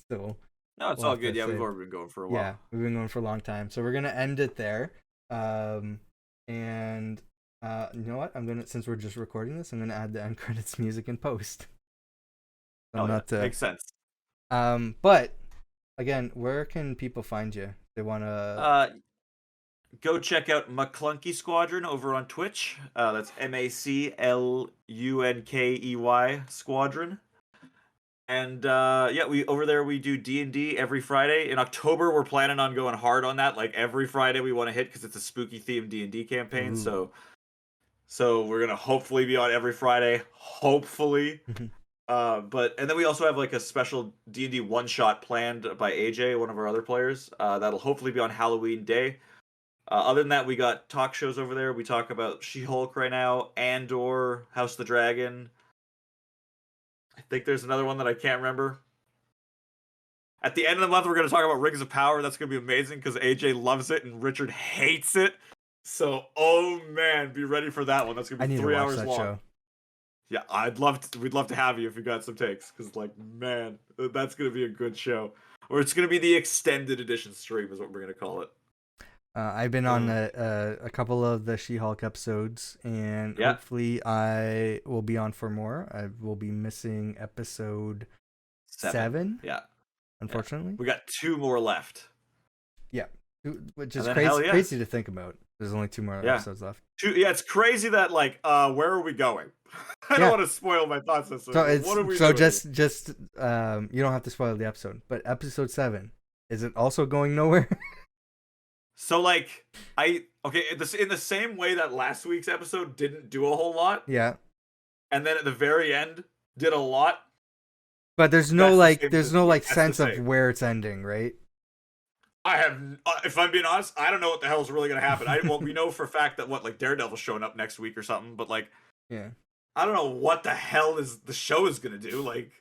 So no, it's all good. Yeah, we've already been going for a while. Yeah, we've been going for a long time. So we're gonna end it there. And you know what? Since we're just recording this, I'm gonna add the end credits music in post. Makes sense. But again, where can people find you? They wanna go check out Maclunkey Squadron over on Twitch. That's MACLUNKEY Squadron. And we over there we do D&D every Friday. In October, we're planning on going hard on that. Like, every Friday we want to hit, because it's a spooky themed D&D campaign. Ooh. So we're gonna hopefully be on every Friday. Hopefully. And then we also have like a special D&D one shot planned by AJ, one of our other players. That'll hopefully be on Halloween Day. Other than that, we got talk shows over there. We talk about She-Hulk right now, Andor, House of the Dragon. I think there's another one that I can't remember. At the end of the month, we're going to talk about Rings of Power. That's going to be amazing because AJ loves it and Richard hates it. So, oh man, be ready for that one. That's going to be 3 hours long. Show. Yeah, we'd love to have you if you got some takes, because, like, man, that's going to be a good show. Or it's going to be the extended edition stream is what we're going to call it. I've been on a couple of the She-Hulk episodes, and hopefully I will be on for more. I will be missing episode 7. Yeah. Unfortunately. We got 2 more left. Yeah. Which is crazy to think about. There's only 2 more episodes left. Yeah, it's crazy that like, where are we going? I don't want to spoil my thoughts. What are we doing? just you don't have to spoil the episode, but episode 7, is it also going nowhere? So like, in the same way that last week's episode didn't do a whole lot. Yeah. And then at the very end did a lot. But there's no sense of where it's ending, right? I have, if I'm being honest, I don't know what the hell is really gonna happen. We know for a fact that Daredevil's showing up next week or something, but like, yeah, I don't know what the hell is the show is gonna do. Like,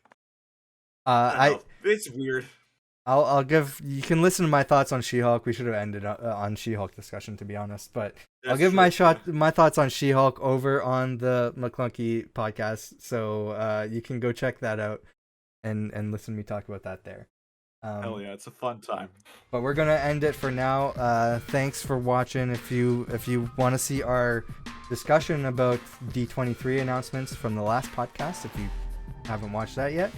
it's weird. You can listen to my thoughts on She-Hulk. We should have ended on She-Hulk discussion, to be honest, but I'll give my thoughts on She-Hulk over on the Maclunkey podcast, so you can go check that out and listen to me talk about that there. Hell yeah, it's a fun time. But we're gonna end it for now. Thanks for watching. If you want to see our discussion about D23 announcements from the last podcast, if you haven't watched that yet,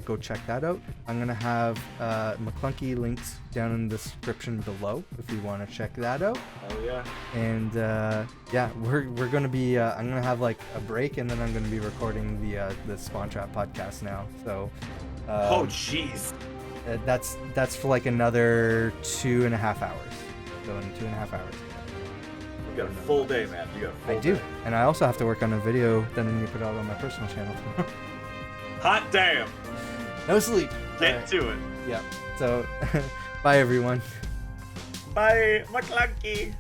go check that out. I'm gonna have Maclunkey links down in the description below if you want to check that out. Oh yeah. And we're gonna be I'm gonna have like a break, and then I'm gonna be recording the Spawn Trap podcast now. So oh jeez. That's for like another 2.5 hours. So in 2.5 hours. You got a full day, man. I do. And I also have to work on a video that I need to put out on my personal channel tomorrow. Hot damn. No sleep. Get to it. Yeah. So bye everyone. Bye, Maclunkey.